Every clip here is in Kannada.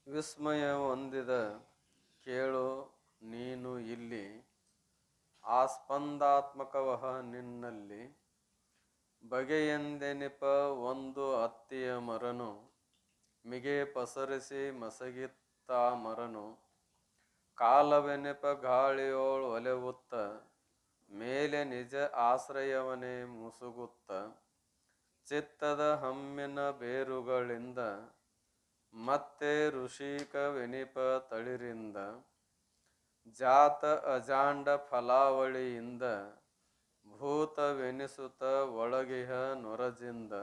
ವಿಸ್ಮಯ ಹೊಂದಿದ ಕೇಳು ನೀನು ಇಲ್ಲಿ ಆಸ್ಪಂದಾತ್ಮಕವಹ ನಿನ್ನಲ್ಲಿ ಬಗೆಯೆಂದೆನಿಪ ಒಂದು ಅತ್ತಿಯ ಮರನು ಮಿಗೆ ಪಸರಿಸಿ ಮಸಗಿತ್ತ ಮರನು ಕಾಲವೆನೆಪ ಗಾಳಿಯೋಳ್ ಒಲೆವುತ್ತ ಮೇಲೆ ನಿಜ ಆಶ್ರಯವನೇ ಮುಸುಗುತ್ತ ಚಿತ್ತದ ಹಮ್ಮಿನ ಬೇರುಗಳಿಂದ ಮತ್ತೆ ಋಷಿಕವೆನಿಪ ತಳಿರಿಂದ ಜಾತ ಅಜಾಂಡ ಫಲಾವಳಿಯಿಂದ ಭೂತವೆನಿಸುತ್ತ ಒಳಗಿಹ ನೊರಜಿಂದ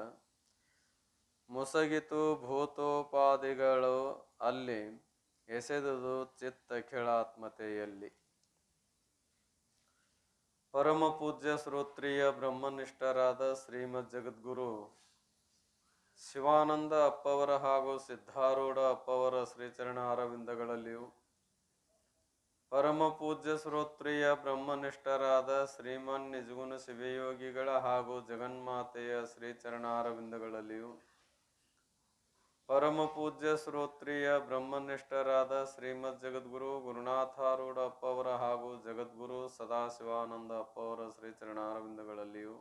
ಮುಸಗಿತು ಭೂತೋಪಾದಿಗಳು ಅಲ್ಲಿ ಎಸೆದುದು ಚಿತ್ತ ಖಿಳಾತ್ಮತೆಯಲ್ಲಿ. ಪರಮ ಪೂಜ್ಯ ಶ್ರೋತ್ರಿಯ ಬ್ರಹ್ಮನಿಷ್ಠರಾದ ಶ್ರೀಮದ್ ಜಗದ್ಗುರು ಶಿವಾನಂದ ಅಪ್ಪವರ ಹಾಗೂ ಸಿದ್ಧಾರೂಢ ಅಪ್ಪವರ ಶ್ರೀಚರಣ ಅರವಿಂದಗಳಲ್ಲಿಯೂ ಪರಮ ಪೂಜ್ಯ ಶ್ರೋತ್ರಿಯ ಬ್ರಹ್ಮನಿಷ್ಠರಾದ ಶ್ರೀಮನ್ ನಿಜಗುಣ ಶಿವಯೋಗಿಗಳ ಹಾಗೂ ಜಗನ್ಮಾತೆಯ ಶ್ರೀಚರಣಾರವಿಂದಗಳಲ್ಲಿಯೂ ಪರಮ ಪೂಜ್ಯ ಶ್ರೋತ್ರಿಯ ಬ್ರಹ್ಮನಿಷ್ಠರಾದ ಶ್ರೀಮದ್ ಜಗದ್ಗುರು ಗುರುನಾಥಾರೂಢ ಅಪ್ಪವರ ಹಾಗೂ ಜಗದ್ಗುರು ಸದಾಶಿವಾನಂದ ಅಪ್ಪವರ ಶ್ರೀಚರಣಾರವಿಂದಗಳಲ್ಲಿಯೂ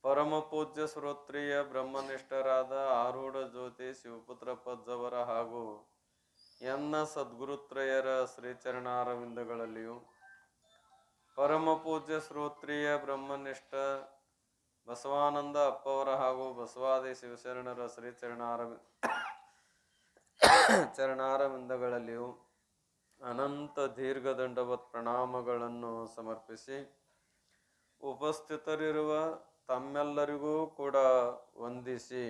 ಪರಮ ಪೂಜ್ಯ ಶ್ರೋತ್ರಿಯ ಬ್ರಹ್ಮನಿಷ್ಠರಾದ ಆರೂಢ ಜ್ಯೋತಿ ಶಿವಪುತ್ರ ಪಜ್ಜವರ ಹಾಗೂ ಎನ್ನ ಸದ್ಗುರುತ್ರಯರ ಶ್ರೀಚರಣಾರವಿಂದಗಳಲ್ಲಿಯೂ ಪರಮ ಪೂಜ್ಯ ಶ್ರೋತ್ರಿಯ ಬ್ರಹ್ಮನಿಷ್ಠ ಬಸವಾನಂದ ಅಪ್ಪವರ ಹಾಗೂ ಬಸವಾದಿ ಶಿವಶರಣರ ಚರಣಾರವಿಂದಗಳಲ್ಲಿಯೂ ಅನಂತ ದೀರ್ಘದಂಡವತ್ ಪ್ರಣಾಮಗಳನ್ನು ಸಮರ್ಪಿಸಿ ಉಪಸ್ಥಿತರಿರುವ ತಮ್ಮೆಲ್ಲರಿಗೂ ಕೂಡ ವಂದಿಸಿ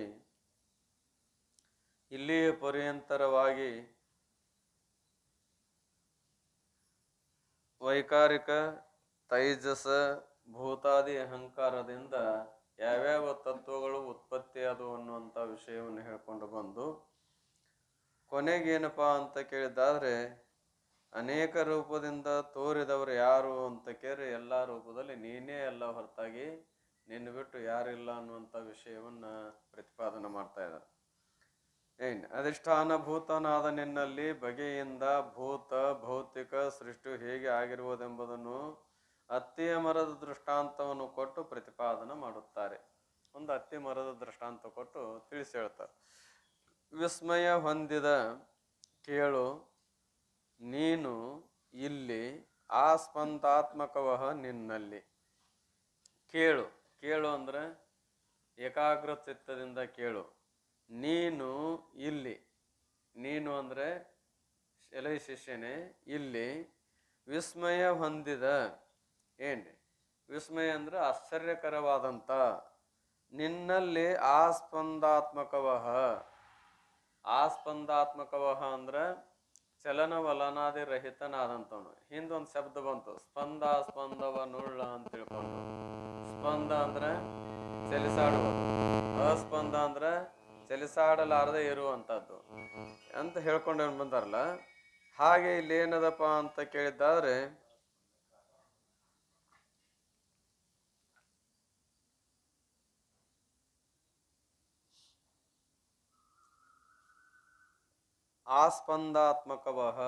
ಇಲ್ಲಿಯ ಪರ್ಯಂತರವಾಗಿ ವೈಕಾರಿಕ ತೈಜಸ ಭೂತಾದಿ ಅಹಂಕಾರದಿಂದ ಯಾವ್ಯಾವ ತತ್ವಗಳು ಉತ್ಪತ್ತಿಯಾದವು ಅನ್ನುವಂಥ ವಿಷಯವನ್ನು ಹೇಳ್ಕೊಂಡು ಬಂದು ಕೊನೆಗೇನಪ್ಪ ಅಂತ ಕೇಳಿದಾದ್ರೆ ಅನೇಕ ರೂಪದಿಂದ ತೋರಿದವರು ಯಾರು ಅಂತ ಕೇಳಿ ಎಲ್ಲ ರೂಪದಲ್ಲಿ ನೀನೇ ಎಲ್ಲ ಹೊರತಾಗಿ ನಿನ್ನ ಬಿಟ್ಟು ಯಾರಿಲ್ಲ ಅನ್ನುವಂಥ ವಿಷಯವನ್ನ ಪ್ರತಿಪಾದನೆ ಮಾಡ್ತಾ ಇದ್ದಾರೆ. ಅಧಿಷ್ಠಾನಭೂತನಾದ ನಿನ್ನಲ್ಲಿ ಬಗೆಯಿಂದ ಭೂತ ಭೌತಿಕ ಸೃಷ್ಟಿ ಹೇಗೆ ಆಗಿರುವುದೆಂಬುದನ್ನು ಅತ್ತಿಯ ಮರದ ದೃಷ್ಟಾಂತವನ್ನು ಕೊಟ್ಟು ಪ್ರತಿಪಾದನೆ ಮಾಡುತ್ತಾರೆ. ಒಂದು ಅತ್ತಿ ಮರದ ದೃಷ್ಟಾಂತ ಕೊಟ್ಟು ತಿಳಿಸಿ ಹೇಳ್ತಾರೆ. ವಿಸ್ಮಯ ಹೊಂದಿದ ಕೇಳು ನೀನು ಇಲ್ಲಿ ಆಸ್ಪಂದಾತ್ಮಕವಹ ನಿನ್ನಲ್ಲಿ. ಕೇಳು ಕೇಳು ಅಂದ್ರೆ ಏಕಾಗ್ರ ಚಿತ್ತದಿಂದ ಕೇಳು. ನೀನು ಇಲ್ಲಿ, ನೀನು ಅಂದ್ರೆ ಎಲೈ ಶಿಷ್ಯನೇ ಇಲ್ಲಿ ವಿಸ್ಮಯ ಹೊಂದಿದ. ಏನ್ರಿ ವಿಸ್ಮಯ ಅಂದ್ರೆ ಆಶ್ಚರ್ಯಕರವಾದಂಥ ನಿನ್ನಲ್ಲಿ ಆಸ್ಪಂದಾತ್ಮಕವಹ. ಆಸ್ಪಂದಾತ್ಮಕವಹ ಅಂದ್ರೆ ಚಲನವಲನಾದಿ ರಹಿತನಾದಂಥವನು. ಹಿಂದೊಂದು ಶಬ್ದ ಬಂತು ಸ್ಪಂದ ಸ್ಪಂದವ ನುಳ್ಳ ಅಂತ ತಿಳ್ಕೊಂಡು. ಸ್ಪಂದ ಅಂದ್ರೆ ಚಲಿಸಾಡುವುದು, ಅಸ್ಪಂದ ಅಂದ್ರೆ ಚಲಿಸಾಡಲಾರದೆ ಇರುವಂತಹದ್ದು ಅಂತ ಹೇಳ್ಕೊಂಡು ಬಂದಾರಲ್ಲ. ಹಾಗೆ ಇಲ್ಲಿ ಏನದಪ್ಪ ಅಂತ ಕೇಳಿದ್ದಾದ್ರೆ ಆಸ್ಪಂದಾತ್ಮಕವಹ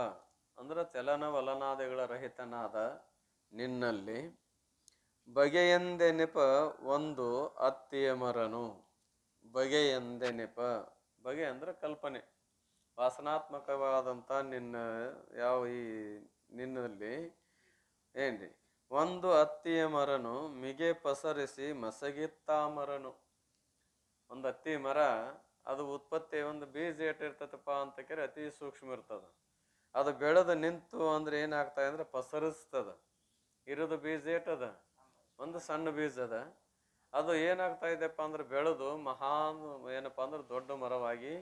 ಅಂದ್ರೆ ಚಲನವಲನಾದಿಗಳ ರಹಿತನಾದ ನಿನ್ನಲ್ಲಿ ಬಗೆಯೆಂದೆನೆಪ ಒಂದು ಅತ್ತಿಯ ಮರನು. ಬಗೆಯೆಂದೆನೆಪ, ಬಗೆ ಅಂದ್ರೆ ಕಲ್ಪನೆ, ವಾಸನಾತ್ಮಕವಾದಂಥ ನಿನ್ನ ಯಾವ ಈ ನಿನ್ನಲ್ಲಿ ಏನ್ರಿ ಒಂದು ಅತ್ತಿಯ ಮರನು ಮಿಗೆ ಪಸರಿಸಿ ಮಸಗಿತ್ತ ಮರನು. ಒಂದು ಅತ್ತಿ ಮರ ಅದು ಉತ್ಪತ್ತಿ ಒಂದು ಬೀಜ ಇರ್ತದಪ್ಪ ಅಂತ ಕೇಳಿ ಅತಿ ಸೂಕ್ಷ್ಮ ಇರ್ತದ. ಅದು ಬೆಳೆದು ನಿಂತು ಅಂದ್ರೆ ಏನಾಗ್ತಾ ಅಂದ್ರೆ ಪಸರಿಸ್ತದ. ಇರೋದು ಬೀಜ ಏಟದ ಒಂದು ಸಣ್ಣ ಬೀಜ ಅದ. ಅದು ಏನಾಗ್ತಾ ಇದೆಪ್ಪ ಅಂದ್ರೆ ಬೆಳೆದು ಮಹಾನ್ ಏನಪ್ಪಾ ಅಂದ್ರೆ ದೊಡ್ಡ ಮರವಾಗಿ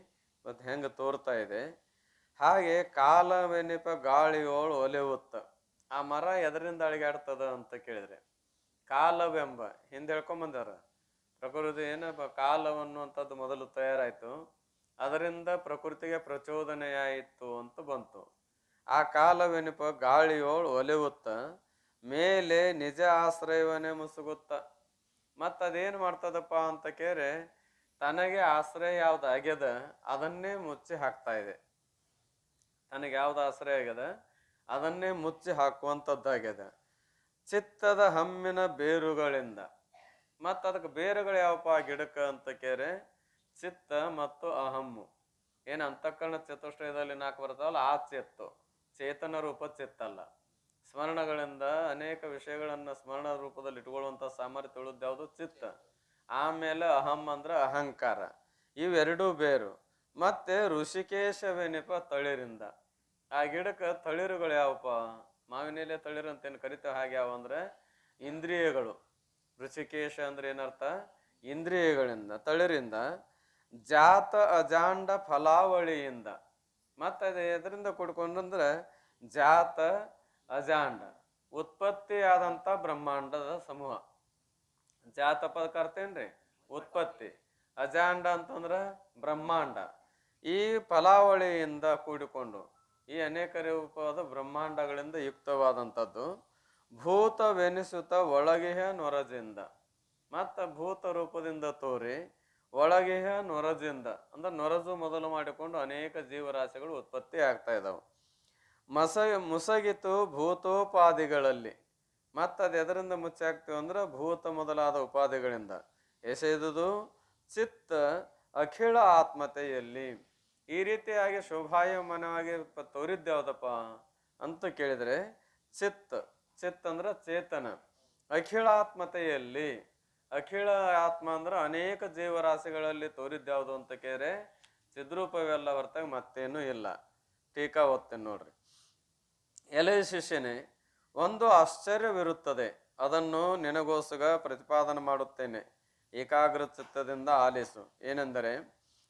ಮತ್ತೆ ಹೆಂಗ ತೋರ್ತಾ ಇದೆ. ಹಾಗೆ ಕಾಲವೆನಿಪ ಗಾಳಿಯೋಳು ಒಲೆವುತ್ತ. ಆ ಮರ ಎದರಿಂದ ಅಳಿಗಾಡ್ತದ ಅಂತ ಕೇಳಿದ್ರೆ ಕಾಲವೆಂಬ ಹಿಂದೆ ಹೇಳ್ಕೊಂಬಂದಾರ. ಪ್ರಕೃತಿ ಏನಪ್ಪ ಕಾಲವನ್ನುವಂಥದ್ದು ಮೊದಲು ತಯಾರಾಯ್ತು, ಅದರಿಂದ ಪ್ರಕೃತಿಗೆ ಪ್ರಚೋದನೆಯಾಯಿತು ಅಂತ ಬಂತು. ಆ ಕಾಲವೆನಿಪ ಗಾಳಿಯೋಳು ಒಲೆವುತ್ತ ಮೇಲೆ ನಿಜ ಆಶ್ರಯವನ್ನೇ ಮುಸುಗುತ್ತ. ಮತ್ತದೇನು ಮಾಡ್ತದಪ್ಪ ಅಂತ ಕೇರೆ ತನಗೆ ಆಶ್ರಯ ಯಾವ್ದು ಆಗ್ಯದ ಅದನ್ನೇ ಮುಚ್ಚಿ ಹಾಕ್ತಾ ಇದೆ. ತನಗೆ ಯಾವ್ದು ಆಶ್ರಯ ಆಗ್ಯದ ಅದನ್ನೇ ಮುಚ್ಚಿ ಹಾಕುವಂಥದ್ದಾಗ್ಯದ. ಚಿತ್ತದ ಹಮ್ಮಿನ ಬೇರುಗಳಿಂದ, ಮತ್ತು ಅದಕ್ಕೆ ಬೇರುಗಳು ಯಾವಪ್ಪ ಗಿಡಕ್ಕೆ ಅಂತ ಕೇರೆ ಚಿತ್ತ ಮತ್ತು ಅಹಮ್ಮು. ಏನು ಅಂತಃಕರಣ ಚತುಷ್ಟಯದಲ್ಲಿ 4 ಬರ್ತಾವಲ್ಲ, ಆ ಚಿತ್ತು ಚೇತನ ರೂಪ ಚಿತ್ತಲ್ಲ. ಸ್ಮರಣಗಳಿಂದ ಅನೇಕ ವಿಷಯಗಳನ್ನ ಸ್ಮರಣ ರೂಪದಲ್ಲಿ ಇಟ್ಕೊಳ್ಳುವಂಥ ಸಾಮರ್ಥ್ಯ ಉಳಿದ ಯಾವುದು ಚಿತ್ತ. ಆಮೇಲೆ ಅಹಂ ಅಂದ್ರೆ ಅಹಂಕಾರ. ಇವೆರಡೂ ಬೇರು. ಮತ್ತೆ ಋಷಿಕೇಶವೆನಿಪ ತಳಿರಿಂದ, ಆ ಗಿಡಕ್ಕೆ ತಳಿರುಗಳು ಯಾವಪ್ಪ? ಮಾವಿನೆಲೆ ತಳಿರು ಅಂತೇನು ಕರಿತೇವೆ, ಹಾಗೆ ಯಾವ ಅಂದ್ರೆ ಇಂದ್ರಿಯಗಳು. ಋಷಿಕೇಶ ಅಂದ್ರೆ ಏನರ್ಥ? ಇಂದ್ರಿಯಗಳಿಂದ, ತಳಿರಿಂದ. ಜಾತ ಅಜಾಂಡ ಫಲಾವಳಿಯಿಂದ, ಮತ್ತೆ ಅದು ಎದರಿಂದ ಕೂಡ್ಕೊಂಡ್ರಂದ್ರೆ ಜಾತ ಅಜಾಂಡ ಉತ್ಪತ್ತಿಯಾದಂಥ ಬ್ರಹ್ಮಾಂಡದ ಸಮೂಹ. ಜಾತ ಪದಕ ಅರ್ಥ ಏನ್ರಿ? ಉತ್ಪತ್ತಿ. ಅಜಾಂಡ ಅಂತಂದ್ರ ಬ್ರಹ್ಮಾಂಡ. ಈ ಫಲಾವಳಿಯಿಂದ ಕೂಡಿಕೊಂಡು ಈ ಅನೇಕ ರೂಪವಾದ ಬ್ರಹ್ಮಾಂಡಗಳಿಂದ ಯುಕ್ತವಾದಂಥದ್ದು. ಭೂತವೆನಿಸುತ್ತ ಒಳಗೆಯ ನೊರಜಿಂದ, ಮತ್ತ ಭೂತ ರೂಪದಿಂದ ತೋರಿ ಒಳಗೆಯ ನೊರಜಿಂದ ಅಂದ್ರೆ ನೊರಜು ಮೊದಲು ಮಾಡಿಕೊಂಡು ಅನೇಕ ಜೀವರಾಶಿಗಳು ಉತ್ಪತ್ತಿ ಆಗ್ತಾ ಇದಾವೆ. ಮುಸಗಿತು ಭೂತೋಪಾದಿಗಳಲ್ಲಿ, ಮತ್ತದು ಎದರಿಂದ ಮುಚ್ಚಾಕ್ತೀವಿ ಅಂದ್ರೆ ಭೂತ ಮೊದಲಾದ ಉಪಾಧಿಗಳಿಂದ ಎಸೆದುದು ಚಿತ್ತ ಅಖಿಳ ಆತ್ಮತೆಯಲ್ಲಿ. ಈ ರೀತಿಯಾಗಿ ಶೋಭಾಯಮಾನವಾಗಿ ತೋರಿದ್ಯಾವ್ದಪ್ಪ ಅಂತ ಕೇಳಿದ್ರೆ ಚಿತ್ತ ಅಂದ್ರೆ ಚೇತನ. ಅಖಿಳಾತ್ಮತೆಯಲ್ಲಿ, ಅಖಿಳ ಆತ್ಮ ಅಂದ್ರೆ ಅನೇಕ ಜೀವರಾಶಿಗಳಲ್ಲಿ ತೋರಿದ್ಯಾವುದು ಅಂತ ಕೇಳಿದ್ರೆ ಚಿದ್ರೂಪವೆಲ್ಲ ಹೊರತಾಗ ಮತ್ತೇನೂ ಇಲ್ಲ. ಟೀಕಾ ಓದ್ತೇನೆ ನೋಡ್ರಿ. ಎಲೆ ಶಿಷ್ಯನೇ, ಒಂದು ಆಶ್ಚರ್ಯವಿರುತ್ತದೆ, ಅದನ್ನು ನಿನಗೋಸ್ಕರ ಪ್ರತಿಪಾದನೆ ಮಾಡುತ್ತೇನೆ, ಏಕಾಗ್ರ ಚಿತ್ತದಿಂದ ಆಲಿಸು. ಏನೆಂದರೆ,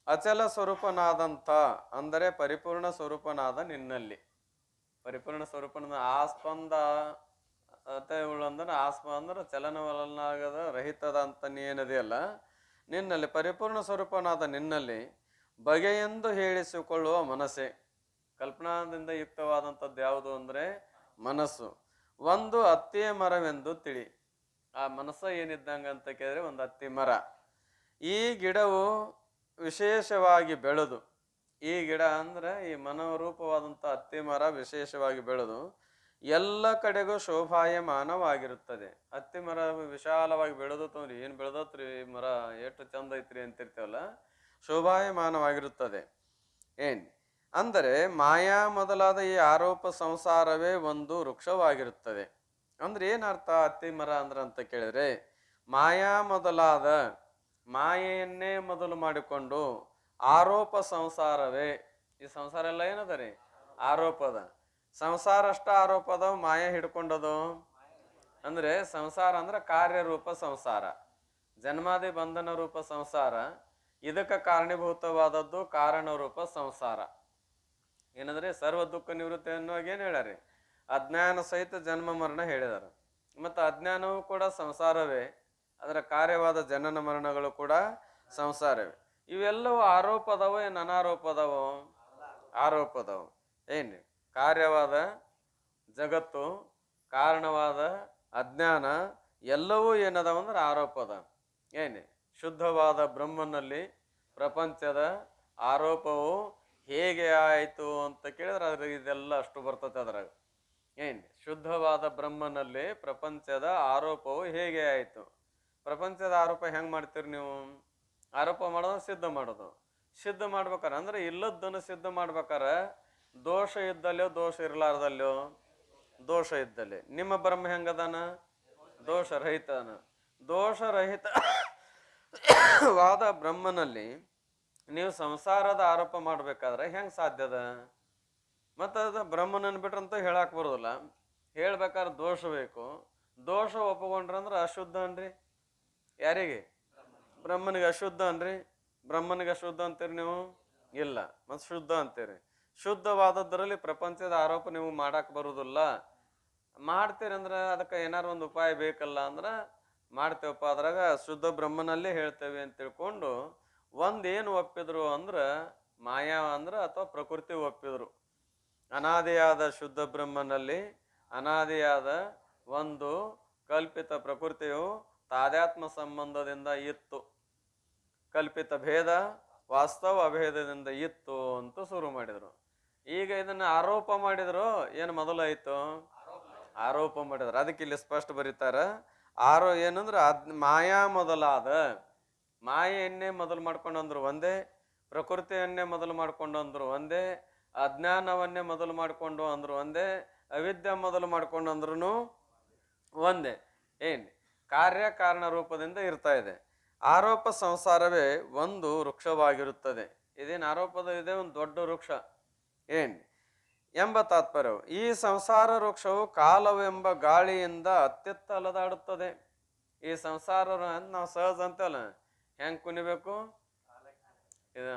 ಅಚಲ ಸ್ವರೂಪನಾದಂಥ ಅಂದರೆ ಪರಿಪೂರ್ಣ ಸ್ವರೂಪನಾದ ನಿನ್ನಲ್ಲಿ. ಪರಿಪೂರ್ಣ ಸ್ವರೂಪನ ಆಸ್ಪಂದ ಉಳ್ಳಂದ್ರೆ ಆಸ್ಪ ಅಂದ್ರೆ ಚಲನವಲನಾಗದ ರಹಿತದ ಅಂತ ಏನದೆಯಲ್ಲ, ನಿನ್ನಲ್ಲಿ ಪರಿಪೂರ್ಣ ಸ್ವರೂಪನಾದ ನಿನ್ನಲ್ಲಿ ಬಗೆಯೆಂದು ಹೇಳಿಸಿಕೊಳ್ಳುವ ಮನಸ್ಸೇ. ಕಲ್ಪನಾದಿಂದ ಯುಕ್ತವಾದಂಥದ್ದು ಯಾವುದು ಅಂದರೆ ಮನಸ್ಸು. ಒಂದು ಅತ್ತಿಯ ಮರವೆಂದು ತಿಳಿ. ಆ ಮನಸ್ಸು ಏನಿದ್ದಂಗೆ ಅಂತ ಕೇಳಿದ್ರೆ ಒಂದು ಅತ್ತಿ ಮರ. ಈ ಗಿಡವು ವಿಶೇಷವಾಗಿ ಬೆಳೆದು, ಈ ಗಿಡ ಅಂದ್ರೆ ಈ ಮನೋರೂಪವಾದಂಥ ಅತ್ತಿ ಮರ ವಿಶೇಷವಾಗಿ ಬೆಳೆದು ಎಲ್ಲ ಕಡೆಗೂ ಶೋಭಾಯಮಾನವಾಗಿರುತ್ತದೆ. ಅತ್ತಿ ಮರ ವಿಶಾಲವಾಗಿ ಬೆಳೆದು ತೋರಿ ಏನು ಬೆಳೆದತ್ರಿ ಮರ, ಎಷ್ಟು ಚಂದ ಐತ್ರಿ ಅಂತಿರ್ತೇವಲ್ಲ, ಶೋಭಾಯಮಾನವಾಗಿರುತ್ತದೆ. ಅಂದರೆ ಮಾಯಾ ಮೊದಲಾದ ಈ ಆರೋಪ ಸಂಸಾರವೇ ಒಂದು ವೃಕ್ಷವಾಗಿರುತ್ತದೆ. ಅಂದ್ರೆ ಏನರ್ಥ ಅತ್ತಿ ಮರ ಅಂದ್ರ ಅಂತ ಕೇಳಿದ್ರೆ, ಮಾಯಾ ಮೊದಲಾದ ಮಾಯೆಯನ್ನೇ ಮೊದಲು ಮಾಡಿಕೊಂಡು ಆರೋಪ ಸಂಸಾರವೇ. ಈ ಸಂಸಾರ ಎಲ್ಲ ಏನದ ರೀ? ಆರೋಪದ. ಸಂಸಾರ ಅಷ್ಟ ಆರೋಪದ, ಮಾಯ ಹಿಡ್ಕೊಂಡದು. ಅಂದ್ರೆ ಸಂಸಾರ ಅಂದ್ರೆ ಕಾರ್ಯರೂಪ ಸಂಸಾರ, ಜನ್ಮಾದಿ ಬಂಧನ ರೂಪ ಸಂಸಾರ. ಇದಕ್ಕೆ ಕಾರಣೀಭೂತವಾದದ್ದು ಕಾರಣ ರೂಪ ಸಂಸಾರ. ಏನಂದ್ರೆ ಸರ್ವ ದುಃಖ ನಿವೃತ್ತಿ ಅನ್ನುವಾಗ ಏನ್ ಹೇಳ್ಯಾರಿ? ಅಜ್ಞಾನ ಸಹಿತ ಜನ್ಮ ಮರಣ ಹೇಳಿದಾರ. ಮತ್ತು ಅಜ್ಞಾನವೂ ಕೂಡ ಸಂಸಾರವೇ, ಅದರ ಕಾರ್ಯವಾದ ಜನನ ಮರಣಗಳು ಕೂಡ ಸಂಸಾರವೇ. ಇವೆಲ್ಲವೂ ಆರೋಪದವೋ ಏನು ಅನಾರೋಪದವೋ? ಆರೋಪದವು. ಏನ್ರಿ? ಕಾರ್ಯವಾದ ಜಗತ್ತು, ಕಾರಣವಾದ ಅಜ್ಞಾನ ಎಲ್ಲವೂ ಏನದಾವ ಅಂದ್ರೆ ಆರೋಪದ. ಏನೇ ಶುದ್ಧವಾದ ಬ್ರಹ್ಮನಲ್ಲಿ ಪ್ರಪಂಚದ ಆರೋಪವು ಹೇಗೆ ಆಯಿತು ಅಂತ ಕೇಳಿದ್ರೆ ಅದ್ರ ಇದೆಲ್ಲ ಅಷ್ಟು ಬರ್ತದೆ ಅದ್ರಾಗ. ಏನು ಶುದ್ಧವಾದ ಬ್ರಹ್ಮನಲ್ಲಿ ಪ್ರಪಂಚದ ಆರೋಪವು ಹೇಗೆ ಆಯಿತು? ಪ್ರಪಂಚದ ಆರೋಪ ಹೆಂಗೆ ಮಾಡ್ತೀರಿ ನೀವು? ಆರೋಪ ಮಾಡೋದು ಸಿದ್ಧ ಮಾಡೋದು. ಸಿದ್ಧ ಮಾಡ್ಬೇಕಾರ ಅಂದ್ರೆ ಇಲ್ಲದನ್ನು ಸಿದ್ಧ ಮಾಡ್ಬೇಕಾರ ದೋಷ ಇದ್ದಲ್ಲೋ ದೋಷ ಇರಲಾರ್ದಲ್ಲೋ? ದೋಷ ಇದ್ದಲ್ಲಿ. ನಿಮ್ಮ ಬ್ರಹ್ಮ ಹೆಂಗದಾನ? ದೋಷ ರಹಿತನ. ದೋಷರಹಿತ ವಾದ ಬ್ರಹ್ಮನಲ್ಲಿ ನೀವು ಸಂಸಾರದ ಆರೋಪ ಮಾಡ್ಬೇಕಾದ್ರೆ ಹೆಂಗ್ ಸಾಧ್ಯದ? ಮತ್ತು ಅದು ಬ್ರಹ್ಮನನ್ನು ಬಿಟ್ರಂತ ಹೇಳಕ್ ಬರೋದಿಲ್ಲ. ಹೇಳ್ಬೇಕಾದ್ರೆ ದೋಷ ಬೇಕು. ದೋಷ ಒಪ್ಪಿಕೊಂಡ್ರಂದ್ರೆ ಅಶುದ್ಧ ಅನ್ರಿ. ಯಾರಿಗೆ? ಬ್ರಹ್ಮನಿಗೆ ಅಶುದ್ಧ ಅನ್ರಿ. ಬ್ರಹ್ಮನಿಗೆ ಅಶುದ್ಧ ಅಂತೀರಿ ನೀವು? ಇಲ್ಲ. ಮತ್ತು ಶುದ್ಧ ಅಂತೀರಿ. ಶುದ್ಧವಾದದ್ರಲ್ಲಿ ಪ್ರಪಂಚದ ಆರೋಪ ನೀವು ಮಾಡಕ್ ಬರುದಿಲ್ಲ. ಮಾಡ್ತೀರಂದ್ರೆ ಅದಕ್ಕೆ ಏನಾರು ಒಂದು ಉಪಾಯ ಬೇಕಲ್ಲ ಅಂದ್ರೆ ಮಾಡ್ತೇವಪ್ಪ. ಅದ್ರಾಗ ಶುದ್ಧ ಬ್ರಹ್ಮನಲ್ಲೇ ಹೇಳ್ತೇವೆ ಅಂತ ತಿಳ್ಕೊಂಡು ಒಂದೇನು ಒಪ್ಪಿದ್ರು ಅಂದ್ರೆ ಮಾಯಾ ಅಂದ್ರೆ ಅಥವಾ ಪ್ರಕೃತಿ ಒಪ್ಪಿದ್ರು. ಅನಾದಿಯಾದ ಶುದ್ಧ ಬ್ರಹ್ಮನಲ್ಲಿ ಅನಾದಿಯಾದ ಒಂದು ಕಲ್ಪಿತ ಪ್ರಕೃತಿಯು ತಾದಾತ್ಮ ಸಂಬಂಧದಿಂದ ಇತ್ತು. ಕಲ್ಪಿತ ಭೇದ ವಾಸ್ತವ ಅಭೇದದಿಂದ ಇತ್ತು ಅಂತ ಶುರು ಮಾಡಿದರು. ಈಗ ಇದನ್ನ ಆರೋಪ ಮಾಡಿದ್ರು ಏನು ಮೊದಲಾಯ್ತು? ಆರೋಪ ಮಾಡಿದ್ರು. ಅದಕ್ಕೆ ಇಲ್ಲಿ ಸ್ಪಷ್ಟ ಬರೀತಾರ, ಏನಂದ್ರ ಮಾಯಾ ಮೊದಲಾದ, ಮಾಯೆಯನ್ನೇ ಮೊದಲು ಮಾಡ್ಕೊಂಡಂದ್ರು ಒಂದೇ, ಪ್ರಕೃತಿಯನ್ನೇ ಮೊದಲು ಮಾಡ್ಕೊಂಡು ಅಂದ್ರು ಒಂದೇ, ಅಜ್ಞಾನವನ್ನೇ ಮೊದಲು ಮಾಡ್ಕೊಂಡು ಅಂದ್ರು ಒಂದೇ, ಅವಿದ್ಯೆ ಮೊದಲು ಮಾಡ್ಕೊಂಡು ಅಂದ್ರು ಒಂದೇ. ಏನ್ ಕಾರ್ಯಕಾರಣ ರೂಪದಿಂದ ಇರ್ತಾ ಇದೆ. ಆರೋಪ ಸಂಸಾರವೇ ಒಂದು ವೃಕ್ಷವಾಗಿರುತ್ತದೆ. ಇದೇನು ಆರೋಪದ ಇದೆ ಒಂದು ದೊಡ್ಡ ವೃಕ್ಷ ಏನ್ ಎಂಬ ತಾತ್ಪರ್ಯವು. ಈ ಸಂಸಾರ ವೃಕ್ಷವು ಕಾಲವೆಂಬ ಗಾಳಿಯಿಂದ ಅತ್ಯತ್ತ ಅಲದಾಡುತ್ತದೆ. ಈ ಸಂಸಾರ ನಾವು ಸಹಜ ಅಂತಲ್ಲ, ಹೆಂಗ್ ಕುನಿಬೇಕು? ಇದು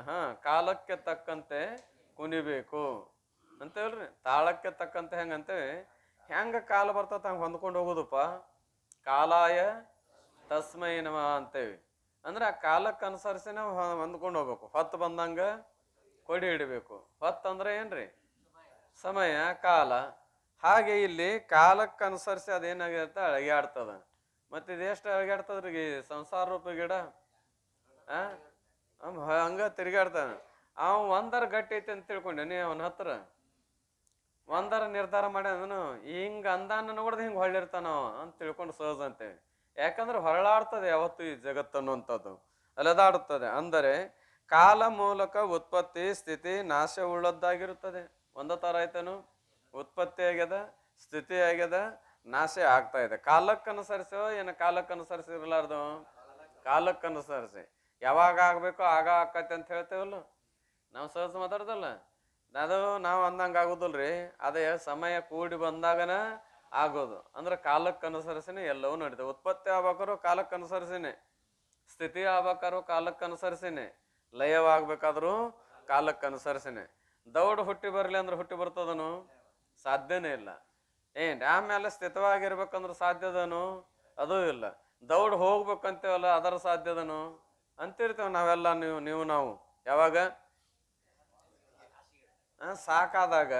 ಕಾಲಕ್ಕೆ ತಕ್ಕಂತೆ ಕುನಿಬೇಕು ಅಂತೇಳ್ರಿ. ತಾಳಕ್ಕೆ ತಕ್ಕಂತೆ ಹೆಂಗಂತೇವಿ, ಹೆಂಗ ಕಾಲ ಬರ್ತದ ಹಂಗ ಹೊಂದ್ಕೊಂಡು ಹೋಗುದಪ್ಪ. ಕಾಲಾಯ ತಸ್ಮೈ ನಮಃ ಅಂತೇವಿ. ಅಂದ್ರೆ ಆ ಕಾಲಕ್ಕೆ ಅನುಸರಿಸಿ ನಾವು ಹೊಂದ್ಕೊಂಡು ಹೋಗ್ಬೇಕು. ಹೊತ್ತು ಬಂದಂಗ ಕೊಡಿ ಹಿಡಿಬೇಕು. ಹೊತ್ತಂದ್ರೆ ಏನ್ರಿ? ಸಮಯ, ಕಾಲ. ಹಾಗೆ ಇಲ್ಲಿ ಕಾಲಕ್ಕೆ ಅನುಸರಿಸಿ ಅದೇನಾಗಿರುತ್ತೆ, ಅಳಗ್ಯಾಡ್ತದ. ಮತ್ತೆ ಇದೆಷ್ಟು ಅಳಗ್ಯಾಡ್ತದ್ರಿ ಸಂಸಾರ ರೂಪ ಗಿಡ? ಹಂಗ ತಿರ್ಗಾಡ್ತಾನ. ಅವ ಒಂದರ ಗಟ್ಟಿ ಐತಿ ಅಂತ ತಿಳ್ಕೊಂಡೇನಿ ಅವನ ಹತ್ರ. ಒಂದರ ನಿರ್ಧಾರ ಮಾಡ್ಯಾನು, ಹಿಂಗ ಅಂದಾನ ನೋಡ್ದು ಹಿಂಗ ಹೊಳ್ಳಿರ್ತಾನ ಅಂತ ತಿಳ್ಕೊಂಡು ಸಹಜ ಅಂತೇವಿ. ಯಾಕಂದ್ರೆ ಹೊರಳಾಡ್ತದೆ ಯಾವತ್ತು ಈ ಜಗತ್ತು ಅನ್ನುವಂಥದ್ದು, ಅಲೆದಾಡುತ್ತದೆ. ಅಂದರೆ ಕಾಲ ಮೂಲಕ ಉತ್ಪತ್ತಿ ಸ್ಥಿತಿ ನಾಶ ಉಳ್ಳದ್ದಾಗಿರುತ್ತದೆ. ಒಂದ ತರ ಆಯ್ತೇನು? ಉತ್ಪತ್ತಿ ಆಗ್ಯದ, ಸ್ಥಿತಿ ಆಗ್ಯದ, ನಾಶ ಆಗ್ತಾ ಇದೆ. ಕಾಲಕ್ಕನುಸರಿಸೋ ಏನು ಕಾಲಕ್ಕನುಸರಿಸಿರ್ಲಾರ್ದು? ಕಾಲಕ್ಕನುಸರಿಸಿ. ಯಾವಾಗ ಆಗ್ಬೇಕೋ ಆಗ ಆಕತ್ತೆ ಅಂತ ಹೇಳ್ತೇವಲ್ಲ ನಾವು, ಸಹಜ ಮಾತಾಡ್ದಲ್ಲ. ಅದು ನಾವು ಅಂದಂಗ ಆಗುದಿಲ್ರಿ. ಅದೇ ಸಮಯ ಕೂಡಿ ಬಂದಾಗನ ಆಗೋದು. ಅಂದ್ರೆ ಕಾಲಕ್ಕನುಸರಿಸಿನೇ ಎಲ್ಲವೂ ನಡೀತದೆ. ಉತ್ಪತ್ತಿ ಆಗ್ಬೇಕಾದ್ರು ಕಾಲಕ್ಕನುಸರಿಸಿನೇ, ಸ್ಥಿತಿ ಆಗ್ಬೇಕಾದ್ರು ಕಾಲಕ್ಕನುಸರಿಸಿನೇ, ಲಯವಾಗ್ಬೇಕಾದ್ರು ಕಾಲಕ್ಕನುಸರಿಸಿನೇ. ದೌಡ್ ಹುಟ್ಟಿ ಬರ್ಲಿ ಅಂದ್ರೆ ಹುಟ್ಟಿ ಬರ್ತದನು? ಸಾಧ್ಯನೇ ಇಲ್ಲ. ಆಮೇಲೆ ಸ್ಥಿತವಾಗಿರ್ಬೇಕಂದ್ರೆ ಸಾಧ್ಯದನು? ಅದೂ ಇಲ್ಲ. ದೌಡ್ ಹೋಗ್ಬೇಕಂತೇವಲ್ಲ, ಅದರ ಸಾಧ್ಯದನು ಅಂತಿರ್ತೇವೆ ನಾವೆಲ್ಲ. ನಾವು ಯಾವಾಗ ಸಾಕಾದಾಗ,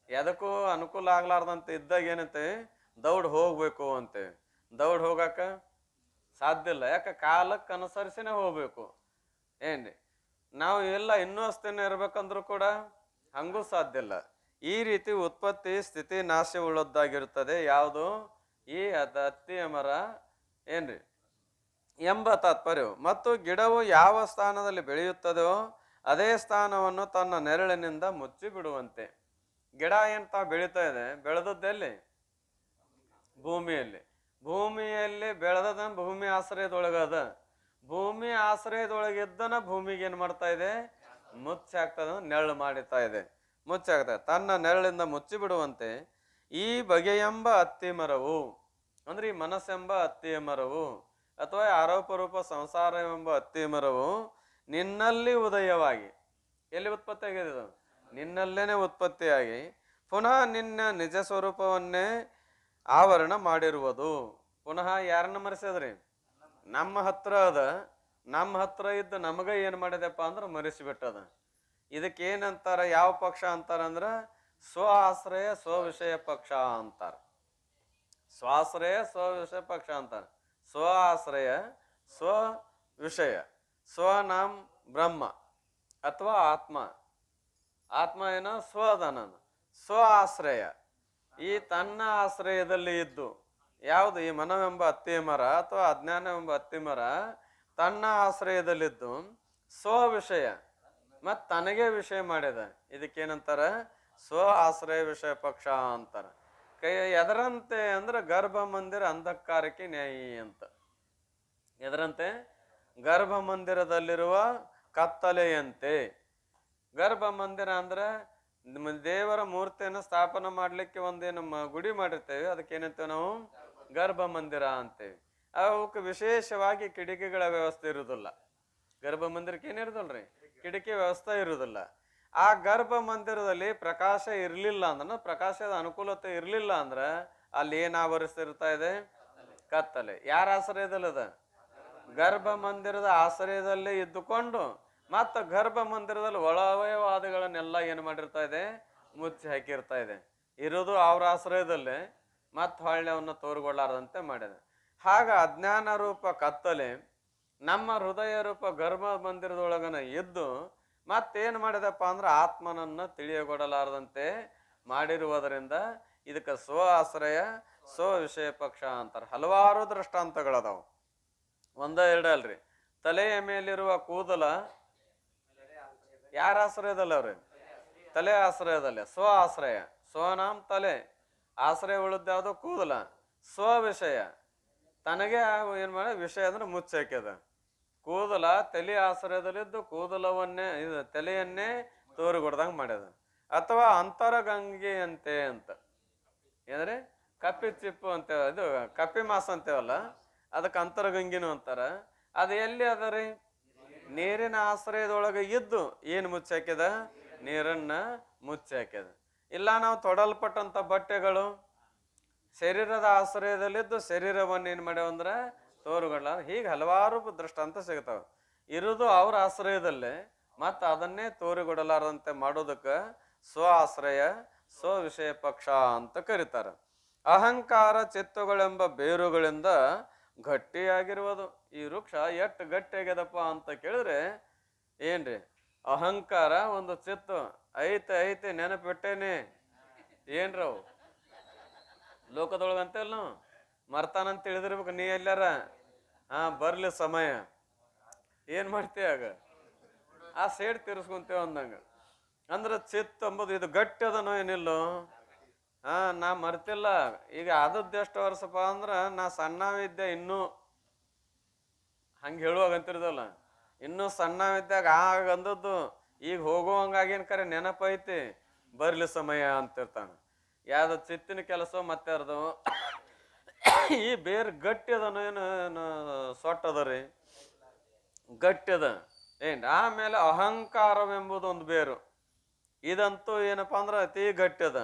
ಎದಕ್ಕೂ ಅನುಕೂಲ ಆಗ್ಲಾರ್ದಂತ ಇದ್ದಾಗ ಏನಂತೆ, ದೌಡ್ ಹೋಗ್ಬೇಕು ಅಂತೇವೆ. ದೌಡ್ ಹೋಗಾಕ ಸಾಧ್ಯ ಇಲ್ಲ. ಯಾಕೆ? ಕಾಲಕ್ಕೆ ಅನುಸರಿಸಿನೇ ಹೋಗ್ಬೇಕು. ನಾವು ಎಲ್ಲ ಇನ್ನೂ ಅಷ್ಟೇನೆ ಇರ್ಬೇಕಂದ್ರೂ ಕೂಡ ಹಂಗೂ ಸಾಧ್ಯ ಇಲ್ಲ. ಈ ರೀತಿ ಉತ್ಪತ್ತಿ ಸ್ಥಿತಿ ನಾಶ ಉಳ್ಳದ್ದಾಗಿರುತ್ತದೆ. ಯಾವುದು? ಈ ಹತ್ತಿಯ ಮರ ಎಂಬ ತಾತ್ಪರ್ಯವು. ಮತ್ತು ಗಿಡವು ಯಾವ ಸ್ಥಾನದಲ್ಲಿ ಬೆಳೆಯುತ್ತದೋ ಅದೇ ಸ್ಥಾನವನ್ನು ತನ್ನ ನೆರಳಿನಿಂದ ಮುಚ್ಚಿ ಬಿಡುವಂತೆ. ಗಿಡ ಏನ್ ಬೆಳೀತಾ ಇದೆ? ಬೆಳೆದದ್ದೆಲ್ಲಿ? ಭೂಮಿಯಲ್ಲಿ. ಭೂಮಿಯಲ್ಲಿ ಬೆಳೆದ ಭೂಮಿ ಆಶ್ರಯದೊಳಗದ. ಭೂಮಿ ಆಶ್ರಯದೊಳಗಿದ್ದನ ಭೂಮಿಗೆ ಏನ್ ಮಾಡ್ತಾ ಇದೆ? ಮುಚ್ಚಾಗ್ತದ, ನೆರಳು ಮಾಡಿತಾ ಇದೆ, ಮುಚ್ಚಾಗ್ತದೆ. ತನ್ನ ನೆರಳಿಂದ ಮುಚ್ಚಿ ಬಿಡುವಂತೆ ಈ ಬಗೆಯೆಂಬ ಹತ್ತಿ ಮರವು, ಅಂದ್ರೆ ಈ ಮನಸ್ಸೆಂಬ ಹತ್ತಿಯ ಮರವು ಅಥವಾ ಆರೋಪ ರೂಪ ಸಂಸಾರವೆಂಬ ಹತ್ತಿ ಮರವು ನಿನ್ನಲ್ಲಿ ಉದಯವಾಗಿ, ಎಲ್ಲಿ ಉತ್ಪತ್ತಿ ಆಗಿದೆ? ನಿನ್ನಲ್ಲೇನೆ ಉತ್ಪತ್ತಿಯಾಗಿ ಪುನಃ ನಿನ್ನ ನಿಜ ಸ್ವರೂಪವನ್ನೇ ಆವರಣ ಮಾಡಿರುವುದು. ಪುನಃ ಯಾರನ್ನ ಮರೆಸದ್ರಿ? ನಮ್ಮ ಹತ್ರ ಅದ. ನಮ್ಮ ಹತ್ರ ಇದ್ದ ನಮಗ ಏನ್ ಮಾಡಿದೆಪ್ಪ ಅಂದ್ರೆ ಮರೆಸಿಬಿಟ್ಟದ. ಇದಕ್ಕೇನಂತಾರ? ಯಾವ ಪಕ್ಷ ಅಂತಾರ ಅಂದ್ರ ಸ್ವ ಆಶ್ರಯ ಸ್ವವಿಷಯ ಪಕ್ಷ ಅಂತಾರ. ಸ್ವಾಶ್ರಯ ಸ್ವವಿಷಯ ಪಕ್ಷ ಅಂತಾರ. ಸ್ವ ಆಶ್ರಯ ಸ್ವ ವಿಷಯ. ಸ್ವ ನಾಮ್ ಬ್ರಹ್ಮ ಅಥವಾ ಆತ್ಮ. ಆತ್ಮ ಏನೋ ಸ್ವದನ. ಸ್ವ ಆಶ್ರಯ ಈ ತನ್ನ ಆಶ್ರಯದಲ್ಲಿ ಇದ್ದು, ಯಾವುದು? ಈ ಮನವೆಂಬ ಹತ್ತಿ ಮರ ಅಥವಾ ಅಜ್ಞಾನವೆಂಬ ಹತ್ತಿ ಮರ ತನ್ನ ಆಶ್ರಯದಲ್ಲಿದ್ದು ಸ್ವ ವಿಷಯ ಮತ್ ತನಗೆ ವಿಷಯ ಮಾಡ್ಯದ. ಇದಕ್ಕೇನಂತಾರ? ಸ್ವ ಆಶ್ರಯ ವಿಷಯ ಪಕ್ಷ ಅಂತಾರ. ಎದರಂತೆ ಅಂದ್ರೆ ಗರ್ಭ ಮಂದಿರ ಅಂಧಕಾರಕ್ಕೆ ನ್ಯಾಯಿ ಅಂತ. ಎದರಂತೆ? ಗರ್ಭ ಮಂದಿರದಲ್ಲಿರುವ ಕತ್ತಲೆಯಂತೆ. ಗರ್ಭ ಮಂದಿರ ಅಂದ್ರೆ ದೇವರ ಮೂರ್ತಿಯನ್ನು ಸ್ಥಾಪನೆ ಮಾಡ್ಲಿಕ್ಕೆ ಒಂದೇನು ಗುಡಿ ಮಾಡಿರ್ತೇವೆ, ಅದಕ್ಕೇನಂತೇವೆ ನಾವು? ಗರ್ಭ ಮಂದಿರ ಅಂತೇವಿ. ಅವಕ್ಕೆ ವಿಶೇಷವಾಗಿ ಕಿಟಕಿಗಳ ವ್ಯವಸ್ಥೆ ಇರುವುದಿಲ್ಲ. ಗರ್ಭ ಮಂದಿರಕ್ಕೆ ಏನಿರುದಲ್ರಿ? ಕಿಟಕಿ ವ್ಯವಸ್ಥೆ ಇರುವುದಿಲ್ಲ. ಆ ಗರ್ಭ ಮಂದಿರದಲ್ಲಿ ಪ್ರಕಾಶ ಇರ್ಲಿಲ್ಲ ಅಂದ್ರೆ, ಪ್ರಕಾಶದ ಅನುಕೂಲತೆ ಇರ್ಲಿಲ್ಲ ಅಂದ್ರೆ ಅಲ್ಲಿ ಏನ್ ಆವರಿಸ್ತಿರ್ತಾ ಇದೆ? ಕತ್ತಲೆ. ಯಾರ ಆಶ್ರಯದಲ್ಲದ? ಗರ್ಭ ಮಂದಿರದ ಆಶ್ರಯದಲ್ಲೇ ಇದ್ದುಕೊಂಡು ಮತ್ತ ಗರ್ಭ ಮಂದಿರದಲ್ಲಿ ಒಳ ಅವಯವಾದಿಗಳನ್ನೆಲ್ಲ ಏನ್ ಮಾಡಿರ್ತಾ ಇದೆ? ಮುಚ್ಚಿ ಹಾಕಿರ್ತಾ ಇದೆ. ಇರೋದು ಅವ್ರ ಆಶ್ರಯದಲ್ಲೇ, ಮತ್ ಹೊಳ್ಳೆ ಅವನ್ನ ತೋರ್ಗೊಳ್ಳಾರದಂತೆ ಮಾಡಿದೆ. ಹಾಗ ಅಜ್ಞಾನ ರೂಪ ಕತ್ತಲೆ ನಮ್ಮ ಹೃದಯ ರೂಪ ಗರ್ಭ ಮಂದಿರದೊಳಗನ ಇದ್ದು ಮತ್ತೇನು ಮಾಡಿದಪ್ಪ ಅಂದ್ರೆ ಆತ್ಮನನ್ನ ತಿಳಿಯಗೊಡಲಾರದಂತೆ ಮಾಡಿರುವುದರಿಂದ ಇದಕ್ಕೆ ಸ್ವ ಆಶ್ರಯ ಸ್ವ ವಿಷಯ ಪಕ್ಷ ಅಂತಾರೆ. ಹಲವಾರು ದೃಷ್ಟಾಂತಗಳದಾವು, ಒಂದ ಎರಡಲ್ರಿ. ತಲೆಯ ಮೇಲಿರುವ ಕೂದಲ ಯಾರ ಆಶ್ರಯದಲ್ಲ ಅವ್ರಿ? ತಲೆ ಆಶ್ರಯದಲ್ಲಿ. ಸ್ವ ಆಶ್ರಯ, ಸ್ವನಾಮ್ ತಲೆ, ಆಶ್ರಯ ಉಳಿದ ಯಾವುದು? ಕೂದಲ. ಸ್ವ ವಿಷಯ, ತನಗೆ ಏನ್ ಮಾಡ ವಿಷಯ ಅಂದ್ರೆ ಮುಚ್ಚಾಕ್ಯದ. ಕೂದಲ ತಲೆ ಆಶ್ರಯದಲ್ಲಿದ್ದು ಕೂದಲವನ್ನೇ ತಲೆಯನ್ನೇ ತೋರಿಗೊಡ್ದಂಗೆ ಮಾಡ್ಯದ. ಅಥವಾ ಅಂತರಗಂಗೆಯಂತೆ ಅಂತ ಏನಂದ್ರೆ ಕಪ್ಪಿ ಚಿಪ್ಪು ಅಂತೇವ, ಇದು ಕಪ್ಪಿ ಮಾಸ ಅಂತೇವಲ್ಲ, ಅದಕ್ಕೆ ಅಂತರಗಂಗಿನೂ ಅಂತಾರ. ಅದು ಎಲ್ಲಿ ಅದ ರೀ? ನೀರಿನ ಆಶ್ರಯದೊಳಗೆ ಇದ್ದು ಏನು ಮುಚ್ಚಾಕ್ಯದ? ನೀರನ್ನ ಮುಚ್ಚಾಕ್ಯದ. ಇಲ್ಲ ನಾವು ತೊಡಲ್ಪಟ್ಟಂತ ಬಟ್ಟೆಗಳು ಶರೀರದ ಆಶ್ರಯದಲ್ಲಿದ್ದು ಶರೀರವನ್ನು ಏನ್ ಮಾಡ್ಯಾವಂದ್ರ ತೋರುಗಳ. ಹೀಗೆ ಹಲವಾರು ದೃಷ್ಟಾಂತ ಸಿಗ್ತಾವ. ಇರುವುದು ಅವ್ರ ಆಶ್ರಯದಲ್ಲೇ, ಮತ್ತ ಅದನ್ನೇ ತೋರಿಗೊಡಲಾರದಂತೆ ಮಾಡೋದಕ್ಕೆ ಸ್ವ ಆಶ್ರಯ ಸ್ವ ವಿಷಯ ಪಕ್ಷ ಅಂತ ಕರೀತಾರ. ಅಹಂಕಾರ ಚಿತ್ತಗಳೆಂಬ ಬೇರುಗಳಿಂದ ಗಟ್ಟಿಯಾಗಿರುವುದು. ಈ ವೃಕ್ಷ ಎಷ್ಟು ಗಟ್ಟಿಯಾಗ್ಯದಪ್ಪ ಅಂತ ಕೇಳಿದ್ರೆ ಏನ್ರಿ? ಅಹಂಕಾರ ಒಂದು ಚಿತ್ತು ಐತೆ ನೆನಪಿಟ್ಟೇನೆ ಏನ್ರವು ಲೋಕದೊಳಗಂತೇಲ್ ನಾವು ಮರ್ತಾನಂತ ತಿಳಿದಿರ್ಬೇಕು. ನೀ ಎಲ್ಲಾರ ಬರ್ಲಿ ಸಮಯ ಏನ್ ಮಾಡ್ತೀಯ ಆಗ? ಆ ಸೇಡ್ ತೀರಿಸ್ಕೊಂತೇವ ಅಂದಂಗ. ಅಂದ್ರೆ ಚಿತ್ತ ಅಂಬುದು ಇದು ಗಟ್ಟಿ ಅದನೋ ಏನಿಲ್ಲೋ? ನಾ ಮರ್ತಿಲ್ಲ. ಈಗ ಆದದ್ದು ಎಷ್ಟು ವರ್ಷಪ್ಪ ಅಂದ್ರ ನಾ ಸಣ್ಣವಿದ್ದೆ, ಇನ್ನೂ ಹಂಗೆ ಹೇಳುವಾಗಂತಿರ್ದಲ್ಲ, ಇನ್ನೂ ಸಣ್ಣವಿದ್ದಾಗ ಆಗಂದದ್ದು ಈಗ ಹೋಗುವಂಗಾಗೇನ್ ಕರೆ ನೆನಪೈತಿ, ಬರ್ಲಿ ಸಮಯ ಅಂತಿರ್ತಾನ. ಯಾವ್ದು ಚಿತ್ತಿನ ಕೆಲಸ ಮತ್ತೆ ಅರ್ದು ಈ ಬೇರೆ ಗಟ್ಟಿ ಅದನೋ ಏನು ಸೊಟ್ಟದ ರೀ? ಗಟ್ಟಿ ಅದ ಏನ್? ಆಮೇಲೆ ಅಹಂಕಾರವೆಂಬುದು ಒಂದು ಬೇರು. ಇದಂತೂ ಏನಪ್ಪಾ ಅಂದ್ರ ಅತಿ ಗಟ್ಟಿ ಅದ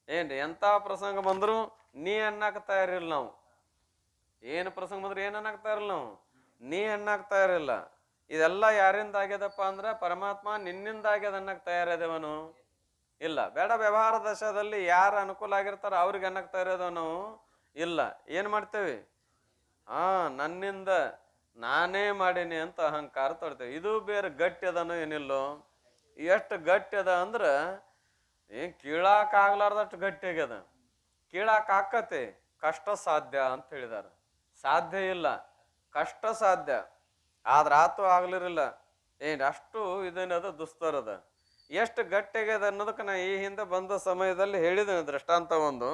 ಏನ್ರಿ? ಎಂತ ಪ್ರಸಂಗ ಬಂದ್ರು ನೀ ಅನ್ನಕ್ ತಯಾರಿಲ್ಲ ನಾವು. ಏನು ಪ್ರಸಂಗ ಬಂದ್ರು ಏನ್ ಅನ್ನಕ್ ತಯಾರಿಲ್ಲ ನಾವು, ನೀ ಅನ್ನಕ್ ತಯಾರಿಲ್ಲ. ಇದೆಲ್ಲ ಯಾರಿಂದ ಆಗ್ಯದಪ್ಪ ಅಂದ್ರ ಪರಮಾತ್ಮ ನಿನ್ನಿಂದ ಆಗ್ಯದ ಅನ್ನಕ್ ತಯಾರದೇವನು ಇಲ್ಲ. ಬೇಡ, ವ್ಯವಹಾರ ದಶದಲ್ಲಿ ಯಾರು ಅನುಕೂಲ ಆಗಿರ್ತಾರ ಅವ್ರಿಗೆ ಅನ್ನಕ್ ತಯಾರದೇವ ನಾವು ಇಲ್ಲ. ಏನ್ ಮಾಡ್ತೇವಿ? ನನ್ನಿಂದ ನಾನೇ ಮಾಡೀನಿ ಅಂತ ಅಹಂಕಾರ ತೊಡ್ತೇವೆ. ಇದು ಬೇರೆ ಗಟ್ಟಿ ಅದನೋ ಏನಿಲ್ಲೋ? ಎಷ್ಟು ಗಟ್ಟಿ ಅದ ಅಂದ್ರ ಏನ್ ಕೀಳಾಕ್ ಆಗ್ಲಾರ್ದಷ್ಟು ಗಟ್ಟಿ ಆಗ್ಯದ. ಕೀಳಾಕ್ ಆಕತೆ, ಕಷ್ಟ ಸಾಧ್ಯ ಅಂತ ಹೇಳಿದಾರ. ಸಾಧ್ಯ ಇಲ್ಲ, ಕಷ್ಟ ಸಾಧ್ಯ. ಆದ್ರ ಆತು ಆಗ್ಲಿರಲಿಲ್ಲ ಏನ್? ಅಷ್ಟು ಇದೇನದ ದುಸ್ತರದ. ಎಷ್ಟು ಗಟ್ಟಿಗ್ಯದ ಅನ್ನೋದಕ್ಕೆ ನಾ ಈ ಹಿಂದೆ ಬಂದ ಸಮಯದಲ್ಲಿ ಹೇಳಿದ್ದೇನೆ ದೃಷ್ಟಾಂತ ಒಂದು.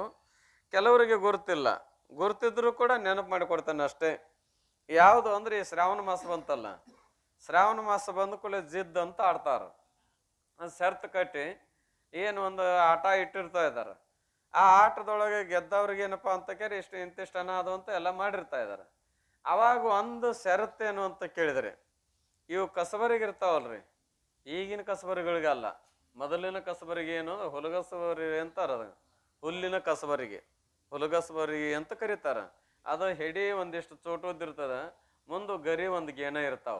ಕೆಲವರಿಗೆ ಗುರುತಿಲ್ಲ, ಗುರುತಿದ್ರು ಕೂಡ ನೆನಪು ಮಾಡಿಕೊಡ್ತಾನೆ ಅಷ್ಟೇ. ಯಾವುದು ಅಂದ್ರೆ ಈ ಶ್ರಾವಣ ಮಾಸ ಬಂತಲ್ಲ, ಶ್ರಾವಣ ಮಾಸ ಬಂದ ಕೂಡಲೇ ಜಿದ್ ಅಂತ ಆಡ್ತಾರ. ಶರ್ತ್ ಕಟ್ಟಿ ಏನು ಒಂದು ಆಟ ಇಟ್ಟಿರ್ತಾ ಇದಾರ. ಆ ಆಟದೊಳಗೆ ಗೆದ್ದವ್ರಿಗೆ ಏನಪ್ಪಾ ಅಂತ ಕೇಳಿ ಇಷ್ಟು ಇಂತಿಷ್ಟು ಹಣ ಅದು ಅಂತ ಎಲ್ಲ ಮಾಡಿರ್ತಾ ಇದಾರೆ. ಅವಾಗ ಒಂದು ಷರತ್ತೇನು ಅಂತ ಕೇಳಿದ್ರೆ, ಇವು ಕಸಬರಿಗೆ ಇರ್ತಾವಲ್ರಿ, ಈಗಿನ ಕಸಬರಿಗಳಿಗಲ್ಲ, ಮೊದಲಿನ ಕಸಬರಿಗೆ ಏನು ಹುಲಗಸಬರಿ ಅಂತಾರ. ಅದು ಹುಲ್ಲಿನ ಕಸಬರಿಗೆ, ಹುಲಗಸಬರಿಗೆ ಅಂತ ಕರೀತಾರ. ಅದು ಹೆಡಿ ಒಂದಿಷ್ಟು ಚೋಟುದ್ದಿರ್ತದ, ಮುಂದೆ ಗರಿ ಒಂದು ಗೇನ ಇರ್ತಾವ.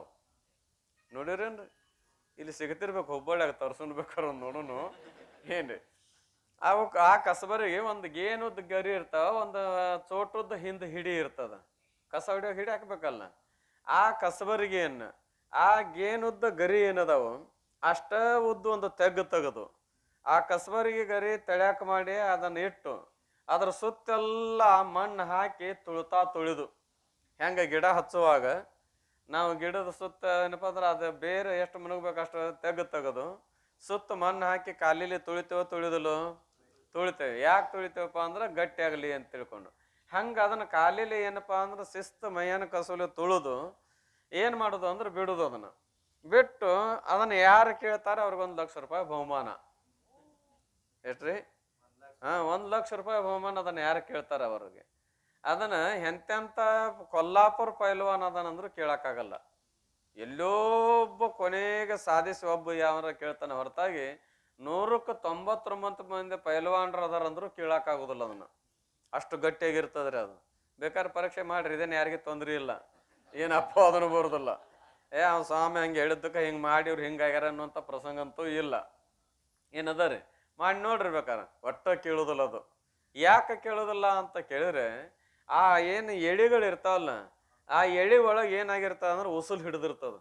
ನೋಡಿರೇನ್ರಿ? ಇಲ್ಲಿ ಸಿಗತಿರ್ಬೇಕು, ಹುಬ್ಬಳ್ಳಿಯಾಗ ತರ್ಸ್ಕೊಂಡ್ಬೇಕಾರೆ ಒಂದು ನೋಡುನು ಏನ್ರಿ. ಅವಕ್ಕೆ ಆ ಕಸಬರಿಗೆ ಒಂದು ಗೇನುದ್ದ ಗರಿ ಇರ್ತಾವ, ಒಂದು ಚೋಟುದ್ದ ಹಿಂದೆ ಹಿಡಿ ಇರ್ತದ. ಕಸ ಹೊಡಿಯೋಕೆ ಹಿಡಿ ಹಾಕ್ಬೇಕಲ್ಲ. ಆ ಕಸಬರಿಗೆಯನ್ನು ಆ ಗೇನುದ್ದ ಗರಿ ಏನದಾವು ಅಷ್ಟ ಉದ್ದು ಒಂದು ತೆಗೆದು ಆ ಕಸಬರಿಗೆ ಗರಿ ತೆಳ್ಯಾಕ ಮಾಡಿ ಅದನ್ನ ಇಟ್ಟು ಅದ್ರ ಸುತ್ತೆಲ್ಲ ಮಣ್ಣು ಹಾಕಿ ತುಳಿದು, ಹೆಂಗ ಗಿಡ ಹಚ್ಚುವಾಗ ನಾವು ಗಿಡದ ಸುತ್ತ ಏನಪ್ಪಾ ಅಂದ್ರೆ ಅದು ಬೇರೆ ಎಷ್ಟು ಮುಣಗ್ಬೇಕು ಅಷ್ಟು ತೆಗೆದು ಸುತ್ತ ಮಣ್ಣು ಹಾಕಿ ಕಾಲಿಲಿ ತುಳಿದಿಲ್ಲ ತುಳಿತೇವೆ. ಯಾಕೆ ತುಳಿತೇವಪ್ಪ ಅಂದ್ರೆ ಗಟ್ಟಿ ಆಗಲಿ ಅಂತ ತಿಳ್ಕೊಂಡು. ಹಂಗ ಅದನ್ನ ಕಾಲಿಲಿ ಏನಪ್ಪಾ ಅಂದ್ರೆ ಶಿಸ್ತು ಮೈಯನ ಕಸೂಲಿ ತುಳಿದು ಏನ್ ಮಾಡುದು ಅಂದ್ರೆ ಬಿಡುದು. ಅದನ್ನ ಬಿಟ್ಟು ಅದನ್ನ ಯಾರು ಕೇಳ್ತಾರೆ ಅವ್ರಿಗೊಂದು ₹1,00,000 ಬಹುಮಾನ. ಎಷ್ಟ್ರಿ? 1,00,000 ಬಹುಮಾನ. ಅದನ್ನ ಯಾರು ಕೇಳ್ತಾರ ಅವ್ರಿಗೆ. ಅದನ್ನ ಎಂತೆಂತ ಕೊಲ್ಲಾಪುರ ಪೈಲ್ವಾನ್ ಅದನಂದ್ರು ಕೇಳಕ್ಕಾಗಲ್ಲ. ಎಲ್ಲೊಬ್ಬ ಕೊನೆಗೆ ಸಾಧಿಸಿ ಒಬ್ಬ ಯಾವರ ಕೇಳ್ತಾನ ಹೊರತಾಗಿ 199 ಮಂದಿ ಪೈಲ್ವಾನ್ರ ಅದಾರಂದ್ರು ಕೇಳಕ್ಕಾಗುದಿಲ್ಲ. ಅದನ್ನ ಅಷ್ಟು ಗಟ್ಟಿಯಾಗಿರ್ತದ್ರಿ ಅದು. ಬೇಕಾದ್ರೆ ಪರೀಕ್ಷೆ ಮಾಡ್ರಿ, ಇದೇನು ಯಾರಿಗೆ ತೊಂದ್ರೆ ಇಲ್ಲ, ಏನಪ್ಪ ಅದನ್ನು ಬರುದಿಲ್ಲ. ಅವ್ನು ಸ್ವಾಮಿ ಹಂಗೆ ಹೇಳಿದ್ದಕ್ಕೆ ಹಿಂಗೆ ಮಾಡಿ ಇವ್ರು ಹಿಂಗಾಗ್ಯಾರ ಅನ್ನುವಂಥ ಪ್ರಸಂಗ ಅಂತೂ ಇಲ್ಲ. ಏನದ ರೀ ಮಾಡಿ ನೋಡ್ರಿ ಬೇಕಾರೆ. ಒಟ್ಟ ಕೇಳುದಿಲ್ಲ ಅದು. ಯಾಕೆ ಕೇಳುದಿಲ್ಲ ಅಂತ ಕೇಳಿದ್ರೆ, ಆ ಏನು ಎಳಿಗಳು ಇರ್ತಾವಲ್ಲ, ಆ ಎಳಿ ಒಳಗೆ ಏನಾಗಿರ್ತದ ಅಂದ್ರೆ ಉಸುಲ್ ಹಿಡಿದಿರ್ತದ.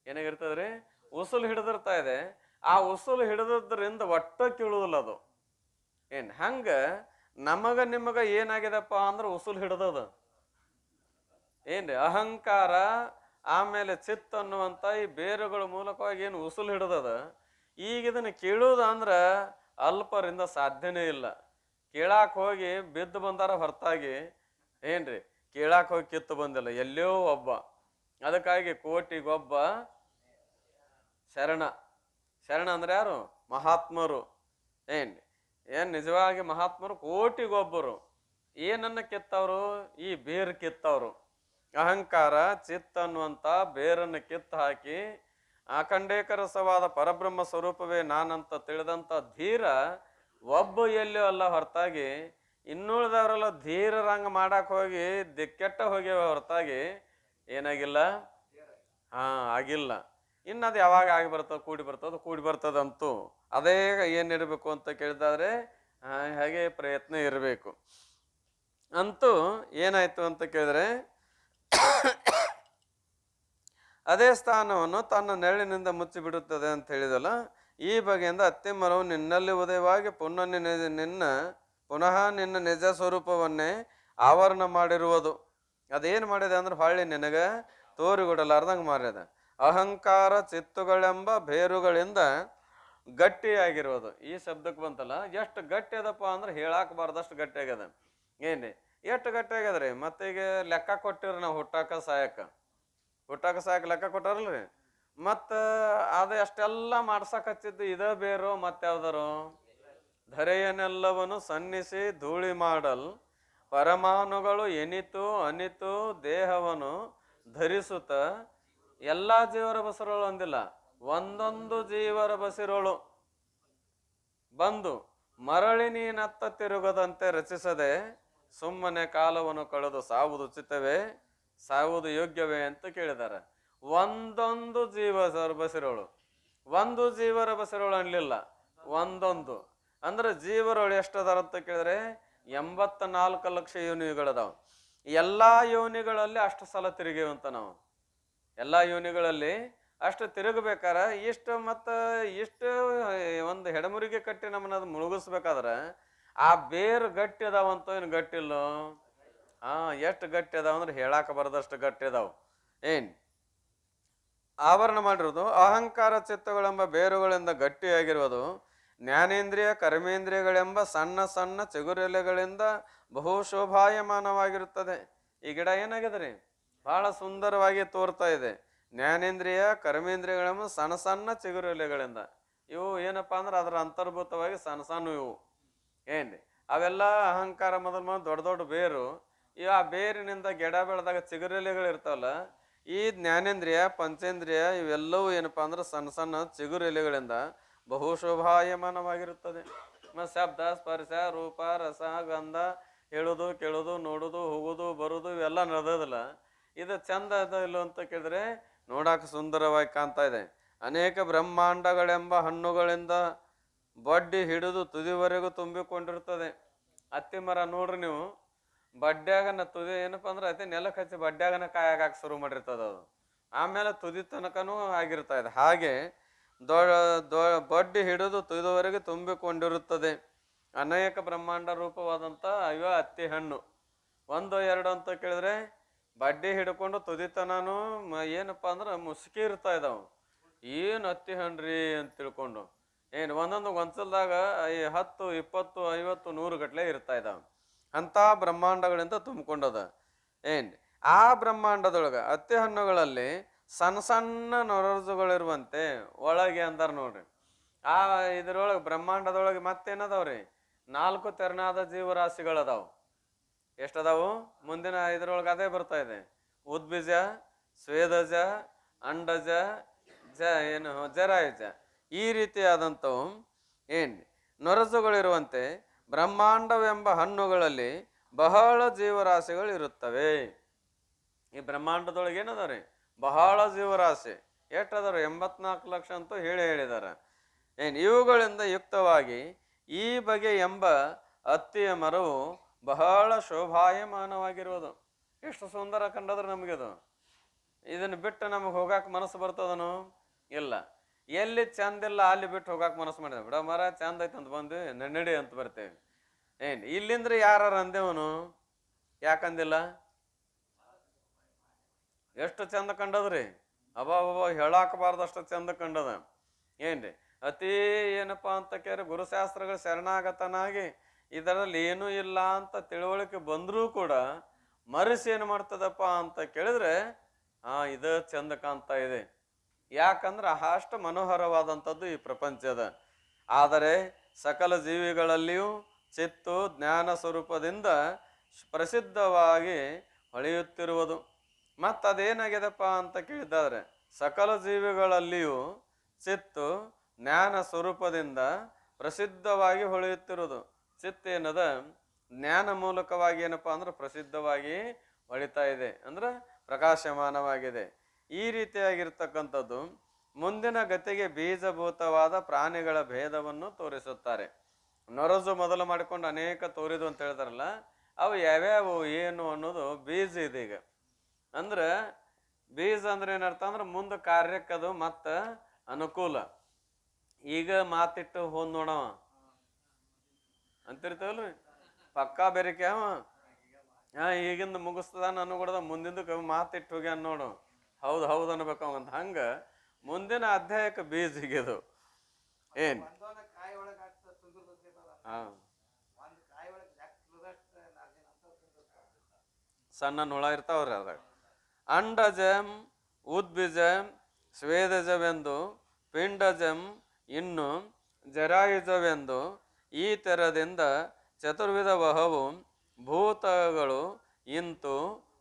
ಏನಾಗಿರ್ತದ್ರಿ? ಉಸುಲು ಹಿಡಿದಿರ್ತಾ ಇದೆ. ಆ ಉಸುಲು ಹಿಡಿದ್ರಿಂದ ಒಟ್ಟ ಕೀಳುದಿಲ್ಲ ಅದು. ಹಂಗ ನಮಗ ನಿಮಗ ಏನಾಗಿದಪ್ಪ ಅಂದ್ರೆ ಉಸುಲು ಹಿಡ್ದದ. ಅಹಂಕಾರ ಆಮೇಲೆ ಚಿತ್ತ ಅನ್ನುವಂತ ಈ ಬೇರುಗಳ ಮೂಲಕವಾಗಿ ಏನು ಉಸುಲು ಹಿಡ್ದದ. ಈಗ ಇದನ್ನ ಕೀಳುದ ಅಂದ್ರ ಅಲ್ಪರಿಂದ ಸಾಧ್ಯನೇ ಇಲ್ಲ. ಕೀಳಾಕ್ ಹೋಗಿ ಬಿದ್ದು ಬಂದಾರ ಹೊರತಾಗಿ ಕೀಳಾಕ್ ಹೋಗಿ ಕಿತ್ತು ಬಂದಿಲ್ಲ, ಎಲ್ಲೋ ಒಬ್ಬ. ಅದಕ್ಕಾಗಿ ಕೋಟಿಗೊಬ್ಬ ಶರಣ. ಶರಣ ಅಂದ್ರೆ ಯಾರು? ಮಹಾತ್ಮರು. ಏನ್ ನಿಜವಾಗಿ ಮಹಾತ್ಮರು ಕೋಟಿಗೊಬ್ಬರು. ಏನನ್ನ ಕಿತ್ತವ್ರು? ಈ ಬೇರು ಕಿತ್ತವ್ರು. ಅಹಂಕಾರ ಚಿತ್ತ ಅನ್ನುವಂತ ಬೇರನ್ನು ಕಿತ್ತು ಹಾಕಿ ಅಖಂಡೇಕರಸವಾದ ಪರಬ್ರಹ್ಮ ಸ್ವರೂಪವೇ ನಾನಂತ ತಿಳಿದಂತ ಧೀರ ಒಬ್ಬ ಎಲ್ಲೋ ಅಲ್ಲ ಹೊರತಾಗಿ ಇನ್ನುಳಿದವರೆಲ್ಲ ಧೀರರಂಗ ಮಾಡಕ್ ಹೋಗಿ ದಿಕ್ಕೆಟ್ಟ ಹೋಗ್ಯವ ಹೊರತಾಗಿ ಏನಾಗಿಲ್ಲ. ಆಗಿಲ್ಲ. ಇನ್ನದು ಯಾವಾಗ ಆಗಿ ಬರ್ತದ? ಕೂಡಿ ಬರ್ತದಂತೂ ಅದೇ ಏನಿರ್ಬೇಕು ಅಂತ ಕೇಳಿದಾದ್ರೆ ಹಾಗೆ ಪ್ರಯತ್ನ ಇರಬೇಕು. ಅಂತೂ ಏನಾಯ್ತು ಅಂತ ಕೇಳಿದ್ರೆ ಅದೇ ಸ್ಥಾನವನ್ನು ತನ್ನ ನೆರಳಿನಿಂದ ಮುಚ್ಚಿಬಿಡುತ್ತದೆ ಅಂತ ಹೇಳಿದಲ್ಲ. ಈ ಬಗೆಯಿಂದ ಅತ್ತಿ ಮರವು ನಿನ್ನಲ್ಲಿ ಉದಯವಾಗಿ ಪುನಃ ನಿನ್ನ ನಿಜ ಸ್ವರೂಪವನ್ನೇ ಆವರಣ ಮಾಡಿರುವುದು. ಅದೇನು ಮಾಡಿದೆ ಅಂದ್ರೆ ಹೊಳ್ಳಿ ನಿನಗ ತೋರಿಗೊಡಲಾರ್ದಂಗೆ ಮಾಡ್ಯದ. ಅಹಂಕಾರ ಚಿತ್ತುಗಳೆಂಬ ಬೇರುಗಳಿಂದ ಗಟ್ಟಿಯಾಗಿರುವುದು. ಈ ಶಬ್ದಕ್ಕೆ ಬಂತಲ್ಲ, ಎಷ್ಟು ಗಟ್ಟಿ ಅದಪ್ಪ ಅಂದ್ರೆ ಹೇಳಾಕಬಾರ್ದಷ್ಟು ಗಟ್ಟಿ ಆಗ್ಯದ. ಎಷ್ಟು ಗಟ್ಟಿ ಆಗ್ಯದ್ರಿ? ಮತ್ತೀಗ ಲೆಕ್ಕ ಕೊಟ್ಟಿರಿ, ನಾವು ಹುಟ್ಟಾಕ ಸಾಯಕ ಲೆಕ್ಕ ಕೊಟ್ಟಾರಲ್ರಿ. ಮತ್ತ ಅದು ಅಷ್ಟೆಲ್ಲ ಮಾಡ್ಸಕ್ ಹಚ್ಚಿದ್ದು ಇದ ಬೇರು ಮತ್ತಾವ್ದರು? ಧರೆಯನ್ನೆಲ್ಲವನ್ನು ಸನ್ನಿಸಿ ಧೂಳಿ ಮಾಡಲ್ ಪರಮಾಣುಗಳು ಎನಿತು ಅನಿತು ದೇಹವನ್ನು ಧರಿಸುತ್ತ ಎಲ್ಲಾ ಜೀವರ ಬಸರೋಳು ಅಂದಿಲ್ಲ, ಒಂದೊಂದು ಜೀವರ ಬಸಿರೋಳು ಬಂದು ಮರಳಿ ನೀನತ್ತ ತಿರುಗದಂತೆ ರಚಿಸದೆ ಸುಮ್ಮನೆ ಕಾಲವನ್ನು ಕಳೆದು ಸಾವುದು ಚಿತ್ತವೇ, ಸಾವುದು ಯೋಗ್ಯವೇ ಅಂತ ಕೇಳಿದಾರೆ. ಒಂದೊಂದು ಬಸಿರೋಳು, ಒಂದು ಜೀವರ ಬಸಿರೋಳು ಅನ್ಲಿಲ್ಲ, ಒಂದೊಂದು. ಅಂದ್ರೆ ಜೀವರೋಳು ಎಷ್ಟದಾರ ಅಂತ ಕೇಳಿದ್ರೆ 84 ಲಕ್ಷ ಯೋನಿಗಳದಾವ. ಎಲ್ಲಾ ಯೋನಿಗಳಲ್ಲಿ ಅಷ್ಟು ಸಲ ತಿರುಗಿವಂತ ನಾವು. ಎಲ್ಲಾ ಯೋನಿಗಳಲ್ಲಿ ಅಷ್ಟು ತಿರುಗಬೇಕಾರ ಇಷ್ಟು ಒಂದು ಹೆಡಮುರಿಗೆ ಕಟ್ಟಿ ನಮ್ಮನ್ನದು ಮುಳುಗಿಸ್ಬೇಕಾದ್ರ ಆ ಬೇರು ಗಟ್ಟಿ ಅದಾವಂತ ಏನು ಗಟ್ಟಿಲ್ಲೋ? ಎಷ್ಟು ಗಟ್ಟಿ ಅದಾವ ಅಂದ್ರೆ ಹೇಳಾಕ ಬರದಷ್ಟು ಗಟ್ಟಿ ಅದಾವ. ಆವರಣ ಮಾಡಿರೋದು ಅಹಂಕಾರ ಚಿತ್ತಗಳೆಂಬ ಬೇರುಗಳಿಂದ ಗಟ್ಟಿಯಾಗಿರುವುದು. ಜ್ಞಾನೇಂದ್ರಿಯ ಕರ್ಮೇಂದ್ರಿಯಗಳೆಂಬ ಸಣ್ಣ ಸಣ್ಣ ಚಿಗುರೆಲೆಗಳಿಂದ ಬಹು ಶೋಭಾಯಮಾನವಾಗಿರುತ್ತದೆ. ಈ ಗಿಡ ಏನಾಗಿದ್ರಿ? ಬಹಳ ಸುಂದರವಾಗಿ ತೋರ್ತಾ ಇದೆ. ಜ್ಞಾನೇಂದ್ರಿಯ ಕರ್ಮೇಂದ್ರಿಯಗಳೆಂಬ ಸಣ್ಣ ಸಣ್ಣ ಚಿಗುರೆಲೆಗಳಿಂದ. ಇವು ಏನಪ್ಪಾ ಅಂದ್ರೆ ಅದರ ಅಂತರ್ಭೂತವಾಗಿ ಸಣ್ಣ ಸಣ್ಣ ಇವು. ಅವೆಲ್ಲ ಅಹಂಕಾರ ಮೊದಲು ದೊಡ್ಡ ದೊಡ್ಡ ಬೇರು. ಆ ಬೇರಿನಿಂದ ಗಿಡ ಬೆಳೆದಾಗ ಚಿಗುರೆಲೆಗಳು ಇರ್ತಾವಲ್ಲ, ಈ ಜ್ಞಾನೇಂದ್ರಿಯ ಪಂಚೇಂದ್ರಿಯ ಇವೆಲ್ಲವೂ ಏನಪ್ಪಾ ಅಂದ್ರೆ ಸಣ್ಣ ಸಣ್ಣ ಚಿಗುರೆಲೆಗಳಿಂದ ಬಹು ಶೋಭಾಯಮಾನವಾಗಿರುತ್ತದೆ. ಶಬ್ದ ಸ್ಪರ್ಶ ರೂಪ ರಸ ಗಂಧ ಹೇಳುದು ಕೇಳುದು ನೋಡುದು ಹೋಗುದು ಬರುದು ಇವೆಲ್ಲ ನಡೆದಲ್ಲ. ಇದು ಚಂದ ಅದ ಇಲ್ಲ ಅಂತ ಕೇಳಿದ್ರೆ ನೋಡಾಕ ಸುಂದರವಾಗಿ ಕಾಣ್ತಾ ಇದೆ. ಅನೇಕ ಬ್ರಹ್ಮಾಂಡಗಳೆಂಬ ಹಣ್ಣುಗಳಿಂದ ಬಡ್ಡಿ ಹಿಡಿದು ತುದಿವರೆಗೂ ತುಂಬಿಕೊಂಡಿರ್ತದೆ. ಅತ್ತಿ ಮರ ನೋಡ್ರಿ ನೀವು, ಬಡ್ಡ್ಯಾಗನ ತುದಿ ಏನಪ್ಪಾ ಅಂದ್ರೆ ಅತಿ ನೆಲಕ್ಕೆ ಹಚ್ಚಿ ಬಡ್ಡ್ಯಾಗನ ಕಾಯಾಗ ಶುರು ಮಾಡಿರ್ತದ ಅದು. ಆಮೇಲೆ ತುದಿ ತನಕನೂ ಆಗಿರ್ತಾ ಇದೆ. ಹಾಗೆ ಬಡ್ಡಿ ಹಿಡಿದು ತುದಿವರೆಗೆ ತುಂಬಿಕೊಂಡಿರುತ್ತದೆ. ಅನೇಕ ಬ್ರಹ್ಮಾಂಡ ರೂಪವಾದಂತ ಅಯ್ಯೋ ಅತ್ತಿ ಹಣ್ಣು. 1 2 ಅಂತ ಕೇಳಿದ್ರೆ ಬಡ್ಡಿ ಹಿಡ್ಕೊಂಡು ತುದಿತನೂ ಏನಪ್ಪಾ ಅಂದ್ರೆ ಮುಸುಕಿ ಇರ್ತಾ ಇದಾವ. ಏನು ಅತ್ತಿ ಹಣ್ಣ್ರಿ ಅಂತ ತಿಳ್ಕೊಂಡು ಒಂದೊಂದು ಗೊಂಚಲ್ದಾಗ 10 20 50 100 ಗಟ್ಲೆ ಇರ್ತಾ ಇದಾವ. ಅಂತ ಬ್ರಹ್ಮಾಂಡಗಳಿಂದ ತುಂಬಿಕೊಂಡದ. ಆ ಬ್ರಹ್ಮಾಂಡದೊಳಗ ಅತ್ತಿ ಹಣ್ಣುಗಳಲ್ಲಿ ಸಣ್ಣ ಸಣ್ಣ ನೊರಜುಗಳಿರುವಂತೆ ಒಳಗೆ ಅಂದಾರ ನೋಡ್ರಿ. ಇದ್ರೊಳಗೆ ಬ್ರಹ್ಮಾಂಡದೊಳಗೆ ಮತ್ತೇನದಾವ್ರಿ? 4 ತೆರನಾದ ಜೀವರಾಶಿಗಳದಾವು. ಎಷ್ಟದಾವು? ಮುಂದಿನ ಇದ್ರೊಳಗೆ ಅದೇ ಬರ್ತಾ ಇದೆ. ಉದ್ಬೀಜ, ಸ್ವೇದಜ, ಅಂಡಜ, ಜರಾಯುಜ. ಈ ರೀತಿಯಾದಂಥವು ನೊರಜುಗಳಿರುವಂತೆ ಬ್ರಹ್ಮಾಂಡವೆಂಬ ಹಣ್ಣುಗಳಲ್ಲಿ ಬಹಳ ಜೀವರಾಶಿಗಳು ಇರುತ್ತವೆ. ಈ ಬ್ರಹ್ಮಾಂಡದೊಳಗೆ ಏನದಾವ್ರಿ? ಬಹಳ ಜೀವರಾಶಿ. ಎಷ್ಟದಾರು? 84 ಲಕ್ಷ ಅಂತೂ ಹೇಳಿದಾರ. ಇವುಗಳಿಂದ ಯುಕ್ತವಾಗಿ ಈ ಬಗೆ ಎಂಬ ಅತ್ತಿಯ ಮರವು ಬಹಳ ಶೋಭಾಯಮಾನವಾಗಿರುವುದು. ಎಷ್ಟು ಸುಂದರ ಕಂಡದ್ರೆ ನಮಗಿದು. ಇದನ್ನು ಬಿಟ್ಟು ನಮಗೆ ಹೋಗಾಕ ಮನಸ್ಸು ಬರ್ತದನು? ಇಲ್ಲ. ಎಲ್ಲಿ ಚಂದಿಲ್ಲ ಅಲ್ಲಿ ಬಿಟ್ಟು ಹೋಗಾಕ್ ಮನಸ್ಸು ಮಾಡಿದ ಬಿಡ ಮರ ಚಂದ ಐತೆ ಅಂತ ಬಂದು ನಡಿ ಅಂತ ಬರ್ತೇವೆ. ಇಲ್ಲಿಂದ್ರೆ ಯಾರು ಅಂದೇವನು? ಯಾಕಂದಿಲ್ಲ? ಎಷ್ಟು ಚಂದ ಕಂಡದ್ರಿ, ಅಬ್ಬ ಹೇಳಾಕಬಾರ್ದಷ್ಟು ಚಂದ ಕಂಡದ. ಏನ್ರಿ ಅತಿ ಏನಪ್ಪಾ ಅಂತ ಕೇಳಿ ಗುರುಶಾಸ್ತ್ರಗಳು ಶರಣಾಗತನಾಗಿ ಇದರಲ್ಲಿ ಏನೂ ಇಲ್ಲ ಅಂತ ತಿಳುವಳಿಕೆ ಬಂದರೂ ಕೂಡ ಮನಸ್ಸು ಏನು ಮಾಡ್ತದಪ್ಪ ಅಂತ ಕೇಳಿದ್ರೆ ಇದು ಚಂದ ಕಾಣ್ತಾ ಇದೆ. ಯಾಕಂದ್ರೆ ಅಷ್ಟು ಮನೋಹರವಾದಂಥದ್ದು ಈ ಪ್ರಪಂಚದ. ಆದರೆ ಸಕಲ ಜೀವಿಗಳಲ್ಲಿಯೂ ಚಿತ್ತು ಜ್ಞಾನ ಸ್ವರೂಪದಿಂದ ಪ್ರಸಿದ್ಧವಾಗಿ ಹೊಳೆಯುತ್ತಿರುವುದು. ಮತ್ತದೇನಾಗಿದೆಪ್ಪ ಅಂತ ಕೇಳಿದ್ದಾದ್ರೆ, ಸಕಲ ಜೀವಿಗಳಲ್ಲಿಯೂ ಚಿತ್ತು ಜ್ಞಾನ ಸ್ವರೂಪದಿಂದ ಪ್ರಸಿದ್ಧವಾಗಿ ಹೊಳೆಯುತ್ತಿರುವುದು. ಚಿತ್ತ ಏನದ ಜ್ಞಾನ ಮೂಲಕವಾಗಿ ಏನಪ್ಪಾ ಅಂದ್ರೆ ಪ್ರಸಿದ್ಧವಾಗಿ ಹೊಳಿತಾ ಇದೆ, ಅಂದ್ರೆ ಪ್ರಕಾಶಮಾನವಾಗಿದೆ. ಈ ರೀತಿಯಾಗಿರ್ತಕ್ಕಂಥದ್ದು ಮುಂದಿನ ಗತಿಗೆ ಬೀಜಭೂತವಾದ ಪ್ರಾಣಿಗಳ ಭೇದವನ್ನು ತೋರಿಸುತ್ತಾರೆ. ನೊರಜು ಮೊದಲು ಮಾಡಿಕೊಂಡು ಅನೇಕ ತೋರಿದು ಅಂತ ಹೇಳ್ತಾರಲ್ಲ, ಅವು ಯಾವ್ಯಾವು ಏನು ಅನ್ನೋದು ಬೀಜ ಇದೆ. ಈಗ ಅಂದ್ರೆ ಬೀಜ ಅಂದ್ರೆ ಏನರ್ಥ ಅಂದ್ರೆ ಮುಂದೆ ಕಾರ್ಯಕ್ಕದು ಮತ್ತ ಅನುಕೂಲ. ಈಗ ಮಾತಿಟ್ಟು ಹೋದ್ ನೋಡವ ಅಂತಿರ್ತೇವಲ್ರಿ, ಪಕ್ಕಾ ಬೆರಿಕೆ ಅವ ಈಗಿಂದ ಮುಗಿಸ್ತದ ನಾನು ಕೂಡ ಮುಂದಿಂದಕ್ಕೆ ಮಾತಿಟ್ಟು ಹೋಗ್ಯಾನ ನೋಡು, ಹೌದು ಅನ್ಬೇಕು ಅವಂತ. ಹಂಗ ಮುಂದಿನ ಅಧ್ಯಾಯಕ್ಕೆ ಬೀಜ ಹಿಗಿದು ಏನ್ ಸಣ್ಣ ಹುಳ ಇರ್ತಾವ್ರಿ ಅದಾಗ. ಅಂಡಜಂ ಉದ್ಬೀಜಂ ಸ್ವೇದಜವೆಂದು ಪಿಂಡಜಂ ಇನ್ನು ಜರಾಯುಜವೆಂದು ಈ ತೆರದಿಂದ ಚತುರ್ವಿಧ ವಹವು ಭೂತಗಳು ಇಂತು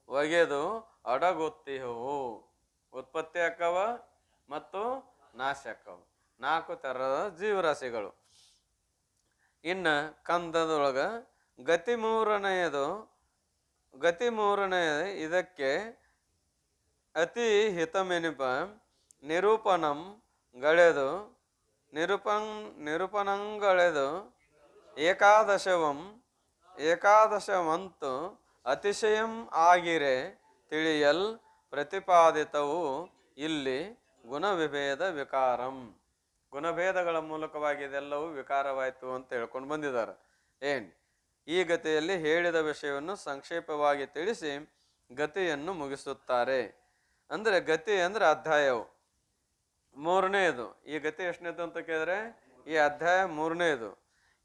ಒಗೆದು ಅಡಗುತ್ತಿಹವು. ಉತ್ಪತ್ತಿ ಆಕ್ಕವ ಮತ್ತು ನಾಶ ಆಕ್ಕವ, 4 ಥರದ ಜೀವರಾಶಿಗಳು. ಇನ್ನು ಕಂದದೊಳಗ ಗತಿ ಮೂರನೆಯ ಇದಕ್ಕೆ ಅತಿ ಹಿತಮೆನಿಪ ನಿರೂಪಣಂಗಳೆದು ಏಕಾದಶವಂತು ಅತಿಶಯಂ ಆಗಿರೆ ತಿಳಿಯಲ್ ಪ್ರತಿಪಾದಿತವು ಇಲ್ಲಿ ಗುಣವಿಭೇದ ವಿಕಾರಂ. ಗುಣಭೇದಗಳ ಮೂಲಕವಾಗಿ ಇದೆಲ್ಲವೂ ವಿಕಾರವಾಯಿತು ಅಂತ ಹೇಳ್ಕೊಂಡು ಬಂದಿದ್ದಾರೆ. ಈ ಗತಿಯಲ್ಲಿ ಹೇಳಿದ ವಿಷಯವನ್ನು ಸಂಕ್ಷೇಪವಾಗಿ ತಿಳಿಸಿ ಗತಿಯನ್ನು ಮುಗಿಸುತ್ತಾರೆ. ಅಂದ್ರೆ ಗತಿ ಅಂದ್ರೆ ಅಧ್ಯಾಯವು ಮೂರನೇದು. ಈ ಗತಿ ಎಷ್ಟನೇದು ಅಂತ ಕೇಳಿದ್ರೆ ಈ ಅಧ್ಯಾಯ ಮೂರನೇದು.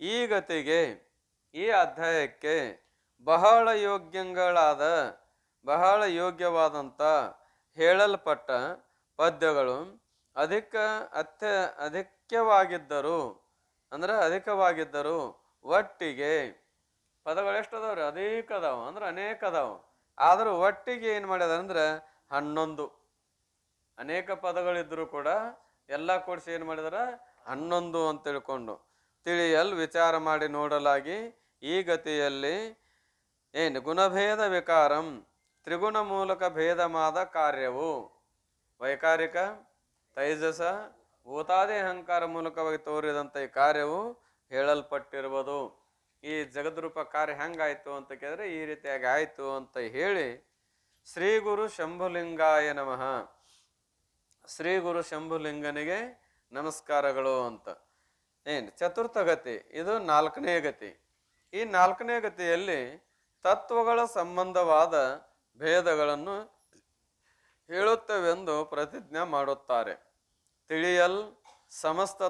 ಈ ಗತಿಗೆ ಈ ಅಧ್ಯಾಯಕ್ಕೆ ಬಹಳ ಯೋಗ್ಯವಾದಂಥ ಹೇಳಲ್ಪಟ್ಟ ಪದ್ಯಗಳು ಅಧಿಕವಾಗಿದ್ದರು ಒಟ್ಟಿಗೆ ಪದಗಳು ಎಷ್ಟು ಅದಾವ್ರಿ? ಅಧಿಕ ಅದಾವ, ಅಂದ್ರೆ ಅನೇಕ ಅದಾವ. ಆದ್ರೂ ಒಟ್ಟಿಗೆ ಏನ್ ಮಾಡ್ಯದ ಅಂದ್ರೆ 11. ಅನೇಕ ಪದಗಳಿದ್ರು ಕೂಡ ಎಲ್ಲ ಕೂಡಿಸಿ ಏನ್ ಮಾಡಿದಾರ 11 ಅಂತ ತಿಳ್ಕೊಂಡು ತಿಳಿಯಲ್ ವಿಚಾರ ಮಾಡಿ ನೋಡಲಾಗಿ ಈ ಗತಿಯಲ್ಲಿ ಗುಣಭೇದ ವಿಕಾರಂ ತ್ರಿಗುಣ ಮೂಲಕ ಭೇದಮಾದ ಕಾರ್ಯವು ವೈಕಾರಿಕ ತೈಜಸ ಭೂತಾದಿ ಅಹಂಕಾರ ಮೂಲಕವಾಗಿ ತೋರಿದಂಥ ಈ ಕಾರ್ಯವು ಹೇಳಲ್ಪಟ್ಟಿರುವುದು. ಈ ಜಗದ್ರೂಪ ಕಾರ್ಯ ಹೆಂಗಾಯ್ತು ಅಂತ ಕೇಳಿದ್ರೆ ಈ ರೀತಿಯಾಗಿ ಆಯ್ತು ಅಂತ ಹೇಳಿ ಶ್ರೀ ಗುರು ಶಂಭುಲಿಂಗಾಯ ನಮಃ, ಶ್ರೀ ಗುರು ಶಂಭುಲಿಂಗನಿಗೆ ನಮಸ್ಕಾರಗಳು ಅಂತ. ಚತುರ್ಥ ಗತಿ, ಇದು 4ನೇ ಗತಿ. ಈ 4ನೇ ಗತಿಯಲ್ಲಿ ತತ್ವಗಳ ಸಂಬಂಧವಾದ ಭೇದಗಳನ್ನು ಹೇಳುತ್ತವೆಂದು ಪ್ರತಿಜ್ಞೆ ಮಾಡುತ್ತಾರೆ. ತಿಳಿಯಲ್ ಸಮಸ್ತ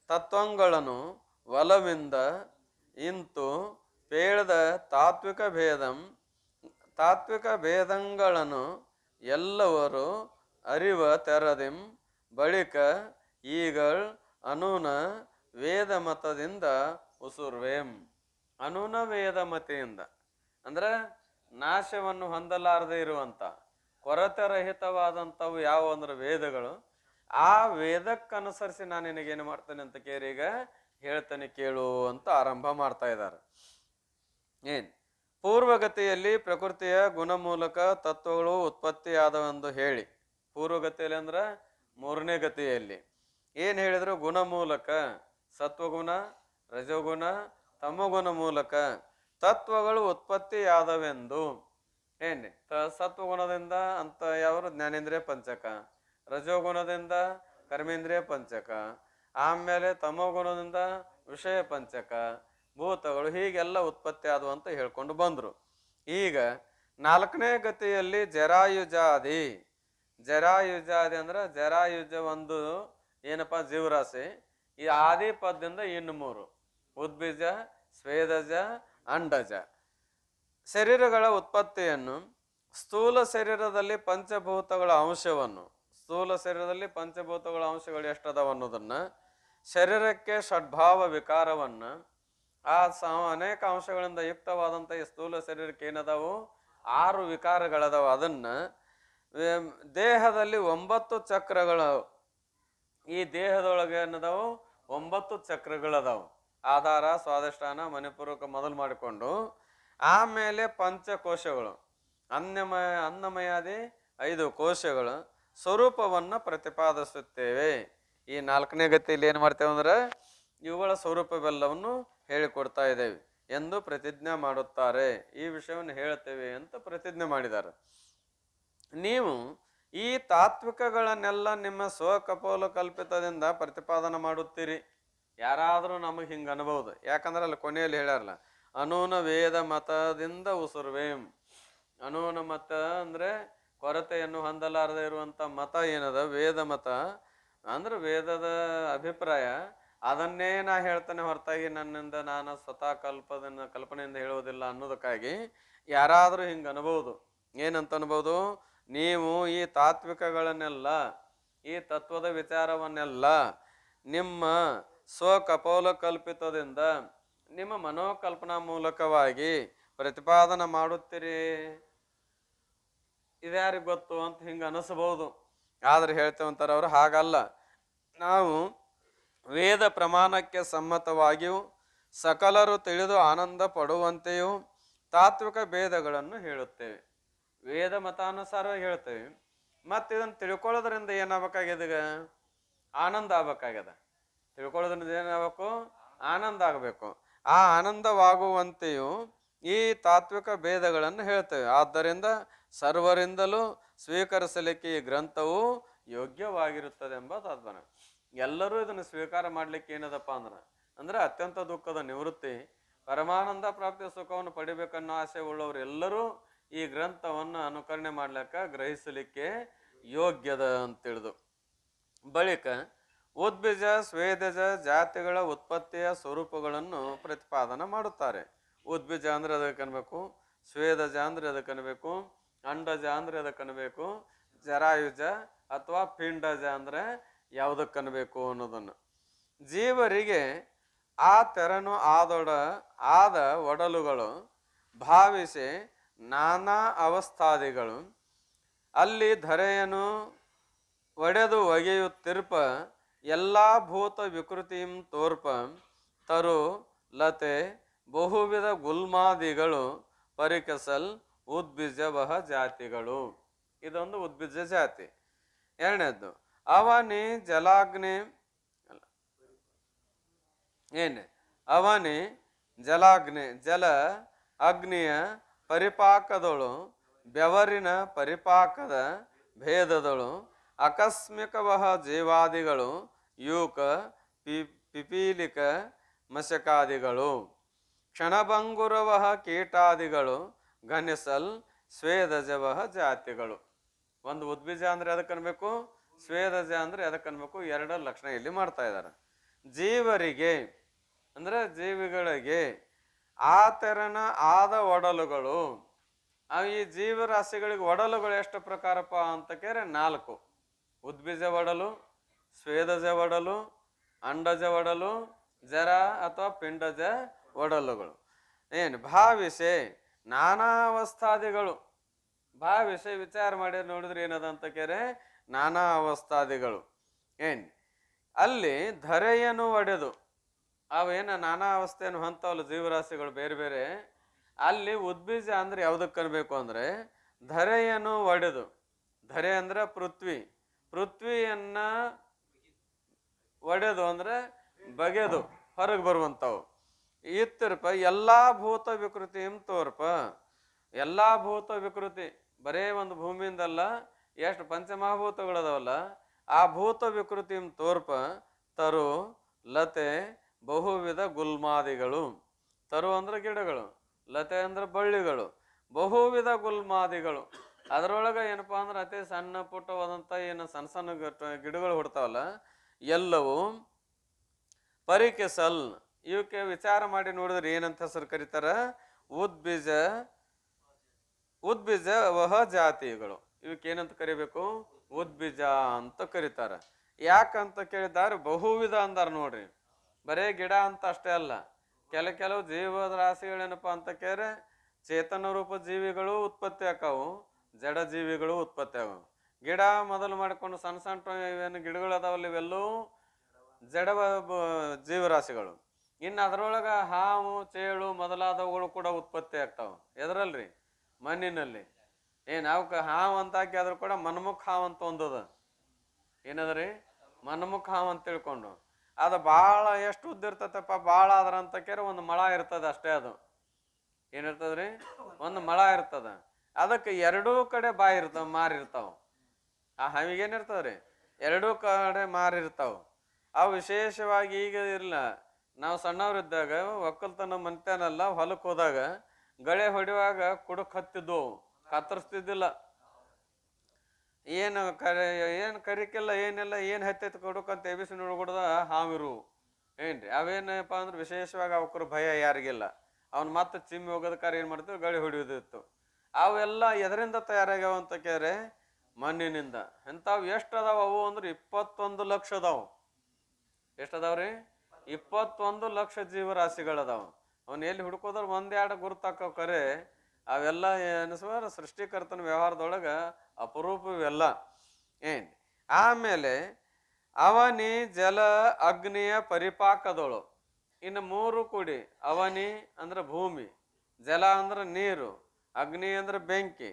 ತತ್ವಗಳನ್ನು ಒಲವಿಂದ ಇಂತು ಪೇಳದ ತಾತ್ವಿಕ ಭೇದಂಗಳನ್ನು ಎಲ್ಲವರು ಅರಿವ ತೆರದಿಂ ಬಳಿಕ ಈಗಳ್ ಅನೂನ ವೇದ ಮತದಿಂದ ಉಸುರ್ವೇಂ. ಅನೂನ ವೇದ ಮತೆಯಿಂದ ಅಂದ್ರೆ ನಾಶವನ್ನು ಹೊಂದಲಾರದೆ ಇರುವಂತ ಕೊರತೆ ರಹಿತವಾದಂಥವು ಯಾವ ಅಂದ್ರೆ ವೇದಗಳು. ಆ ವೇದಕ್ಕನುಸರಿಸಿ ನಾನು ನಿನಗೇನು ಮಾಡ್ತೇನೆ ಅಂತ ಕೇಳಿ ಈಗ ಹೇಳ್ತೇನೆ ಕೇಳು ಅಂತ ಆರಂಭ ಮಾಡ್ತಾ ಇದ್ದಾರೆ. ಪೂರ್ವಗತಿಯಲ್ಲಿ ಪ್ರಕೃತಿಯ ಗುಣ ಮೂಲಕ ತತ್ವಗಳು ಉತ್ಪತ್ತಿಯಾದವೆಂದು ಹೇಳಿ, ಪೂರ್ವಗತಿಯಲ್ಲಿ ಅಂದ್ರ 3ನೇ ಗತಿಯಲ್ಲಿ ಏನ್ ಹೇಳಿದ್ರು? ಗುಣ ಮೂಲಕ ಸತ್ವಗುಣ, ರಜೋಗುಣ, ತಮಗುಣ ಮೂಲಕ ತತ್ವಗಳು ಉತ್ಪತ್ತಿಯಾದವೆಂದು. ಸತ್ವಗುಣದಿಂದ ಅಂತ ಯಾವರು? ಜ್ಞಾನೇಂದ್ರಿಯ ಪಂಚಕ. ರಜೋಗುಣದಿಂದ ಕರ್ಮೇಂದ್ರಿಯ ಪಂಚಕ, ಆಮೇಲೆ ತಮೋಗುಣದಿಂದ ವಿಷಯ ಪಂಚಕ, ಭೂತಗಳು ಹೀಗೆಲ್ಲ ಉತ್ಪತ್ತಿ ಆದವು ಅಂತ ಹೇಳ್ಕೊಂಡು ಬಂದರು. ಈಗ 4ನೇ ಗತಿಯಲ್ಲಿ ಜರಾಯುಜಾದಿ. ಜರಾಯುಜಾದಿ ಅಂದ್ರೆ ಜರಾಯುಜ ಒಂದು ಏನಪ್ಪ ಜೀವರಾಶಿ. ಈ ಆದಿ ಪದದಿಂದ ಇನ್ನು 3 ಉದ್ಬೀಜ, ಸ್ವೇದಜ, ಅಂಡಜ. ಶರೀರಗಳ ಉತ್ಪತ್ತಿಯನ್ನು ಸ್ಥೂಲ ಶರೀರದಲ್ಲಿ ಪಂಚಭೂತಗಳ ಅಂಶವನ್ನು, ಸ್ಥೂಲ ಶರೀರದಲ್ಲಿ ಪಂಚಭೂತಗಳ ಅಂಶಗಳು ಎಷ್ಟದಾವ ಅನ್ನೋದನ್ನ, ಶರೀರಕ್ಕೆ ಷಡ್ಭಾವ ವಿಕಾರವನ್ನ, ಅನೇಕ ಅಂಶಗಳಿಂದ ಯುಕ್ತವಾದಂಥ ಈ ಸ್ಥೂಲ ಶರೀರಕ್ಕೆ ಏನದಾವು 6 ವಿಕಾರಗಳದಾವ. ಅದನ್ನ ದೇಹದಲ್ಲಿ 9 ಚಕ್ರಗಳು, ಈ ದೇಹದೊಳಗೆ ಏನದಾವು 9 ಚಕ್ರಗಳದಾವು. ಆಧಾರ, ಸ್ವಾಧಿಷ್ಠಾನ, ಮಣಿಪೂರಕ ಮೊದಲು ಮಾಡಿಕೊಂಡು ಆಮೇಲೆ ಪಂಚಕೋಶಗಳು, ಅನ್ನಮಯಾದಿ 5 ಕೋಶಗಳು ಸ್ವರೂಪವನ್ನು ಪ್ರತಿಪಾದಿಸುತ್ತೇವೆ. ಈ 4ನೇ ಗತಿಯಲ್ಲಿ ಏನು ಮಾಡ್ತೇವೆ ಅಂದ್ರೆ ಇವುಗಳ ಸ್ವರೂಪವೆಲ್ಲವನ್ನು ಹೇಳಿಕೊಡ್ತಾ ಇದ್ದೇವೆ ಎಂದು ಪ್ರತಿಜ್ಞೆ ಮಾಡುತ್ತಾರೆ. ಈ ವಿಷಯವನ್ನು ಹೇಳ್ತೇವೆ ಅಂತ ಪ್ರತಿಜ್ಞೆ ಮಾಡಿದ್ದಾರೆ. ನೀವು ಈ ತಾತ್ವಿಕಗಳನ್ನೆಲ್ಲ ನಿಮ್ಮ ಸ್ವಕಪೋಲ ಕಲ್ಪಿತದಿಂದ ಪ್ರತಿಪಾದನೆ ಮಾಡುತ್ತೀರಿ. ಯಾರಾದರೂ ನಮಗೆ ಹಿಂಗೆ ಅನ್ಬಹುದು. ಯಾಕಂದ್ರೆ ಅಲ್ಲಿ ಕೊನೆಯಲ್ಲಿ ಹೇಳ್ಯಾರಲ್ಲ, ಅನೂನ ವೇದ ಮತದಿಂದ ಉಸುರ್ವೇಂ. ಅನೂನ ಮತ ಅಂದ್ರೆ ಕೊರತೆಯನ್ನು ಹೊಂದಲಾರದೆ ಇರುವಂತ ಮತ ಏನದ ವೇದ ಮತ ಅಂದ್ರೆ ವೇದದ ಅಭಿಪ್ರಾಯ. ಅದನ್ನೇ ನಾ ಹೇಳ್ತಾನೆ ಹೊರತಾಗಿ ನನ್ನಿಂದ ನಾನು ಸ್ವತಃ ಕಲ್ಪನೆಯಿಂದ ಹೇಳುವುದಿಲ್ಲ ಅನ್ನೋದಕ್ಕಾಗಿ ಯಾರಾದರೂ ಹಿಂಗೆ ಅನ್ಬಹುದು. ಏನಂತ ಅನ್ಬೋದು, ನೀವು ಈ ತಾತ್ವಿಕಗಳನ್ನೆಲ್ಲ, ಈ ತತ್ವದ ವಿಚಾರವನ್ನೆಲ್ಲ ನಿಮ್ಮ ಸ್ವಕಪೋಲ ಕಲ್ಪಿತದಿಂದ, ನಿಮ್ಮ ಮನೋಕಲ್ಪನಾ ಮೂಲಕವಾಗಿ ಪ್ರತಿಪಾದನೆ ಮಾಡುತ್ತೀರಿ. ಇದ್ಯಾರಿಗೆ ಗೊತ್ತು ಅಂತ ಹಿಂಗೆ ಅನಿಸಬಹುದು. ಆದ್ರೆ ಹೇಳ್ತೇವಂತಾರೆ ಅವರು, ಹಾಗಲ್ಲ. ನಾವು ವೇದ ಪ್ರಮಾಣಕ್ಕೆ ಸಮ್ಮತವಾಗಿಯೂ ಸಕಲರು ತಿಳಿದು ಆನಂದ ಪಡುವಂತೆಯೂ ತಾತ್ವಿಕ ಭೇದಗಳನ್ನು ಹೇಳುತ್ತೇವೆ. ವೇದ ಮತಾನುಸಾರವಾಗಿ ಹೇಳ್ತೇವೆ. ಮತ್ತು ಇದನ್ನು ತಿಳ್ಕೊಳ್ಳೋದ್ರಿಂದ ಏನಾಗಬೇಕಾಗ್ಯದ, ಈಗ ಆನಂದ ಆಗ್ಬೇಕಾಗ್ಯದ. ತಿಳ್ಕೊಳ್ಳೋದ್ರಿಂದ ಏನಾಗಬೇಕು, ಆನಂದ ಆಗಬೇಕು. ಆ ಆನಂದವಾಗುವಂತೆಯೂ ಈ ತಾತ್ವಿಕ ಭೇದಗಳನ್ನು ಹೇಳ್ತೇವೆ. ಆದ್ದರಿಂದ ಸರ್ವರಿಂದಲೂ ಸ್ವೀಕರಿಸಲಿಕ್ಕೆ ಈ ಗ್ರಂಥವು ಯೋಗ್ಯವಾಗಿರುತ್ತದೆ ಎಂಬ ತಾತ್ಪರ್ಯ. ಎಲ್ಲರೂ ಇದನ್ನು ಸ್ವೀಕಾರ ಮಾಡ್ಲಿಕ್ಕೆ ಏನದಪ್ಪ ಅಂದ್ರೆ ಅತ್ಯಂತ ದುಃಖದ ನಿವೃತ್ತಿ, ಪರಮಾನಂದ ಪ್ರಾಪ್ತಿಯ ಸುಖವನ್ನು ಪಡಿಬೇಕನ್ನೋ ಆಸೆ ಉಳ್ಳವರು ಎಲ್ಲರೂ ಈ ಗ್ರಂಥವನ್ನು ಅನುಕರಣೆ ಮಾಡ್ಲಿಕ್ಕೆ, ಗ್ರಹಿಸಲಿಕ್ಕೆ ಯೋಗ್ಯದ ಅಂತೇಳಿದು. ಬಳಿಕ ಉದ್ಬೀಜ ಸ್ವೇದಜ ಜಾತಿಗಳ ಉತ್ಪತ್ತಿಯ ಸ್ವರೂಪಗಳನ್ನು ಪ್ರತಿಪಾದನೆ ಮಾಡುತ್ತಾರೆ. ಉದ್ಬೀಜ ಅಂದ್ರೆ ಅದಕ್ಕೆ ಅನ್ಬೇಕು, ಸ್ವೇದಜ ಅಂದ್ರೆ ಅದಕ್ಕೆ ಅನ್ಬೇಕು, ಅಂಡಜ ಅಂದ್ರೆ ಅದಕ್ಕೆ ಅನ್ಬೇಕು, ಜರಾಯುಜ ಅಥವಾ ಪಿಂಡಜ ಅಂದ್ರೆ ಯಾವುದಕ್ಕೆ ಅನ್ಬೇಕು ಅನ್ನೋದನ್ನು. ಜೀವರಿಗೆ ಆ ತೆರನು ಆದ ಒಡಲುಗಳು ಭಾವಿಸಿ ನಾನಾ ಅವಸ್ಥಾದಿಗಳು ಅಲ್ಲಿ ಧರೆಯನ್ನು ಒಡೆದು ಒಗೆಯುತ್ತಿರ್ಪ ಎಲ್ಲ ಭೂತ ವಿಕೃತಿಂ ತೋರ್ಪ ತರು ಲತೆ ಬಹುವಿಧ ಗುಲ್ಮಾದಿಗಳು ಪರಿಕಸಲ್ ಉದ್ಬೀಜವಹ ಜಾತಿಗಳು. ಇದೊಂದು ಉದ್ಬೀಜ ಜಾತಿ. ಎರಡನೇದ್ದು ಅವನಿ ಜಲಾಗ್ನಿ ಅವನಿ ಜಲಾಗ್ನಿ ಜಲ ಅಗ್ನಿಯ ಪರಿಪಾಕದಳು ಬೆವರಿನ ಪರಿಪಾಕದ ಭೇದದಳು ಆಕಸ್ಮಿಕವಹ ಜೀವಾದಿಗಳು ಯೂಕ ಪಿಪೀಲಿಕ ಮಶಕಾದಿಗಳು ಕ್ಷಣಭಂಗುರವಹ ಕೀಟಾದಿಗಳು ಘನಿಸಲ್ ಸ್ವೇದಜವಹ ಜಾತಿಗಳು. ಒಂದು ಉದ್ಬೀಜ ಅಂದ್ರೆ ಅದಕ್ಕೆ ಅನ್ಬೇಕು, ಸ್ವೇದಜ ಅಂದ್ರೆ ಅದಕ್ಕೆ ಅನ್ಬೇಕು. 2 ಲಕ್ಷಣ ಇಲ್ಲಿ ಮಾಡ್ತಾ ಇದ್ದಾರೆ. ಜೀವರಿಗೆ ಅಂದ್ರೆ ಜೀವಿಗಳಿಗೆ ಆ ತೆರನ ಆದ ಒಡಲುಗಳು. ಈ ಜೀವರಾಶಿಗಳಿಗೆ ಒಡಲುಗಳು ಎಷ್ಟು ಪ್ರಕಾರಪ್ಪ ಅಂತ ಕೇಳಿದ್ರೆ 4. ಉದ್ಬೀಜ ಒಡಲು, ಸ್ವೇದಜ ಒಡಲು, ಅಂಡಜ ಒಡಲು, ಜರ ಅಥವಾ ಪಿಂಡಜ ಒಡಲುಗಳು. ಭಾವಿಸೆ ನಾನಾ ಅವಸ್ಥಾದಿಗಳು. ಭಾವಿಸೆ ವಿಚಾರ ಮಾಡಿ ನೋಡಿದ್ರೆ ಏನದ ಅಂತ ಕೇರೆ ನಾನಾ ಅವಸ್ಥಾದಿಗಳು. ಅಲ್ಲಿ ಧರೆಯನ್ನು ಒಡೆದು ಅವೇನ ನಾನಾ ಅವಸ್ಥೆಯನ್ನು ಹೊಂತವಲ್ಲ ಜೀವರಾಶಿಗಳು ಬೇರೆ ಬೇರೆ. ಅಲ್ಲಿ ಉದ್ಬೀಜ ಅಂದ್ರೆ ಯಾವ್ದಕ್ಕೆ ಅನ್ಬೇಕು ಅಂದ್ರೆ ಧರೆಯನ್ನು ಒಡೆದು, ಧರೆ ಅಂದ್ರೆ ಪೃಥ್ವಿಯನ್ನ ಒಡೆದು ಅಂದ್ರೆ ಬಗೆದು ಹೊರಗೆ ಬರುವಂಥವು. ಇತ್ತಿರ್ಪ ಎಲ್ಲಾ ಭೂತ ವಿಕೃತಿ ತೋರ್ಪ. ಎಲ್ಲಾ ಭೂತ ವಿಕೃತಿ ಬರೇ ಒಂದು ಭೂಮಿಯಿಂದಲ್ಲ, ಎಷ್ಟು ಪಂಚಮಹಾಭೂತಗಳದಾವಲ್ಲ ಆ ಭೂತ ವಿಕೃತಿಂ ತೋರ್ಪ ತರು ಲತೆ ಬಹುವಿಧ ಗುಲ್ಮಾದಿಗಳು. ತರು ಅಂದ್ರೆ ಗಿಡಗಳು, ಲತೆ ಅಂದ್ರೆ ಬಳ್ಳಿಗಳು, ಬಹುವಿಧ ಗುಲ್ಮಾದಿಗಳು. ಅದರೊಳಗೆ ಏನಪ್ಪಾ ಅಂದ್ರೆ ಅತಿ ಸಣ್ಣ ಪುಟ್ಟವಾದಂಥ ಏನು ಸಣ್ಣ ಸಣ್ಣ ಗಿಡಗಳು ಹುಡ್ತಾವಲ್ಲ ಎಲ್ಲವೂ ಪರಿಕೆಸಲ್. ಇವಕ್ಕೆ ವಿಚಾರ ಮಾಡಿ ನೋಡಿದ್ರೆ ಏನಂತ ಹೆಸರು ಕರೀತಾರ? ಉದ್ಬೀಜ ಉದ್ಬೀಜ ವಹ ಜಾತಿಗಳು. ಇವಕ್ಕೆ ಏನಂತ ಕರಿಬೇಕು? ಉದ್ಬೀಜ ಅಂತ ಕರೀತಾರ. ಯಾಕಂತ ಕೇಳಿದಾರೆ ಬಹುವಿಧ ಅಂದಾರ ನೋಡ್ರಿ. ಬರೇ ಗಿಡ ಅಂತ ಅಷ್ಟೇ ಅಲ್ಲ, ಕೆಲವು ಜೀವರಾಶಿಗಳೇನಪ್ಪ ಅಂತ ಕೇಳಿದ್ರೆ ಚೇತನ ರೂಪ ಜೀವಿಗಳು ಉತ್ಪತ್ತಿ ಆಕಾವು, ಜಡ ಜೀವಿಗಳು ಉತ್ಪತ್ತಿ ಆಗವು. ಗಿಡ ಮೊದಲು ಮಾಡ್ಕೊಂಡು ಸಣ್ಣ ಸಣ್ಣ ಇವೇನು ಗಿಡಗಳು ಅದಾವಲ್ಲ ಇವೆಲ್ಲೂ ಜಡ ಜೀವರಾಶಿಗಳು. ಇನ್ನು ಅದರೊಳಗ ಹಾವು ಚೇಳು ಮೊದಲಾದವುಗಳು ಕೂಡ ಉತ್ಪತ್ತಿ ಆಗ್ತಾವ. ಎದರಲ್ರಿ? ಮಣ್ಣಿನಲ್ಲಿ. ಅವಕ್ಕೆ ಹಾವು ಅಂತ ಹಾಕಿ ಆದ್ರೂ ಕೂಡ ಮನ್ಮುಖ ಹಾವು ಅಂತ ಒಂದದ. ಏನದ್ರಿ? ಮನ್ಮುಖ ಹಾವು ಅಂತ ತಿಳ್ಕೊಂಡು ಅದು ಭಾಳ ಎಷ್ಟು ಉದ್ದ ಇರ್ತತಪ್ಪ, ಭಾಳ ಆದ್ರ ಅಂತ ಕೇಳಿ ಒಂದು ಮಳ ಇರ್ತದ ಅಷ್ಟೇ. ಅದು ಏನಿರ್ತದ್ರಿ? ಒಂದು ಮಳ ಇರ್ತದ. ಅದಕ್ಕೆ ಎರಡೂ ಕಡೆ ಬಾಯಿ ಇರ್ತಾವ, ಮಾರಿರ್ತಾವ. ಆ ಹಾವಿಗೇನಿರ್ತದ್ರಿ? ಎರಡೂ ಕಡೆ ಮಾರಿರ್ತಾವ. ಅವು ವಿಶೇಷವಾಗಿ ಈಗ ಇಲ್ಲ, ನಾವು ಸಣ್ಣವ್ರಿದ್ದಾಗ ಒಕ್ಕಲ್ತನ ಮಂತ್ಯಾನಲ್ಲ ಹೊಲಕ್ಕೆ ಹೋದಾಗ ಗಳೆ ಹೊಡೆಯುವಾಗ ಕುಡಕ್ ಹತ್ತಿದ್ವು, ಕತ್ತರಿಸ್ತಿದ್ದಿಲ್ಲ. ಏನು ಕರಿಕಿಲ್ಲ ಏನಿಲ್ಲ, ಏನು ಹತ್ತೈತಿ ಕೊಡಕಂತ ಎಬಿಸಿ ನೋಡ್ಕೊಡ್ದ ಹಾವಿರು. ಏನ್ರಿ ಅವೇನಪ್ಪ ಅಂದ್ರೆ ವಿಶೇಷವಾಗಿ ಅವಕ್ರ ಭಯ ಯಾರಿಗಿಲ್ಲ. ಅವ್ನು ಮತ್ತೆ ಚಿಮ್ಮಿ ಹೋಗೋದಕ್ಕಾರ ಏನು ಮಾಡ್ತೀವಿ? ಗಳೆ ಹೊಡಿಯೋದಿತ್ತು. ಅವೆಲ್ಲ ಎದರಿಂದ ತಯಾರಾಗ್ಯಾವ ಅಂತ ಕೇಳ್ರೆ ಮಣ್ಣಿನಿಂದ. ಎಂಥವು ಎಷ್ಟು ಅದಾವ ಅವು ಅಂದ್ರೆ 21 ಲಕ್ಷ ಅದಾವು. ಎಷ್ಟು ಅದಾವ್ರಿ? 21 ಲಕ್ಷ ಜೀವರಾಶಿಗಳದಾವ. ಅವನ್ ಎಲ್ಲಿ ಹುಡ್ಕೋದ್ರ ಒಂದೆರಡು ಗುರುತಾಕವ್ ಕರೆ ಅವೆಲ್ಲ ಅನಿಸುವ ಸೃಷ್ಟಿಕರ್ತನ ವ್ಯವಹಾರದೊಳಗ ಅಪರೂಪವೆಲ್ಲ. ಆಮೇಲೆ ಅವನಿ ಜಲ ಅಗ್ನಿಯ ಪರಿಪಾಕದಳು. ಇನ್ನು 3 ಕೂಡಿ ಅವನಿ ಅಂದ್ರೆ ಭೂಮಿ, ಜಲ ಅಂದ್ರೆ ನೀರು, ಅಗ್ನಿ ಅಂದ್ರೆ ಬೆಂಕಿ,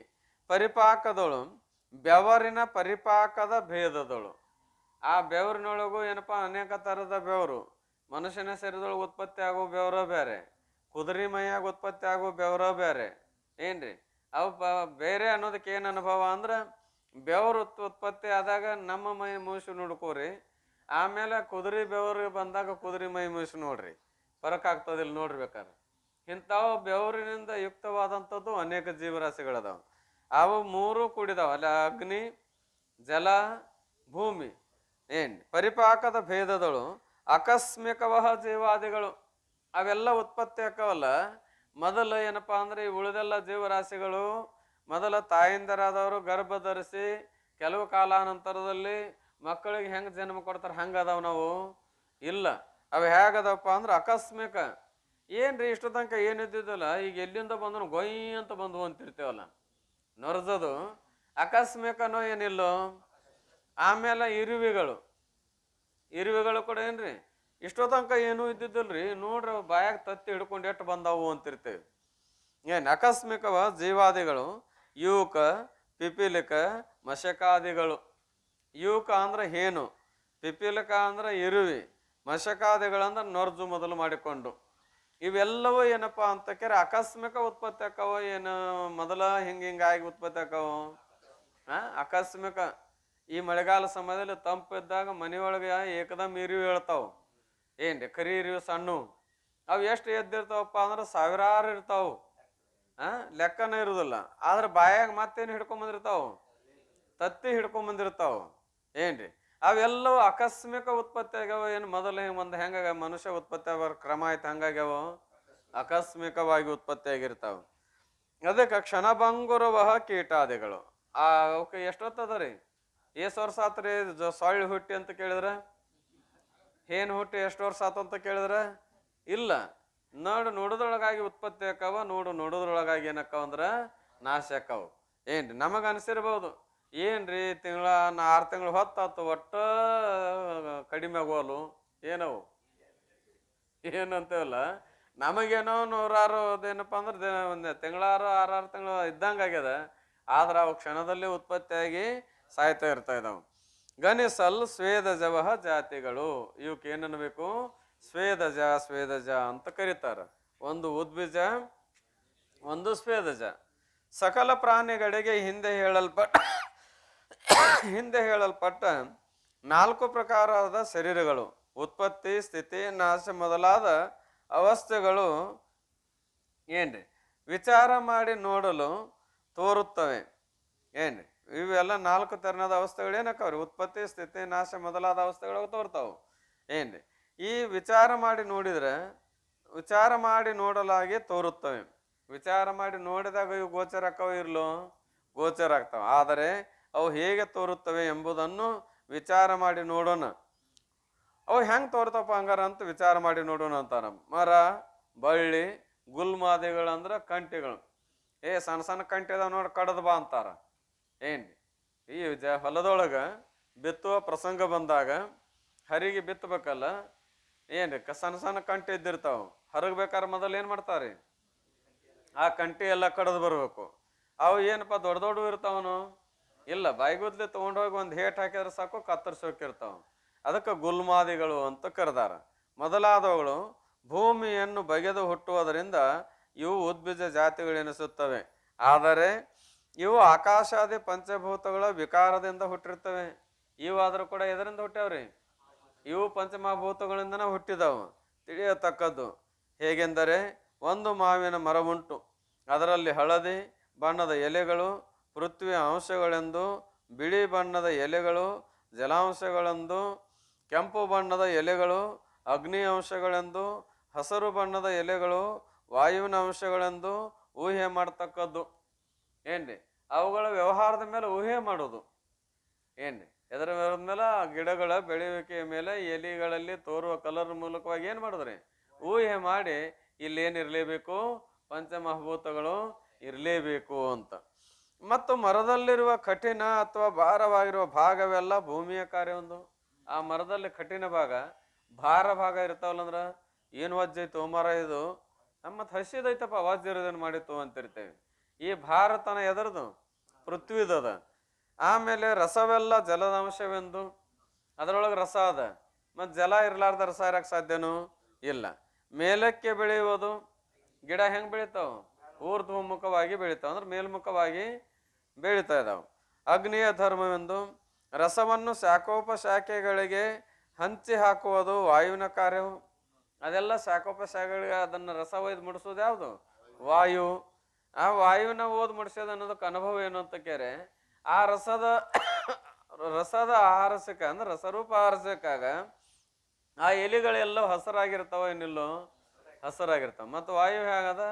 ಪರಿಪಾಕದಳು ಬೆವರಿನ ಪರಿಪಾಕದ ಭೇದದಳು. ಆ ಬೆವರಿನೊಳಗೂ ಏನಪ್ಪಾ ಅನೇಕ ತರದ ಬೆವರು. ಮನುಷ್ಯನ ಶರೀರದೊಳಗೆ ಉತ್ಪತ್ತಿ ಆಗೋ ಬೆವರ ಬೇರೆ, ಕುದುರೆ ಮೈಯಾಗ ಉತ್ಪತ್ತಿ ಆಗೋ ಬೆವರ ಬೇರೆ. ಏನ್ರಿ ಅವು ಬೇರೆ ಅನ್ನೋದಕ್ಕೆ ಏನು ಅನುಭವ ಅಂದ್ರೆ ಬೆವರು ಉತ್ಪತ್ತಿ ಆದಾಗ ನಮ್ಮ ಮೈ ಮುಗಿಸಿ ನೋಡ್ಕೋರಿ, ಆಮೇಲೆ ಕುದುರೆ ಬೆವರು ಬಂದಾಗ ಕುದುರೆ ಮೈ ಮುಗಿಸಿ ನೋಡ್ರಿ, ಫರಕ್ ಆಗ್ತದಿಲ್ಲ ನೋಡ್ಬೇಕಾದ್ರೆ. ಇಂಥವು ಬೆವರಿನಿಂದ ಯುಕ್ತವಾದಂಥದ್ದು ಅನೇಕ ಜೀವರಾಶಿಗಳದಾವ. ಅವು 3 ಕೂಡಿದಾವ ಅಲ್ಲಿ ಅಗ್ನಿ ಜಲ ಭೂಮಿ. ಪರಿಪಾಕದ ಭೇದದಳು ಆಕಸ್ಮಿಕವಹ ಜೀವಾದಿಗಳು. ಅವೆಲ್ಲ ಉತ್ಪತ್ತಿ ಆಕವಲ್ಲ ಮೊದಲು ಏನಪ್ಪಾ ಅಂದ್ರೆ ಈ ಉಳಿದೆಲ್ಲ ಜೀವರಾಶಿಗಳು ಮೊದಲ ತಾಯಿಂದರಾದವರು ಗರ್ಭ ಧರಿಸಿ ಕೆಲವು ಕಾಲಾನಂತರದಲ್ಲಿ ಮಕ್ಕಳಿಗೆ ಹೆಂಗೆ ಜನ್ಮ ಕೊಡ್ತಾರೆ ಹಂಗದಾವ್ ನಾವು ಇಲ್ಲ. ಅವು ಹೇಗದವಪ್ಪ ಅಂದ್ರೆ ಆಕಸ್ಮಿಕ. ಏನ್ರಿ ಇಷ್ಟು ತನಕ ಏನಿದ್ದಿದ್ದಲ್ಲ ಈಗ ಎಲ್ಲಿಂದ ಬಂದ್ರು ಗೊಯ್ ಅಂತ ಬಂದ್ವು ಅಂತಿರ್ತೇವಲ್ಲ, ನೊರ್ಜದು ಆಕಸ್ಮಿಕನೋ ಏನಿಲ್ಲೋ. ಆಮೇಲೆ ಇರುವೆಗಳು ಕೂಡ ಏನ್ರಿ ಇಷ್ಟೋ ತನಕ ಏನೂ ಇದ್ದಿದ್ದಲ್ರಿ, ನೋಡ್ರಿ ಬಾಯಾಗ ತತ್ತಿ ಹಿಡ್ಕೊಂಡು ಎಷ್ಟು ಬಂದಾವು ಅಂತಿರ್ತೇವೆ. ಆಕಸ್ಮಿಕವ ಜೀವಾದಿಗಳು ಯೂಕ ಪಿಪೀಲಿಕ ಮಶಕಾದಿಗಳು. ಯೂಕ ಅಂದ್ರೆ ಹೇನು, ಪಿಪೀಲಿಕ ಅಂದ್ರೆ ಇರುವಿ, ಮಶಕಾದಿಗಳಂದ್ರೆ ನೊರ್ಜು ಮೊದಲು ಮಾಡಿಕೊಂಡು. ಇವೆಲ್ಲವೂ ಏನಪ್ಪಾ ಅಂತ ಕೇಳಿ ಆಕಸ್ಮಿಕ ಉತ್ಪತ್ತಿ ಆಕವ. ಏನು ಮೊದಲ ಹಿಂಗಾಗಿ ಉತ್ಪತ್ತಿ ಆಕವ ಆಕಸ್ಮಿಕ. ಈ ಮಳೆಗಾಲ ಸಮಯದಲ್ಲಿ ತಂಪಿದ್ದಾಗ ಮನೆಯೊಳಗೆ ಏಕದಮ್ ಇರಿವಿ ಹೇಳ್ತಾವ. ಕರಿ ಇರಿವಿ ಸಣ್ಣ, ಅವು ಎಷ್ಟು ಎದ್ದಿರ್ತಾವಪ್ಪ ಅಂದ್ರೆ ಸಾವಿರಾರು ಇರ್ತಾವು, ಲೆಕ್ಕನ ಇರುದಿಲ್ಲ. ಆದ್ರೆ ಬಾಯಾಗ ಮತ್ತೇನು ಹಿಡ್ಕೊಂಬಂದಿರ್ತಾವ? ತತ್ತಿ ಹಿಡ್ಕೊಂಬಂದಿರ್ತಾವ. ಅವೆಲ್ಲವೂ ಆಕಸ್ಮಿಕ ಉತ್ಪತ್ತಿ ಆಗ್ಯಾವ. ಏನು ಮೊದಲು ಒಂದು ಹೆಂಗ ಮನುಷ್ಯ ಉತ್ಪತ್ತಿ ಆಗೋ ಕ್ರಮ ಆಯ್ತು ಹಂಗಾಗ್ಯಾವ, ಆಕಸ್ಮಿಕವಾಗಿ ಉತ್ಪತ್ತಿ ಆಗಿರ್ತಾವ. ಅದಕ್ಕೆ ಕ್ಷಣಭಂಗುರವಹ ಕೀಟಾದಿಗಳು. ಅವಕ್ಕೆ ಎಷ್ಟೊತ್ತದ ರೀ? ವರ್ಷ ಆತ್ರಿ ಸೊಳ್ಳೆ ಹುಟ್ಟಿ ಅಂತ ಕೇಳಿದ್ರ? ಏನ್ ಹುಟ್ಟಿ ಎಷ್ಟು ವರ್ಷ ಆತು ಅಂತ ಕೇಳಿದ್ರ ಇಲ್ಲ. ನೋಡೋದ್ರೊಳಗಾಗಿ ಉತ್ಪತ್ತಿ ಆಕಾವ, ನೋಡೋದ್ರೊಳಗಾಗಿ ಏನಕ್ಕಾವ ಅಂದ್ರ ನಾಶ ಆಕಾವು. ನಮಗ ಅನ್ಸಿರ್ಬೋದು ಏನ್ರಿ ತಿಂಗಳ 6 ತಿಂಗಳು ಹೊತ್ತಾತು ಒಟ್ಟ ಕಡಿಮೆ ಆಗೋಲು ಏನವು ಏನಂತೇವಲ್ಲ. ನಮಗೇನೋ 106 ಏನಪ್ಪಾ ಅಂದ್ರೆ ಒಂದು ತಿಂಗಳಾರು 6 ತಿಂಗಳು ಇದ್ದಂಗ ಆಗ್ಯದ. ಆದ್ರ ಅವು ಕ್ಷಣದಲ್ಲಿ ಉತ್ಪತ್ತಿಯಾಗಿ ಸಾಯ್ತಾ ಇರ್ತಾ ಇದಾವೆ. ಗಣಿಸಲ್ ಸ್ವೇದಜವಹ ಜಾತಿಗಳು. ಇವಕ್ಕೆ ಏನನ್ಬೇಕು? ಸ್ವೇದಜ ಅಂತ ಕರೀತಾರ. ಒಂದು ಉದ್ಬೀಜ, ಒಂದು ಸ್ವೇದಜ. ಸಕಲ ಪ್ರಾಣಿಗಳಿಗೆ ಹಿಂದೆ ಹೇಳಲ್ಪಟ್ಟ ನಾಲ್ಕು ಪ್ರಕಾರದ ಶರೀರಗಳು ಉತ್ಪತ್ತಿ ಸ್ಥಿತಿ ನಾಶ ಮೊದಲಾದ ಅವಸ್ಥೆಗಳು ಏನ್ರಿ ವಿಚಾರ ಮಾಡಿ ನೋಡಲು ತೋರುತ್ತವೆ. ಏನ್ರಿ ಇವೆಲ್ಲ ನಾಲ್ಕು ತೆರನಾದ ಅವಸ್ಥೆಗಳು ಏನಕ್ಕವ್ರಿ ಉತ್ಪತ್ತಿ ಸ್ಥಿತಿ ನಾಶ ಮೊದಲಾದ ಅವಸ್ಥೆಗಳು ತೋರ್ತಾವು. ಏನ್ರಿ ಈ ವಿಚಾರ ಮಾಡಿ ನೋಡಿದ್ರೆ ವಿಚಾರ ಮಾಡಿ ನೋಡಲಾಗಿ ತೋರುತ್ತವೆ. ವಿಚಾರ ಮಾಡಿ ನೋಡಿದಾಗ ಇವು ಗೋಚರ ಆಕ್ಕವ ಇರ್ಲು ಗೋಚರ ಆಗ್ತಾವ. ಆದರೆ ಅವು ಹೇಗೆ ತೋರುತ್ತವೆ ಎಂಬುದನ್ನು ವಿಚಾರ ಮಾಡಿ ನೋಡೋಣ. ಅವು ಹೆಂಗೆ ತೋರ್ತಪ್ಪ ಹಂಗಾರ ಅಂತ ವಿಚಾರ ಮಾಡಿ ನೋಡೋಣ ಅಂತಾರ. ಮರ ಬಳ್ಳಿ ಗುಲ್ಮಾದಿಗಳಂದ್ರ ಕಂಟಿಗಳು. ಸಣ್ಣ ಸಣ್ಣ ಕಂಟಿ ಅದಾವ ನೋಡಿ ಕಡದ್ ಬಾ ಅಂತಾರ. ಏನ್ರಿ ಈ ಹೊಲದೊಳಗ ಬಿತ್ತುವ ಪ್ರಸಂಗ ಬಂದಾಗ ಹರಿಗೆ ಬಿತ್ತಬೇಕಲ್ಲ, ಏನ್ರಿ ಸಣ್ಣ ಸಣ್ಣ ಕಂಟಿ ಇದ್ದಿರ್ತಾವ. ಹರಗ್ಬೇಕಾದ್ರೆ ಮೊದಲು ಏನು ಮಾಡ್ತಾರೆ, ಆ ಕಂಟಿ ಎಲ್ಲ ಕಡ್ದು ಬರ್ಬೇಕು. ಅವು ಏನಪ್ಪ ದೊಡ್ಡ ದೊಡ್ಡ ಇರ್ತಾವನು ಇಲ್ಲ, ಬಾಯಿಗುದ್ಲಿ ತೊಗೊಂಡೋಗಿ ಒಂದು ಹೇಟ್ ಹಾಕಿದ್ರೆ ಸಾಕು ಕತ್ತರಿಸೋಕಿರ್ತಾವ. ಅದಕ್ಕೆ ಗುಲ್ಮಾದಿಗಳು ಅಂತ ಕರೆದಾರ. ಮೊದಲಾದವುಗಳು ಭೂಮಿಯನ್ನು ಬಗೆದು ಹುಟ್ಟುವುದರಿಂದ ಇವು ಉದ್ಬೀಜ ಜಾತಿಗಳೆನಿಸುತ್ತವೆ. ಆದರೆ ಇವು ಆಕಾಶಾದಿ ಪಂಚಭೂತಗಳ ವಿಕಾರದಿಂದ ಹುಟ್ಟಿರ್ತವೆ. ಇವು ಆದ್ರೂ ಕೂಡ ಎದರಿಂದ ಹುಟ್ಟ್ಯಾವ್ರಿ, ಇವು ಪಂಚಮಹಾಭೂತಗಳಿಂದನೇ ಹುಟ್ಟಿದವು. ತಿಳಿಯತಕ್ಕದ್ದು ಹೇಗೆಂದರೆ, ಒಂದು ಮಾವಿನ ಮರವುಂಟು, ಅದರಲ್ಲಿ ಹಳದಿ ಬಣ್ಣದ ಎಲೆಗಳು ಪೃಥ್ವಿಯ ಅಂಶಗಳೆಂದು, ಬಿಳಿ ಬಣ್ಣದ ಎಲೆಗಳು ಜಲಾಂಶಗಳೆಂದು, ಕೆಂಪು ಬಣ್ಣದ ಎಲೆಗಳು ಅಗ್ನಿ ಅಂಶಗಳೆಂದು, ಹಸಿರು ಬಣ್ಣದ ಎಲೆಗಳು ವಾಯುವಿನ ಅಂಶಗಳೆಂದು ಊಹೆ ಮಾಡ್ತಕ್ಕದ್ದು. ಏನ್ರಿ ಅವುಗಳ ವ್ಯವಹಾರದ ಮೇಲೆ ಊಹೆ ಮಾಡೋದು. ಏನ್ರಿ ಎದರ ಮೇಲೆ ಗಿಡಗಳ ಬೆಳೆಯುವಿಕೆಯ ಮೇಲೆ ಎಲೆಗಳಲ್ಲಿ ತೋರುವ ಕಲರ್ ಮೂಲಕವಾಗಿ ಏನು ಮಾಡಿದ್ರಿ, ಊಹೆ ಮಾಡಿ ಇಲ್ಲೇನಿರಲೇಬೇಕು, ಪಂಚಮಹಾಭೂತಗಳು ಇರಲೇಬೇಕು ಅಂತ. ಮತ್ತು ಮರದಲ್ಲಿರುವ ಕಠಿಣ ಅಥವಾ ಭಾರವಾಗಿರುವ ಭಾಗವೆಲ್ಲ ಭೂಮಿಯ ಕಾರ್ಯವೊಂದು. ಆ ಮರದಲ್ಲಿ ಕಠಿಣ ಭಾಗ ಭಾರ ಭಾಗ ಇರ್ತಾವಲ್ಲಂದ್ರ ಏನು ವಜ್ಜೈತು ಮರ ಇದು, ನಮ್ಮತ್ ಹಸಿದೈತಪ್ಪ ವಜ್ಜ ಇರೋದನ್ನು ಮಾಡಿತ್ತು ಅಂತಿರ್ತೇವೆ. ಈ ಭಾರತನ ಎದರದು ಪೃಥ್ವಿದದ. ಆಮೇಲೆ ರಸವೆಲ್ಲ ಜಲದಂಶವೆಂದು, ಅದರೊಳಗೆ ರಸ ಅದ, ಮತ್ತು ಜಲ ಇರ್ಲಾರ್ದ ರಸ ಇರಕ್ಕೆ ಸಾಧ್ಯನೂ ಇಲ್ಲ. ಮೇಲಕ್ಕೆ ಬೆಳೆಯುವುದು, ಗಿಡ ಹೆಂಗೆ ಬೆಳಿತಾವ, ಊರ್ಧ್ವಮುಖವಾಗಿ ಬೆಳಿತಾವ ಅಂದ್ರೆ ಮೇಲ್ಮುಖವಾಗಿ ಬೆಳೀತಾ ಇದಾವೆ. ಅಗ್ನಿಯ ಧರ್ಮವೆಂದು, ರಸವನ್ನು ಶಾಖೋಪಶಾಖೆಗಳಿಗೆ ಹಂಚಿ ಹಾಕುವುದು ವಾಯುವಿನ ಕಾರ್ಯವು. ಅದೆಲ್ಲ ಶಾಖೋಪಶಾಖೆಗಳಿಗೆ ಅದನ್ನು ರಸ ಒಯ್ದು ಮುಡಿಸೋದು ಯಾವುದು, ವಾಯು. ಆ ವಾಯುವಿನ ಓದ್ ಮುಡಿಸೋದು ಅನ್ನೋದಕ್ಕೆ ಅನುಭವ ಏನು ಅಂತ ಕೇರೆ, ಆ ರಸದ ಆಹಾರಸಕ ಅಂದ್ರೆ ರಸರೂಪ ಆಹಾರಸಕ್ಕಾಗ ಆ ಎಲೆಗಳೆಲ್ಲ ಹಸರಾಗಿರ್ತಾವ, ಏನಿಲ್ಲೋ ಹಸರಾಗಿರ್ತಾವ. ಮತ್ತು ವಾಯು ಹೇಗದ,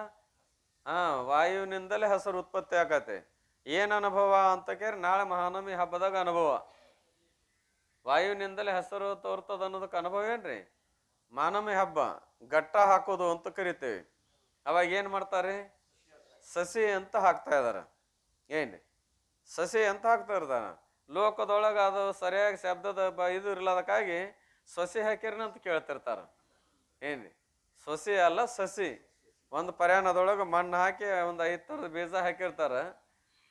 ವಾಯುವಿನಿಂದಲೇ ಹಸರು ಉತ್ಪತ್ತಿ ಆಗತ್ತೆ. ಏನು ಅನುಭವ ಅಂತ ಕೇರಿ ನಾಳೆ ಮಹಾನವಮಿ ಹಬ್ಬದಾಗ ಅನುಭವ. ವಾಯುವಿನಿಂದಲೇ ಹೆಸರು ತೋರ್ತದ ಅನ್ನೋದಕ್ಕೆ ಅನುಭವ ಏನ್ರಿ, ಮಹಾನವಮಿ ಹಬ್ಬ ಘಟ್ಟ ಹಾಕೋದು ಅಂತ ಕರಿತೇವೆ. ಅವಾಗ ಏನು ಮಾಡ್ತಾರೆ, ಸಸಿ ಅಂತ ಹಾಕ್ತಾ ಇದಾರ. ಏನ್ರಿ ಸಸಿ ಅಂತ ಹಾಕ್ತಾ ಇರ್ತಾರ. ಲೋಕದೊಳಗೆ ಅದು ಸರಿಯಾಗಿ ಶಬ್ದದ ಇದು ಇರ್ಲಾದಕ್ಕಾಗಿ ಸಸಿ ಹಾಕಿರ್ನ ಅಂತ ಕೇಳ್ತಿರ್ತಾರ. ಏನ್ರಿ ಸಸಿ ಅಲ್ಲ ಸಸಿ. ಒಂದು ಪರ್ಯಾಣದೊಳಗೆ ಮಣ್ಣು ಹಾಕಿ ಒಂದು 5 ಥರದ ಬೀಜ ಹಾಕಿರ್ತಾರ.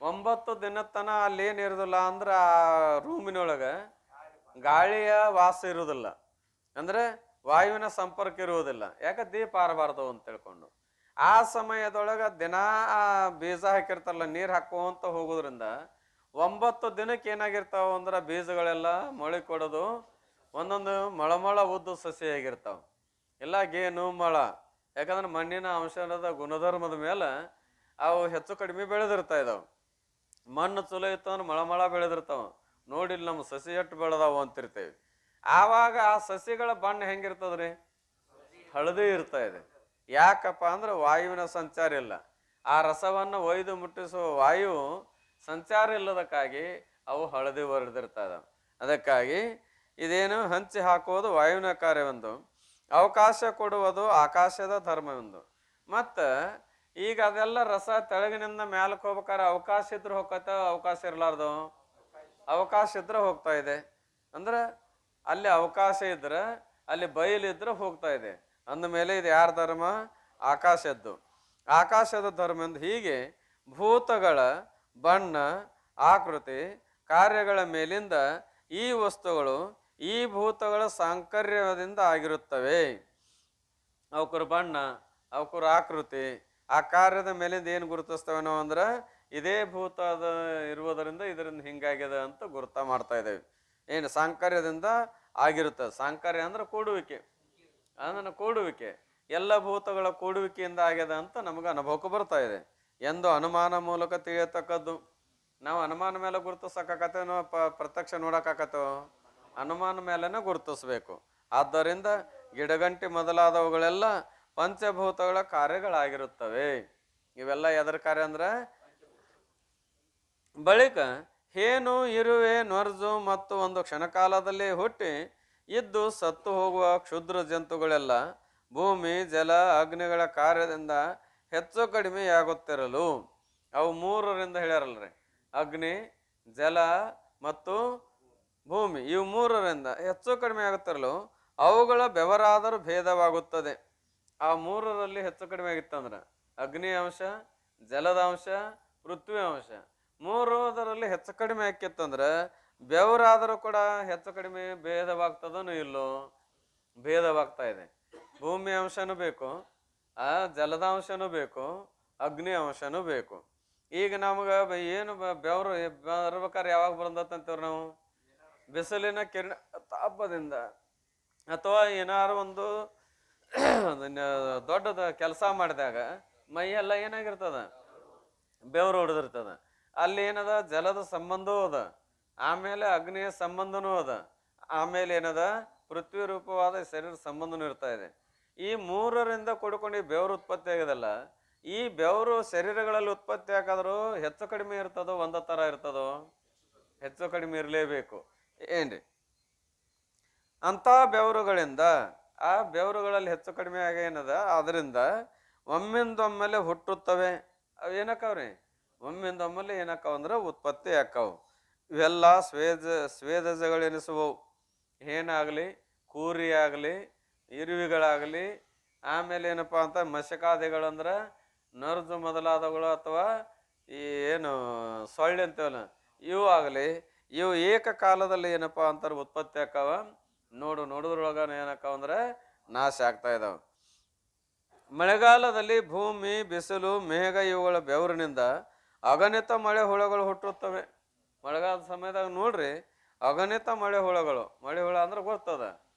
9 ದಿನದ ತನ ಅಲ್ಲಿ ಏನು ಇರೋದಿಲ್ಲ ಅಂದ್ರೆ ಆ ರೂಮಿನೊಳಗೆ ಗಾಳಿಯ ವಾಸ ಇರುವುದಿಲ್ಲ, ಅಂದ್ರೆ ವಾಯುವಿನ ಸಂಪರ್ಕ ಇರುವುದಿಲ್ಲ. ಯಾಕೆ ದೀಪ ಆರಬಾರ್ದು ಅಂತ ತಿಳ್ಕೊಂಡು ಆ ಸಮಯದೊಳಗೆ ದಿನಾ ಆ ಬೀಜ ಹಾಕಿರ್ತಾರಲ್ಲ, ನೀರು ಹಾಕೋಂತ ಹೋಗೋದ್ರಿಂದ 9 ದಿನಕ್ಕೆ ಏನಾಗಿರ್ತಾವ ಅಂದ್ರೆ ಬೀಜಗಳೆಲ್ಲ ಮೊಳೆ ಕೊಡೋದು ಒಂದೊಂದು ಮಳಮಳ ಉದ್ದು ಸಸಿ ಆಗಿರ್ತಾವ. ಎಲ್ಲ ಗೇನು ಮಳ, ಯಾಕಂದ್ರೆ ಮಣ್ಣಿನ ಅಂಶದ ಗುಣಧರ್ಮದ ಮೇಲೆ ಅವು ಹೆಚ್ಚು ಕಡಿಮೆ ಬೆಳೆದಿರ್ತಾ ಇದಾವೆ. ಮಣ್ಣು ಚಲೋ ಇತ್ತು ಅಂದ್ರೆ ಮಳಮಳ ಬೆಳೆದಿರ್ತಾವ. ನೋಡಿಲ್ಲ ನಮ್ಮ ಸಸಿ ಎಷ್ಟು ಬೆಳೆದಾವು ಅಂತಿರ್ತೇವೆ. ಆವಾಗ ಆ ಸಸಿಗಳ ಬಣ್ಣ ಹೆಂಗಿರ್ತದ್ರಿ, ಹಳದಿ ಇರ್ತಾ ಇದೆ. ಯಾಕಪ್ಪ ಅಂದ್ರೆ ವಾಯುವಿನ ಸಂಚಾರ ಇಲ್ಲ. ಆ ರಸವನ್ನು ಒಯ್ದು ಮುಟ್ಟಿಸುವ ವಾಯು ಸಂಚಾರ ಇಲ್ಲದಕ್ಕಾಗಿ ಅವು ಹಳದಿ ಹೊರದಿರ್ತಾ ಇದಾವೆ. ಅದಕ್ಕಾಗಿ ಇದೇನು ಹಂಚಿ ಹಾಕುವುದು ವಾಯುವಿನ ಕಾರ್ಯವೊಂದು, ಅವಕಾಶ ಕೊಡುವುದು ಆಕಾಶದ ಧರ್ಮವೆಂದು. ಮತ್ತು ಈಗ ಅದೆಲ್ಲ ರಸ ತೆಳಗಿನಿಂದ ಮ್ಯಾಲಕ್ಕೆ ಹೋಗ್ಬೇಕಾದ್ರೆ ಅವಕಾಶ ಇದ್ರೆ ಹೋಗ್ತ, ಅವಕಾಶ ಇರಲಾರ್ದು ಅವಕಾಶ ಇದ್ರೆ ಹೋಗ್ತಾ ಇದೆ. ಅಂದ್ರೆ ಅಲ್ಲಿ ಅವಕಾಶ ಇದ್ರೆ ಅಲ್ಲಿ ಬಯಲಿದ್ರೆ ಹೋಗ್ತಾ ಇದೆ. ಅಂದಮೇಲೆ ಇದು ಯಾರ ಧರ್ಮ, ಆಕಾಶದ್ದು. ಆಕಾಶದ ಧರ್ಮ ಎಂದು. ಹೀಗೆ ಭೂತಗಳ ಬಣ್ಣ ಆಕೃತಿ ಕಾರ್ಯಗಳ ಮೇಲಿಂದ ಈ ವಸ್ತುಗಳು ಈ ಭೂತಗಳ ಸಾಂಕರ್ಯದಿಂದ ಆಗಿರುತ್ತವೆ. ಅವಕರ ಬಣ್ಣ ಅವಕರ ಆಕೃತಿ ಆ ಕಾರ್ಯದ ಮೇಲಿಂದ ಏನು ಗುರುತಿಸ್ತವೆ ನಾವು ಅಂದ್ರೆ ಇದೇ ಭೂತದ ಇರುವುದರಿಂದ ಇದರಿಂದ ಹಿಂಗಾಗ್ಯದ ಅಂತ ಗುರುತ ಮಾಡ್ತಾ ಇದ್ದೇವೆ. ಏನು ಸಾಂಕರ್ಯದಿಂದ ಆಗಿರುತ್ತದೆ. ಸಾಂಕರ್ಯ ಅಂದ್ರೆ ಕೂಡುವಿಕೆ, ಅಂದ್ರೆ ಕೂಡುವಿಕೆ, ಎಲ್ಲ ಭೂತಗಳ ಕೂಡುವಿಕೆಯಿಂದ ಆಗ್ಯದ ಅಂತ ನಮಗೆ ಅನುಭವಕ್ಕೆ ಬರ್ತಾ ಇದೆ. ಎಂದು ಅನುಮಾನ ಮೂಲಕ ತಿಳಿಯತಕ್ಕದ್ದು. ನಾವು ಅನುಮಾನ ಮೇಲೆ ಗುರುತಿಸಕ್ಕಾಕತ್ತೇನೋ ಪ್ರತ್ಯಕ್ಷ ನೋಡಕ್ಕಾಕತ್ತೋ? ಅನುಮಾನ ಮೇಲೆನೇ ಗುರುತಿಸ್ಬೇಕು. ಆದ್ದರಿಂದ ಗಿಡಗಂಟಿ ಮೊದಲಾದವುಗಳೆಲ್ಲ ಪಂಚಭೂತಗಳ ಕಾರ್ಯಗಳಾಗಿರುತ್ತವೆ. ಇವೆಲ್ಲ ಎದರ ಕಾರ್ಯ ಅಂದ್ರೆ ಬಳಿಕ ಹೇನು, ಇರುವೆ, ನೊರ್ಜು ಮತ್ತು ಒಂದು ಕ್ಷಣಕಾಲದಲ್ಲಿ ಹುಟ್ಟಿ ಇದ್ದು ಸತ್ತು ಹೋಗುವ ಕ್ಷುದ್ರ ಜಂತುಗಳೆಲ್ಲ ಭೂಮಿ, ಜಲ, ಅಗ್ನಿಗಳ ಕಾರ್ಯದಿಂದ ಹೆಚ್ಚು ಕಡಿಮೆಯಾಗುತ್ತಿರಲು. ಅವು ಮೂರರಿಂದ ಹೇಳ್ಯಾರಲ್ರಿ, ಅಗ್ನಿ, ಜಲ ಮತ್ತು ಭೂಮಿ, ಇವು ಮೂರರಿಂದ ಹೆಚ್ಚು ಕಡಿಮೆ ಆಗುತ್ತಿರಲು ಅವುಗಳ ಬೆವರಾದರೂ ಭೇದವಾಗುತ್ತದೆ. ಆ ಮೂರರಲ್ಲಿ ಹೆಚ್ಚು ಕಡಿಮೆ ಆಗಿತ್ತಂದ್ರೆ ಅಗ್ನಿ ಅಂಶ, ಜಲದ ಅಂಶ, ಪೃಥ್ವಿ ಅಂಶ, ಮೂರರಲ್ಲಿ ಹೆಚ್ಚು ಕಡಿಮೆ ಆಕ್ಕಿತ್ತಂದ್ರೆ ಬೆವರಾದರೂ ಕೂಡ ಹೆಚ್ಚು ಕಡಿಮೆ ಭೇದವಾಗ್ತದನೋ ಇಲ್ಲೋ? ಭೇದವಾಗ್ತಾ ಇದೆ. ಭೂಮಿ ಅಂಶನೂ ಬೇಕು, ಆ ಜಲದ ಅಂಶನೂ ಬೇಕು, ಅಗ್ನಿ ಅಂಶನೂ ಬೇಕು. ಈಗ ನಮ್ಗೆ ಏನು ಬೆವರು ಬರ್ಬೇಕಾದ್ರೆ ಯಾವಾಗ ಬಂದತ್ತಂತೀವ್ರಿ ನಾವು? ಬಿಸಿಲಿನ ಕಿರಣ ತಾಪದಿಂದ, ಅಥವಾ ಏನಾರು ಒಂದು ದೊಡ್ಡದ ಕೆಲಸ ಮಾಡಿದಾಗ ಮೈಯೆಲ್ಲ ಏನಾಗಿರ್ತದ? ಬೆವರು ಹೊಡೆದಿರ್ತದ. ಅಲ್ಲಿ ಏನದ? ಜಲದ ಸಂಬಂಧವೂ ಅದ, ಆಮೇಲೆ ಅಗ್ನಿಯ ಸಂಬಂಧನೂ ಅದ, ಆಮೇಲೆ ಏನದ? ಪೃಥ್ವಿ ರೂಪವಾದ ಶರೀರ ಸಂಬಂಧನೂ ಇರ್ತಾ ಇದೆ. ಈ ಮೂರರಿಂದ ಕೂಡ್ಕೊಂಡು ಬೆವರು ಉತ್ಪತ್ತಿ ಆಗೋದಲ್ಲ. ಈ ಬೆವರು ಶರೀರಗಳಲ್ಲಿ ಉತ್ಪತ್ತಿ ಆಗಾದ್ರೂ ಹೆಚ್ಚು ಕಡಿಮೆ ಇರ್ತದೋ ಒಂದ ತರ ಇರ್ತದೋ? ಹೆಚ್ಚು ಕಡಿಮೆ ಇರಲೇಬೇಕು ಏನ್ರಿ? ಅಂತ ಬೆವರುಗಳಿಂದ, ಆ ಬೆವರುಗಳಲ್ಲಿ ಹೆಚ್ಚು ಕಡಿಮೆ ಆಗ ಏನದ, ಅದರಿಂದ ಒಮ್ಮಿಂದೊಮ್ಮೆಲೆ ಹುಟ್ಟುತ್ತವೆ. ಅವೇನಕ್ಕವ್ರಿ? ಒಮ್ಮಿಂದೊಮ್ಮೆಲೆ ಏನಕ್ಕವ ಅಂದ್ರೆ ಉತ್ಪತ್ತಿ ಆಕ್ಕವು. ಇವೆಲ್ಲ ಸ್ವೇದಜಗಳೆನಿಸುವವು. ಏನಾಗಲಿ, ಕೂರಿ ಆಗಲಿ, ಇರುವಿಗಳಾಗಲಿ, ಆಮೇಲೆ ಏನಪ್ಪ ಅಂತ ಮಶಕಾದಿಗಳಂದ್ರೆ ನರ್ಜು ಮೊದಲಾದವುಗಳು, ಅಥವಾ ಈ ಏನು ಸೊಳ್ಳೆ ಅಂತೇವಲ್ಲ ಇವು ಆಗಲಿ, ಇವು ಏಕಕಾಲದಲ್ಲಿ ಏನಪ್ಪ ಅಂತಾರೆ ಉತ್ಪತ್ತಿ ಆಕ್ಕವ. ನೋಡಿದ್ರೊಳಗ ಏನಕ್ಕಾವ ಅಂದ್ರೆ ನಾಶ ಆಗ್ತಾ ಇದಾವೆ. ಮಳೆಗಾಲದಲ್ಲಿ ಭೂಮಿ, ಬಿಸಿಲು, ಮೇಘ ಇವುಗಳ ಬೆವರಿನಿಂದ ಅಗಣಿತ ಮಳೆ ಹುಳಗಳು ಹುಟ್ಟುತ್ತವೆ. ಮಳೆಗಾಲದ ಸಮಯದಾಗ ನೋಡ್ರಿ ಅಗಣಿತ ಮಳೆ ಹುಳ ಅಂದ್ರೆ ಗೊತ್ತದ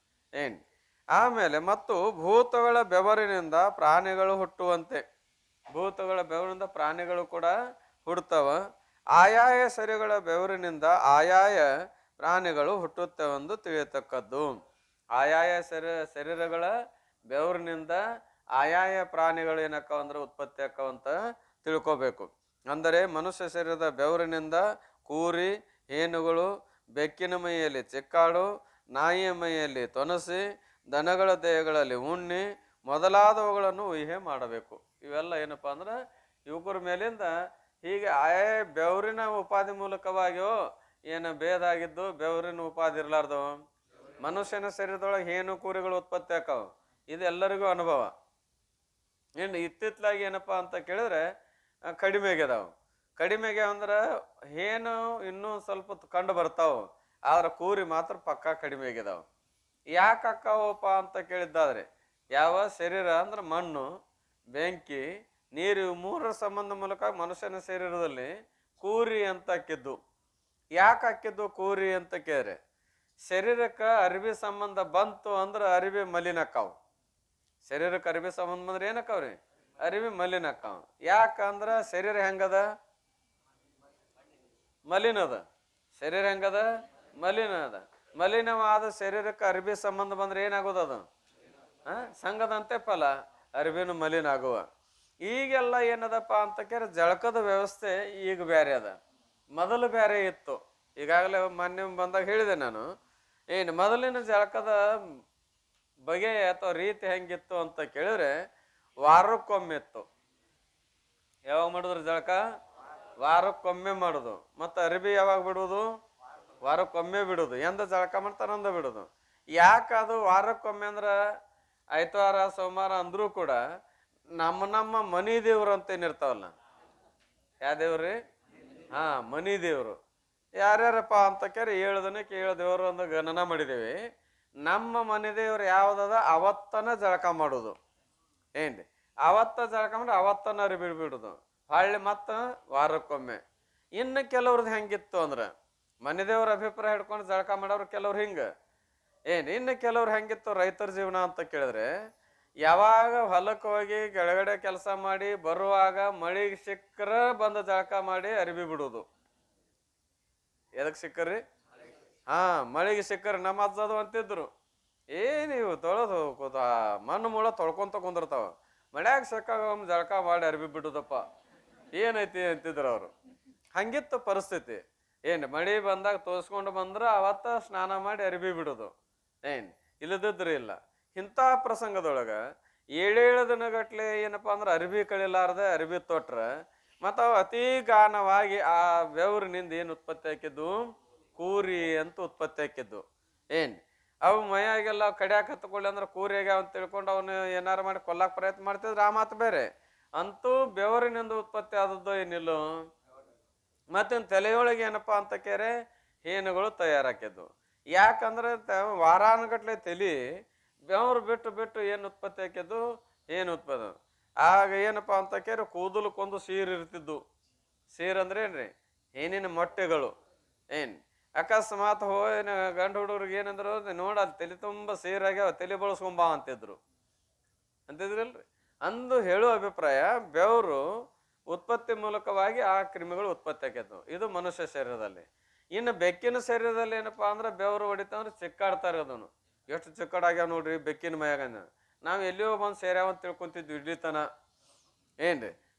ಏನ್. ಆಮೇಲೆ ಮತ್ತು ಭೂತಗಳ ಬೆವರಿನಿಂದ ಪ್ರಾಣಿಗಳು ಹುಟ್ಟುವಂತೆ, ಭೂತಗಳ ಬೆವರಿನಿಂದ ಪ್ರಾಣಿಗಳು ಕೂಡ ಹುಡ್ತವ. ಆಯಾಯ ಶರೀರಗಳ ಬೆವರಿನಿಂದ ಆಯಾಯ ಪ್ರಾಣಿಗಳು ಹುಟ್ಟುತ್ತವೆಂದು ತಿಳಿಯತಕ್ಕದ್ದು. ಆಯಾಯ ಶರೀರಗಳ ಬೆವರಿನಿಂದ ಆಯಾಯ ಪ್ರಾಣಿಗಳು ಏನಕ್ಕವ ಅಂದ್ರೆ ಉತ್ಪತ್ತಿ ಆಕ್ಕವಂತ ತಿಳ್ಕೋಬೇಕು. ಅಂದರೆ ಮನುಷ್ಯ ಶರೀರದ ಬೆವರಿನಿಂದ ಕೂರಿ, ಹೇನುಗಳು, ಬೆಕ್ಕಿನ ಮೈಯಲ್ಲಿ ಚಿಕ್ಕಾಡು, ನಾಯಿಯ ಮೈಯಲ್ಲಿ ತೊನಸಿ, ದನಗಳ ದೇಹಗಳಲ್ಲಿ ಉಣ್ಣಿ ಮೊದಲಾದವುಗಳನ್ನು ಊಹೆ ಮಾಡಬೇಕು. ಇವೆಲ್ಲ ಏನಪ್ಪಾ ಅಂದ್ರೆ ಯುವಕರ ಮೇಲಿಂದ ಹೀಗೆ ಆಯಾ ಬೆವರಿನ ಉಪಾಧಿ ಮೂಲಕವಾಗಿಯೋ ಏನು ಭೇದ ಆಗಿದ್ದು, ಬೆವರಿನ ಉಪಾಧಿ ಇರ್ಲಾರ್ದು ಮನುಷ್ಯನ ಶರೀರದೊಳಗೆ ಹೇನು ಕೂರಿಗಳು ಉತ್ಪತ್ತಿ ಆಕಾವು. ಇದು ಎಲ್ಲರಿಗೂ ಅನುಭವ. ಇನ್ನು ಇತ್ತಿತ್ತಲಾಗಿ ಏನಪ್ಪಾ ಅಂತ ಕೇಳಿದ್ರೆ ಕಡಿಮೆ ಆಗ್ಯದಾವು. ಕಡಿಮೆಗೆ ಅಂದ್ರೆ ಏನು ಇನ್ನೂ ಸ್ವಲ್ಪ ಕಂಡು ಬರ್ತಾವ, ಆದ್ರೆ ಕೂರಿ ಮಾತ್ರ ಪಕ್ಕಾ ಕಡಿಮೆ ಆಗಿದಾವ. ಯಾಕೆ ಅಕ್ಕಾವಪ್ಪ ಅಂತ ಕೇಳಿದ್ದಾದ್ರೆ, ಯಾವ ಶರೀರ ಅಂದ್ರೆ ಮಣ್ಣು, ಬೆಂಕಿ, ನೀರು, ಮೂರರ ಸಂಬಂಧ ಮೂಲಕ ಮನುಷ್ಯನ ಶರೀರದಲ್ಲಿ ಕೂರಿ ಅಂತ ಹಾಕಿದ್ದು. ಯಾಕೆ ಹಾಕಿದ್ದು ಕೂರಿ ಅಂತ ಕೇಳಿದ್ರೆ, ಶರೀರಕ್ಕೆ ಅರಿವಿ ಸಂಬಂಧ ಬಂತು ಅಂದ್ರೆ ಅರಿವಿ ಮಲಿನಕ್ಕಾವು. ಶರೀರಕ್ಕೆ ಅರಿವಿ ಸಂಬಂಧ ಬಂದ್ರೆ ಏನಕ್ಕಾವ್ರಿ? ಅರಿವಿ ಮಲಿನಕ್ಕಾವ. ಯಾಕಂದ್ರ ಶರೀರ ಹೆಂಗದ? ಮಲಿನದ. ಶರೀರ ಹೆಂಗದ? ಮಲಿನ ಅದ. ಮಲಿನವಾದ ಶರೀರಕ್ಕೆ ಅರಿವಿ ಸಂಬಂಧ ಬಂದ್ರೆ ಏನಾಗೋದದು? ಸಂಘದಂತೆ ಫಲ, ಅರಿವಿನ ಮಲಿನ ಆಗುವ. ಈಗೆಲ್ಲ ಏನದಪ್ಪ ಅಂತ ಕೇಳಿ ಜಳಕದ ವ್ಯವಸ್ಥೆ ಈಗ ಬೇರೆ ಅದ, ಮೊದಲು ಬೇರೆ ಇತ್ತು. ಈಗಾಗಲೇ ಮೊನ್ನೆ ಬಂದಾಗ ಹೇಳಿದೆ ನಾನು, ಏನು ಮೊದಲಿನ ಜಳಕದ ಬಗೆ ಅಥವಾ ರೀತಿ ಹೆಂಗಿತ್ತು ಅಂತ ಕೇಳಿದ್ರೆ ವಾರಕ್ಕೊಮ್ಮೆ ಇತ್ತು. ಯಾವಾಗ ಮಾಡಿದ್ರು ಜಳಕ? ವಾರಕ್ಕೊಮ್ಮೆ ಮಾಡುದು. ಮತ್ತು ಅರಿಬಿ ಯಾವಾಗ ಬಿಡುವುದು? ವಾರಕ್ಕೊಮ್ಮೆ ಬಿಡುದು. ಎಂದ ಜಳಕ ಮಾಡ್ತಾರ ಅಂದ ಬಿಡುದು. ಯಾಕೆ ಅದು ವಾರಕ್ಕೊಮ್ಮೆ ಅಂದ್ರೆ ಐತವಾರ ಸೋಮವಾರ ಅಂದ್ರೂ ಕೂಡ ನಮ್ಮ ಮನಿ ದೇವ್ರು ಅಂತ ಏನಿರ್ತಾವಲ್ಲ, ಯಾವ ದೇವ್ರಿ? ಮನಿ ದೇವ್ರು. ಯಾರ್ಯಾರಪ್ಪ ಅಂತ ಕೇಳಿ 7 ದಿನಕ್ಕೆ 7 ದೇವರು ಒಂದು ಗಣನ ಮಾಡಿದೇವಿ. ನಮ್ಮ ಮನೆ ದೇವ್ರು ಯಾವ್ದದ ಅವತ್ತನ ಜಳಕ ಮಾಡುದು ಏನ್ರಿ. ಅವತ್ತ ಜಳಕ ಮಾಡಿ ಅವತ್ತನ ಅರಿಬಿ ಬಿಡುದು, ಹೊಳ್ಳಿ ಮತ್ತ ವಾರಕ್ಕೊಮ್ಮೆ. ಇನ್ನು ಕೆಲವ್ರದ್ದು ಹೆಂಗಿತ್ತು ಅಂದ್ರೆ ಮನೆ ದೇವ್ರ ಅಭಿಪ್ರಾಯ ಹಿಡ್ಕೊಂಡು ಜಳಕ ಮಾಡೋರು ಕೆಲವ್ರು ಹಿಂಗೆ. ಇನ್ನು ಕೆಲವ್ರು ಹೆಂಗಿತ್ತು ರೈತರ ಜೀವನ ಅಂತ ಕೇಳಿದ್ರೆ, ಯಾವಾಗ ಹೊಲಕ್ಕೆ ಹೋಗಿ ಕೆಳಗಡೆ ಕೆಲಸ ಮಾಡಿ ಬರುವಾಗ ಮಳಿಗೆ ಸಿಕ್ಕರ ಬಂದು ಜಳಕ ಮಾಡಿ ಅರಿವಿ ಬಿಡುದು. ಎದಕ್ ಸಿಕ್ಕರ್ರಿ? ಮಳಿಗೆ ಸಿಕ್ಕರ ನಮ್ಮ ಅಜ್ಜದು ಅಂತಿದ್ರು, ನೀವು ತೊಳೆದು ಮಣ್ಣು ಮುಳ ತೊಳ್ಕೊಂತ ಕುಂದಿರ್ತಾವ, ಮಳ್ಯಾಗ ಸಿಕ್ಕಾಗ ಜಳಕ ಮಾಡಿ ಅರಿವಿ ಬಿಡುದಪ್ಪ, ಏನೈತಿ ಅಂತಿದ್ರು ಅವರು. ಹಂಗಿತ್ತು ಪರಿಸ್ಥಿತಿ. ಮಳಿ ಬಂದಾಗ ತೋರಿಸ್ಕೊಂಡು ಬಂದ್ರ ಅವತ್ತ ಸ್ನಾನ ಮಾಡಿ ಅರಿವಿ ಬಿಡುದು. ಇಲ್ಲದಿದ್ರು ಇಲ್ಲ. ಇಂಥ ಪ್ರಸಂಗದೊಳಗ 7 ದಿನಗಟ್ಲೆ ಏನಪ್ಪಾ ಅಂದ್ರೆ ಅರಿವಿ ಕಳಿಲಾರ್ದೆ ಅರಿವಿ ತೊಟ್ರ ಮತ್ತ ಅವು ಅತಿ ಗಾನವಾಗಿ ಆ ಬೆವರಿನಿಂದ ಏನು ಉತ್ಪತ್ತಿ ಹಾಕಿದ್ದು? ಕೂರಿ ಅಂತ ಉತ್ಪತ್ತಿ ಹಾಕಿದ್ದು. ಅವು ಮೈಯಾಗೆಲ್ಲ ಕಡ್ಯಾಕ ಹತ್ಕೊಳ್ಳಿ ಅಂದ್ರೆ ಕೂರಿ ಆಗ್ಯಾವ ಅಂತ ತಿಳ್ಕೊಂಡು ಅವನು ಏನಾರು ಮಾಡಿ ಕೊಲ್ಲಾಕ ಪ್ರಯತ್ನ ಮಾಡ್ತಿದ್ರೆ ಆ ಮಾತು ಬೇರೆ. ಅಂತೂ ಬೆವರಿನಿಂದ ಉತ್ಪತ್ತಿ ಆದದ್ದು ಏನಿಲ್ಲ. ಮತ್ತೇನು ತಲೆಯೊಳಗೆ ಏನಪ್ಪಾ ಅಂತ ಕೇರೆ ಹೇನುಗಳು ತಯಾರಾಕಿದ್ದು. ಯಾಕಂದ್ರೆ ವಾರಾನುಗಟ್ಲೆ ತಲಿ ಬೆವರು ಬಿಟ್ಟು ಬಿಟ್ಟು ಏನು ಉತ್ಪತ್ತಿ ಹಾಕಿದ್ದು? ಏನು ಉತ್ಪತ್ತಿ. ಆಗ ಏನಪ್ಪಾ ಅಂತ ಕೇರೆ ಕೂದಲಕ್ಕೊಂದು ಸೀರು ಇರ್ತಿದ್ದು. ಸೀರ್ ಅಂದ್ರೆ ಏನ್ರಿ? ಏನಿನ ಮೊಟ್ಟೆಗಳು. ಅಕಸ್ಮಾತ್ ಗಂಡು ಹುಡುಗ್ರಿಗೆ ಏನಂದ್ರು, ನೋಡ ಅಲ್ಲಿ ತಲೆ ತುಂಬ ಸೀರಾಗ್ಯಾವ, ತಲೆ ಬಳಸ್ಕೊಂಬಾ ಅಂತಿದ್ರಲ್ರಿ. ಅಂದು ಹೇಳುವ ಅಭಿಪ್ರಾಯ ಬೆವರು ಉತ್ಪತ್ತಿ ಮೂಲಕವಾಗಿ ಆ ಕ್ರಿಮಿಗಳು ಉತ್ಪತ್ತಿ ಆಕೈತು. ಇದು ಮನುಷ್ಯ ಶರೀರದಲ್ಲಿ. ಇನ್ನು ಬೆಕ್ಕಿನ ಶರೀರದಲ್ಲಿ ಏನಪ್ಪಾ ಅಂದ್ರೆ ಬೆವರು ಹೊಡಿತಂದ್ರೆ ಚಿಕ್ಕಾಡ್ತಾ ಇರೋದನು. ಎಷ್ಟು ಚಿಕ್ಕಡಾಗ್ಯಾವ ನೋಡ್ರಿ ಬೆಕ್ಕಿನ ಮೈಯಾಗ. ನಾವು ಎಲ್ಲಿಯೋ ಬಂದು ಸೇರ್ಯಾವ ಅಂತ ತಿಳ್ಕೊಂತಿದ್ವಿ ಇಡ್ಲಿತನ.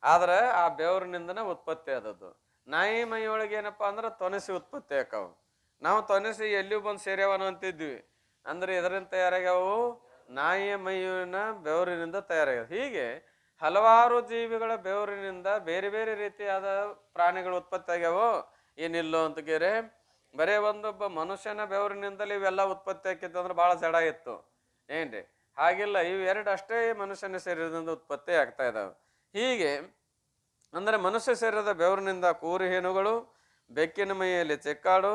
ಆದ್ರೆ ಆ ಬೆವರಿನಿಂದನೇ ಉತ್ಪತ್ತಿ ಆದದ್ದು. ನಾಯಿ ಮೈಯೊಳಗೆ ಏನಪ್ಪಾ ಅಂದ್ರೆ ತೊನಸಿ ಉತ್ಪತ್ತಿ ಆಕಾವು. ನಾವು ತೊನಸಿ ಎಲ್ಲಿಯೂ ಬಂದು ಸೇರ್ಯಾವನು ಅಂತಿದ್ವಿ. ಅಂದ್ರೆ ಇದರಿಂದ ತಯಾರಾಗ್ಯಾವು? ನಾಯಿಯ ಮೈಯಿನ ಬೆವರಿನಿಂದ ತಯಾರಾಗ್ಯಾವ. ಹೀಗೆ ಹಲವಾರು ಜೀವಿಗಳ ಬೆವರಿನಿಂದ ಬೇರೆ ಬೇರೆ ರೀತಿಯಾದ ಪ್ರಾಣಿಗಳು ಉತ್ಪತ್ತಿ ಆಗ್ಯಾವೋ ಏನಿಲ್ಲೋ ಅಂತ ಕೇರೆ ಬರೇ ಒಂದೊಬ್ಬ ಮನುಷ್ಯನ ಬೆವರಿನಿಂದಲೇ ಇವೆಲ್ಲ ಉತ್ಪತ್ತಿ ಆಕಿತ್ತು ಅಂದ್ರೆ ಬಹಳ ಜಡ ಇತ್ತು. ಹಾಗಿಲ್ಲ, ಇವು ಎರಡು ಅಷ್ಟೇ ಮನುಷ್ಯನ ಶರೀರದಿಂದ ಉತ್ಪತ್ತಿ ಆಗ್ತಾ ಇದಾವೆ. ಹೀಗೆ ಅಂದ್ರೆ ಮನುಷ್ಯ ಶರೀರದ ಬೆವರಿನಿಂದ ಕೂರಿ ಹೇನುಗಳು, ಬೆಕ್ಕಿನ ಮೈಯಲ್ಲಿ ಚಿಕ್ಕಾಡು,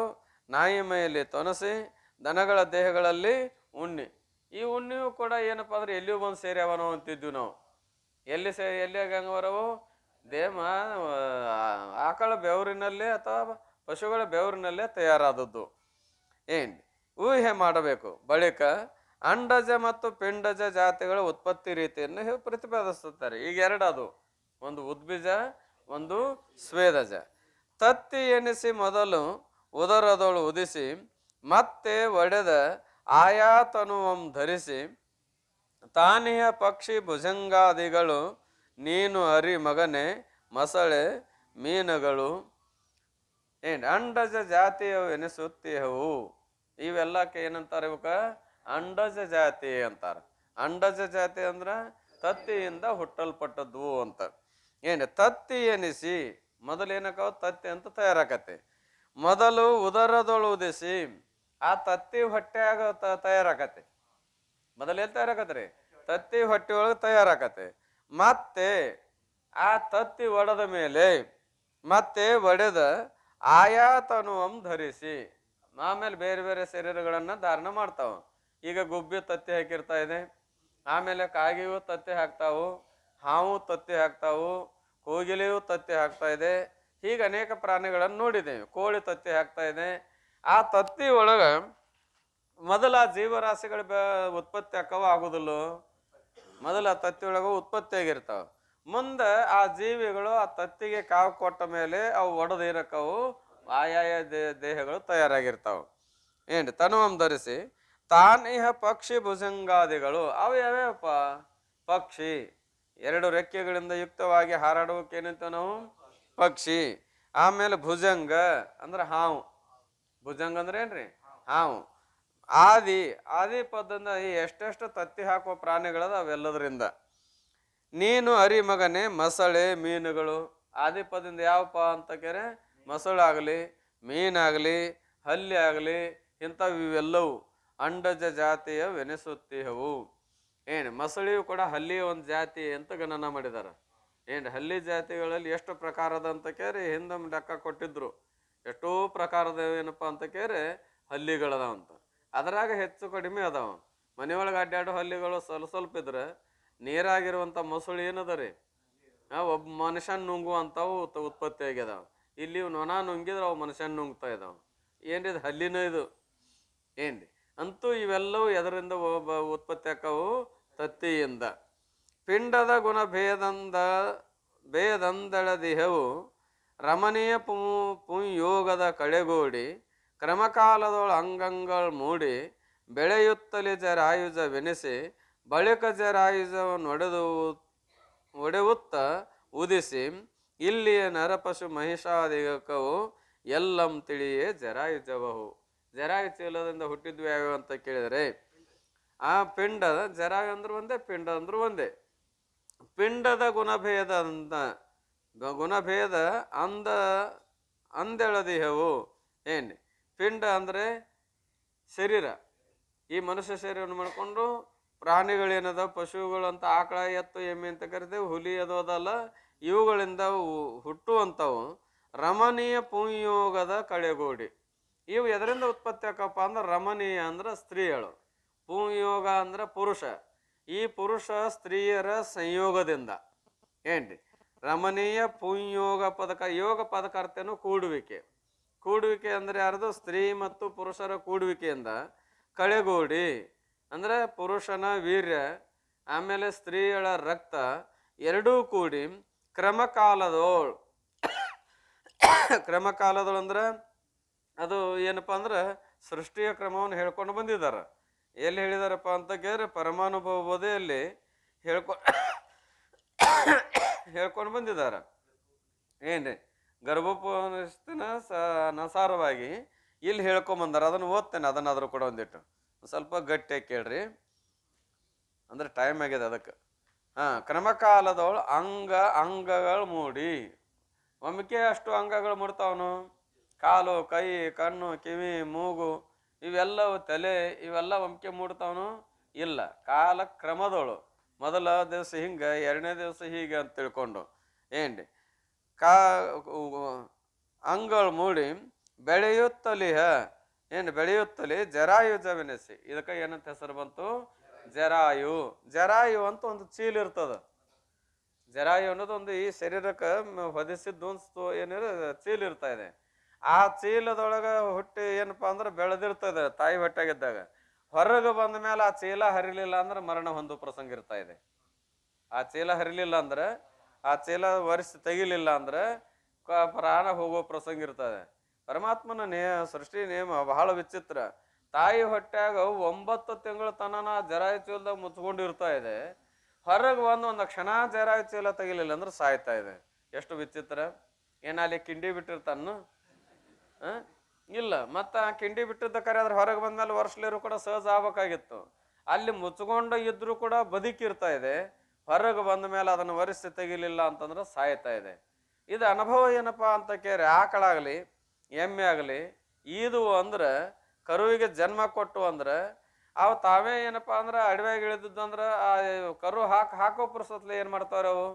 ನಾಯಿ ಮೈಯಲ್ಲಿ ತೊನಸಿ, ದನಗಳ ದೇಹಗಳಲ್ಲಿ ಉಣ್ಣಿ. ಈ ಉಣ್ಣಿಯೂ ಕೂಡ ಏನಪ್ಪಾ ಅಂದ್ರೆ ಎಲ್ಲಿಯೂ ಬಂದು ಸೇರ್ಯಾವನೋ ಅಂತಿದ್ವಿ ನಾವು. ಎಲ್ಲಿ ಗಂಗವರವು ಆಕಳ ಬೆವರಿನಲ್ಲೇ ಅಥವಾ ಪಶುಗಳ ಬೆವರಿನಲ್ಲೇ ತಯಾರಾದದ್ದು. ಊಹೆ ಮಾಡಬೇಕು. ಬಳಿಕ ಅಂಡಜ ಮತ್ತು ಪಿಂಡಜ ಜಾತಿಗಳ ಉತ್ಪತ್ತಿ ರೀತಿಯನ್ನು ಪ್ರತಿಪಾದಿಸುತ್ತಾರೆ. ಈಗ ಎರಡದು, ಒಂದು ಉದ್ಬೀಜ, ಒಂದು ಸ್ವೇದಜ. ತತ್ತಿ ಎನಿಸಿ ಮೊದಲು ಉದರದೊಳು ಉದಿಸಿ ಮತ್ತೆ ಒಡೆದ ಆಯಾತನುವಂ ಧರಿಸಿ ತಾನಿಯ ಪಕ್ಷಿ ಭುಜಂಗಾದಿಗಳು ನೀನು ಅರಿ ಮಗನೆ ಮೊಸಳೆ ಮೀನುಗಳು ಅಂಡಜ ಜಾತಿಯವು ಎನಿಸುತ್ತೀಹವು. ಇವೆಲ್ಲಕ್ಕೆ ಏನಂತಾರೆ? ಇವಕ್ಕ ಅಂಡಜ ಜಾತಿ ಅಂತಾರೆ. ಅಂಡಜ ಜಾತಿ ಅಂದ್ರ ತತ್ತಿಯಿಂದ ಹುಟ್ಟಲ್ಪಟ್ಟದ್ವು ಅಂತ. ತತ್ತಿ ಎನಿಸಿ ಮೊದಲೇನಕ್ಕ ತತ್ತಿ ಅಂತ ತಯಾರಾಕತ್ತೆ. ಮೊದಲು ಉದರದೊಳು ಉದಿಸಿ ಆ ತತ್ತಿ ಹೊಟ್ಟೆಯಾಗ ತಯಾರಾಕತ್ತೆ. ಮೊದಲೇನ್ ತಯಾರಾಕತ್ರಿ? ತತ್ತಿ ಹೊಟ್ಟೆ ಒಳಗೆ ತಯಾರಾಕತ್ತೆ. ಮತ್ತೆ ಆ ತತ್ತಿ ಒಡೆದ ಮೇಲೆ ಮತ್ತೆ ಒಡೆದ ಆಯಾತನುವಂ ಧರಿಸಿ ಆಮೇಲೆ ಬೇರೆ ಬೇರೆ ಶರೀರಗಳನ್ನ ಧಾರಣ ಮಾಡ್ತಾವ. ಈಗ ಗುಬ್ಬಿ ತತ್ತಿ ಹಾಕಿರ್ತಾ ಇದೆ, ಆಮೇಲೆ ಕಾಗಿಯೂ ತತ್ತಿ ಹಾಕ್ತಾವು, ಹಾವು ತತ್ತಿ ಹಾಕ್ತಾವು, ಕೋಗಿಲೆಯೂ ತತ್ತಿ ಹಾಕ್ತಾ ಇದೆ. ಹೀಗೆ ಅನೇಕ ಪ್ರಾಣಿಗಳನ್ನು ನೋಡಿದ್ದೇವೆ. ಕೋಳಿ ತತ್ತಿ ಹಾಕ್ತಾ ಇದೆ. ಆ ತತ್ತಿ ಒಳಗ ಮೊದಲ ಜೀವರಾಶಿಗಳ ಉತ್ಪತ್ತಿ ಆಕವ ಆಗುದಿಲ್ಲ. ಮೊದಲ ತತ್ತಿ ಒಳಗ ಉತ್ಪತ್ತಿ ಆಗಿರ್ತಾವ. ಮುಂದೆ ಆ ಜೀವಿಗಳು ಆ ತತ್ತಿಗೆ ಕಾವು ಕೊಟ್ಟ ಮೇಲೆ ಅವು ಒಡೆದು ಏನಕ್ಕವು ಆಯಾಯ ದೇಹಗಳು ತಯಾರಾಗಿರ್ತಾವ. ತನುವಂ ಧರಿಸಿ ತಾನಿಹ ಪಕ್ಷಿ ಭುಜಂಗಾದಿಗಳು. ಅವು ಯಾವ್ಯಾವಪ್ಪ? ಪಕ್ಷಿ, 2 ರೆಕ್ಕೆಗಳಿಂದ ಯುಕ್ತವಾಗಿ ಹಾರಾಡುವಕ್ಕೆ ಏನಂತ ನಾವು ಪಕ್ಷಿ. ಆಮೇಲೆ ಭುಜಂಗ ಅಂದ್ರೆ ಹಾವು. ಭುಜಂಗ ಅಂದ್ರೆ ಏನ್ರಿ? ಹಾವು. ಆದಿ ಪದದಿಂದ ಎಷ್ಟೆಷ್ಟು ತತ್ತಿ ಹಾಕುವ ಪ್ರಾಣಿಗಳದ ಅವೆಲ್ಲದರಿಂದ. ನೀನು ಅರಿ ಮಗನೆ ಮೊಸಳೆ ಮೀನುಗಳು. ಆದಿ ಪದದಿಂದ ಯಾವಪ್ಪ ಅಂತ ಕೇರೆ ಮೊಸಳಾಗಲಿ, ಮೀನಾಗಲಿ, ಹಲ್ಲಿ ಆಗಲಿ ಇಂಥವು ಇವೆಲ್ಲವು ಅಂಡಜ ಜಾತಿಯ ವೆನಿಸುತ್ತೀಹವು. ಮೊಸಳಿಯು ಕೂಡ ಹಲ್ಲಿಯ ಒಂದು ಜಾತಿ ಅಂತ ಗಣನ ಮಾಡಿದಾರ. ಹಲ್ಲಿ ಜಾತಿಗಳಲ್ಲಿ ಎಷ್ಟು ಪ್ರಕಾರದ ಅಂತ ಕೇರಿ ಹಿಂದೆ ಲೆಕ್ಕ ಕೊಟ್ಟಿದ್ರು. ಎಷ್ಟೋ ಪ್ರಕಾರದ ಏನಪ್ಪಾ ಅಂತ ಕೇರೆ ಹಲ್ಲಿಗಳದಾವಂತ. ಅದ್ರಾಗ ಹೆಚ್ಚು ಕಡಿಮೆ ಅದಾವ. ಮನೆಯೊಳಗೆ ಅಡ್ಡಾಡೋ ಹಲ್ಲಿಗಳು ಸ್ವಲ್ಪ ಇದ್ರೆ, ನೀರಾಗಿರುವಂಥ ಮೊಸಳು ಏನದ ರೀ ಒಬ್ಬ ಮನುಷ್ಯನ್ ನುಂಗುವಂಥವು ಉತ್ಪತ್ತಿ ಆಗ್ಯದಾವ. ಇಲ್ಲಿ ನೊಣ ನುಂಗಿದ್ರೆ ಅವು ಮನುಷ್ಯನ್ ನುಂಗ್ತಾ ಇದಾವ. ಏನಿದು ಹಲ್ಲಿನ ಇದು ಏನ್ರಿ. ಅಂತೂ ಇವೆಲ್ಲವೂ ಎದರಿಂದ ಉತ್ಪತ್ತಿ ಆಕ್ಕವು? ತತ್ತಿಯಿಂದ. ಪಿಂಡದ ಗುಣ ಭೇದಂದಳದಿಹವು ರಮಣೀಯ ಪುಂಯೋಗದ ಕಳೆಗೂಡಿ ಕ್ರಮಕಾಲದೊಳ ಅಂಗಂಗಳು ಮೂಡಿ ಬೆಳೆಯುತ್ತಲೇ ಜರಾಯುಜವೆನಿಸಿ ಬಳಿಕ ಜರಾಯುಜವನ್ನು ಒಡೆವುತ್ತ ಉದಿಸಿ ಇಲ್ಲಿಯ ನರಪಶು ಮಹಿಷಾದಿಕವು ಎಲ್ಲಂ ತಿಳಿಯೇ ಜರಾಯುಜವಹು. ಜರಾಯು ಚೀಲದಿಂದ ಹುಟ್ಟಿದ್ವಿ ಯಾವ್ಯಾವ ಅಂತ ಕೇಳಿದರೆ ಆ ಪಿಂಡದ ಜರಾಯು ಅಂದ್ರೆ ಒಂದೇ, ಪಿಂಡ ಅಂದ್ರೂ ಒಂದೇ. ಪಿಂಡದ ಗುಣಭೇದ ಅಂದೆಳದಿಹವು ಏನು. ಪಿಂಡ ಅಂದರೆ ಶರೀರ. ಈ ಮನುಷ್ಯ ಶರೀರವನ್ನು ಮಾಡಿಕೊಂಡು ಪ್ರಾಣಿಗಳೇನದ ಪಶುಗಳಂತ ಆಕಳ ಎತ್ತು ಎಮ್ಮೆ ಅಂತ ಕರಿತೇವೆ, ಹುಲಿ ಅದೋದಲ್ಲ, ಇವುಗಳಿಂದ ಹುಟ್ಟುವಂಥವು ರಮಣೀಯ ಪುಂಯೋಗದ ಕಳೆಗೋಡಿ. ಇವು ಎದರಿಂದ ಉತ್ಪತ್ತಿ ಆಕಪ್ಪ ಅಂದ್ರೆ ರಮಣೀಯ ಅಂದ್ರೆ ಸ್ತ್ರೀಯಳು, ಪುಂಯೋಗ ಅಂದ್ರೆ ಪುರುಷ. ಈ ಪುರುಷ ಸ್ತ್ರೀಯರ ಸಂಯೋಗದಿಂದ ಏನ್ರಿ ರಮಣೀಯ ಪುಂಯೋಗ ಪದಕ. ಯೋಗ ಪದಕರ್ತೇನು ಕೂಡುವಿಕೆ. ಕೂಡುವಿಕೆ ಅಂದರೆ ಯಾರ್ದು? ಸ್ತ್ರೀ ಮತ್ತು ಪುರುಷರ ಕೂಡುವಿಕೆಯಿಂದ ಕಳೆಗೋಡಿ ಅಂದರೆ ಪುರುಷನ ವೀರ್ಯ ಆಮೇಲೆ ಸ್ತ್ರೀಯಳ ರಕ್ತ ಎರಡೂ ಕೂಡಿ ಕ್ರಮಕಾಲದೋಳು ಅಂದ್ರೆ ಅದು ಏನಪ್ಪ ಅಂದ್ರೆ ಸೃಷ್ಟಿಯ ಕ್ರಮವನ್ನು ಹೇಳ್ಕೊಂಡು ಬಂದಿದ್ದಾರೆ. ಎಲ್ಲಿ ಹೇಳಿದಾರಪ್ಪ ಅಂತ ಕೇಳಿದ್ರೆ ಪರಮಾನುಭವ ಬೋಧೆಯಲ್ಲಿ ಹೇಳ್ಕೊಂಡು ಬಂದಿದ್ದಾರೆ. ಏನ್ರಿ ಗರ್ಭೋಪನಿಷತ್ತಿನ ನಸಾರವಾಗಿ ಇಲ್ಲಿ ಹೇಳ್ಕೊಂಬಂದಾರ. ಅದನ್ನು ಓದ್ತೇನೆ, ಅದನ್ನಾದರೂ ಕೂಡ ಒಂದಿಟ್ಟು ಸ್ವಲ್ಪ ಗಟ್ಟಿಯಾಗಿ ಕೇಳ್ರಿ, ಅಂದ್ರೆ ಟೈಮ್ ಆಗಿದೆ ಅದಕ್ಕೆ. ಕ್ರಮಕಾಲದವಳು ಅಂಗಗಳು ಮೂಡಿ ಒಮ್ಮಿಕೆ ಅಷ್ಟು ಅಂಗಗಳು ಮೂಡ್ತಾವನು. ಕಾಲು, ಕೈ, ಕಣ್ಣು, ಕಿವಿ, ಮೂಗು ಇವೆಲ್ಲವು, ತಲೆ ಇವೆಲ್ಲ ಒಮ್ಮಿಕೆ ಮೂಡ್ತಾವನು ಇಲ್ಲ. ಕಾಲ ಕ್ರಮದವಳು ಮೊದಲ ದಿವಸ ಹಿಂಗೆ, ಎರಡನೇ ದಿವಸ ಹೀಗೆ ಅಂತ ತಿಳ್ಕೊಂಡು ಏನ್ರಿ ಅಂಗಳು ಮೂಡಿ ಬೆಳೆಯುತ್ತಲೇ ಜರಾಯುಜವೆನಿಸಿ. ಇದಕ್ಕೆ ಏನಂತ ಹೆಸರು ಬಂತು? ಜರಾಯು. ಜರಾಯು ಅಂತ ಒಂದು ಚೀಲ ಇರ್ತದ. ಜರಾಯು ಅನ್ನೋದು ಒಂದು ಈ ಶರೀರಕ್ಕೆ ಹೊದಿಸಿದ್ದು ಏನಿರ ಚೀಲ ಇರ್ತಾ ಇದೆ. ಆ ಚೀಲದೊಳಗೆ ಹುಟ್ಟಿ ಏನಪ್ಪಾ ಅಂದ್ರೆ ಬೆಳೆದಿರ್ತದೆ ತಾಯಿ ಹೊಟ್ಟೆಗಿದ್ದಾಗ. ಹೊರಗೆ ಬಂದ ಮೇಲೆ ಆ ಚೀಲ ಹರಿಲಿಲ್ಲ ಅಂದ್ರೆ ಮರಣ ಹೊಂದೋ ಪ್ರಸಂಗ ಇರ್ತಾ ಇದೆ. ಆ ಚೀಲ ಹರಿಲಿಲ್ಲ ಅಂದ್ರೆ, ಆ ಚೀಲ ಒರೆಸಿ ತೆಗಿಲಿಲ್ಲ ಅಂದ್ರೆ ಪ್ರಾಣ ಹೋಗೋ ಪ್ರಸಂಗ ಇರ್ತದೆ. ಪರಮಾತ್ಮನ ಸೃಷ್ಟಿ ನೇಮ ಬಹಳ ವಿಚಿತ್ರ. ತಾಯಿ ಹೊಟ್ಟ್ಯಾಗ 9 ತಿಂಗಳ ತನನ ಜರಾಯು ಚೀಲದಾಗ ಮುಚ್ಕೊಂಡಿರ್ತಾ ಇದೆ. ಹೊರಗೆ ಒಂದು ಕ್ಷಣ ಜರಾಯು ಚೀಲ ತೆಗಿಲಿಲ್ಲ ಅಂದ್ರೆ ಸಾಯ್ತಾ ಇದೆ. ಎಷ್ಟು ವಿಚಿತ್ರ. ಏನಲ್ಲಿ ಕಿಂಡಿ ಬಿಟ್ಟಿರ್ತಾನು ಇಲ್ಲ. ಮತ್ತು ಆ ಕಿಂಡಿ ಬಿಟ್ಟಿದ್ದ ಕರೆ ಆದ್ರೆ ಹೊರಗೆ ಬಂದ್ಮೇಲೆ ವರ್ಷಲಿರು ಕೂಡ ಸಹಜ ಆಗ್ಬೇಕಾಗಿತ್ತು. ಅಲ್ಲಿ ಮುಚ್ಕೊಂಡು ಇದ್ರೂ ಕೂಡ ಬದುಕಿರ್ತಾ ಇದೆ. ಹೊರಗೆ ಬಂದ ಮೇಲೆ ಅದನ್ನು ಒರೆಸಿ ತೆಗಿಲಿಲ್ಲ ಅಂತಂದ್ರೆ ಸಾಯ್ತಾ ಇದೆ. ಇದು ಅನುಭವ ಏನಪ್ಪಾ ಅಂತ ಕೇಳಿ ಆಕಳಾಗಲಿ ಎಮ್ಮೆ ಆಗಲಿ ಇದು ಅಂದ್ರೆ ಕರುವಿಗೆ ಜನ್ಮ ಕೊಟ್ಟು ಅಂದ್ರೆ ಅವು ತಾವೇ ಏನಪ್ಪಾ ಅಂದ್ರೆ ಅಡವ್ಯಾಗ ಇಳಿದಿದ್ದು ಅಂದ್ರೆ ಆ ಕರು ಹಾಕೋ ಪುರ್ಸತ್ಲೆ ಏನು ಮಾಡ್ತಾವ್ರೆ, ಅವು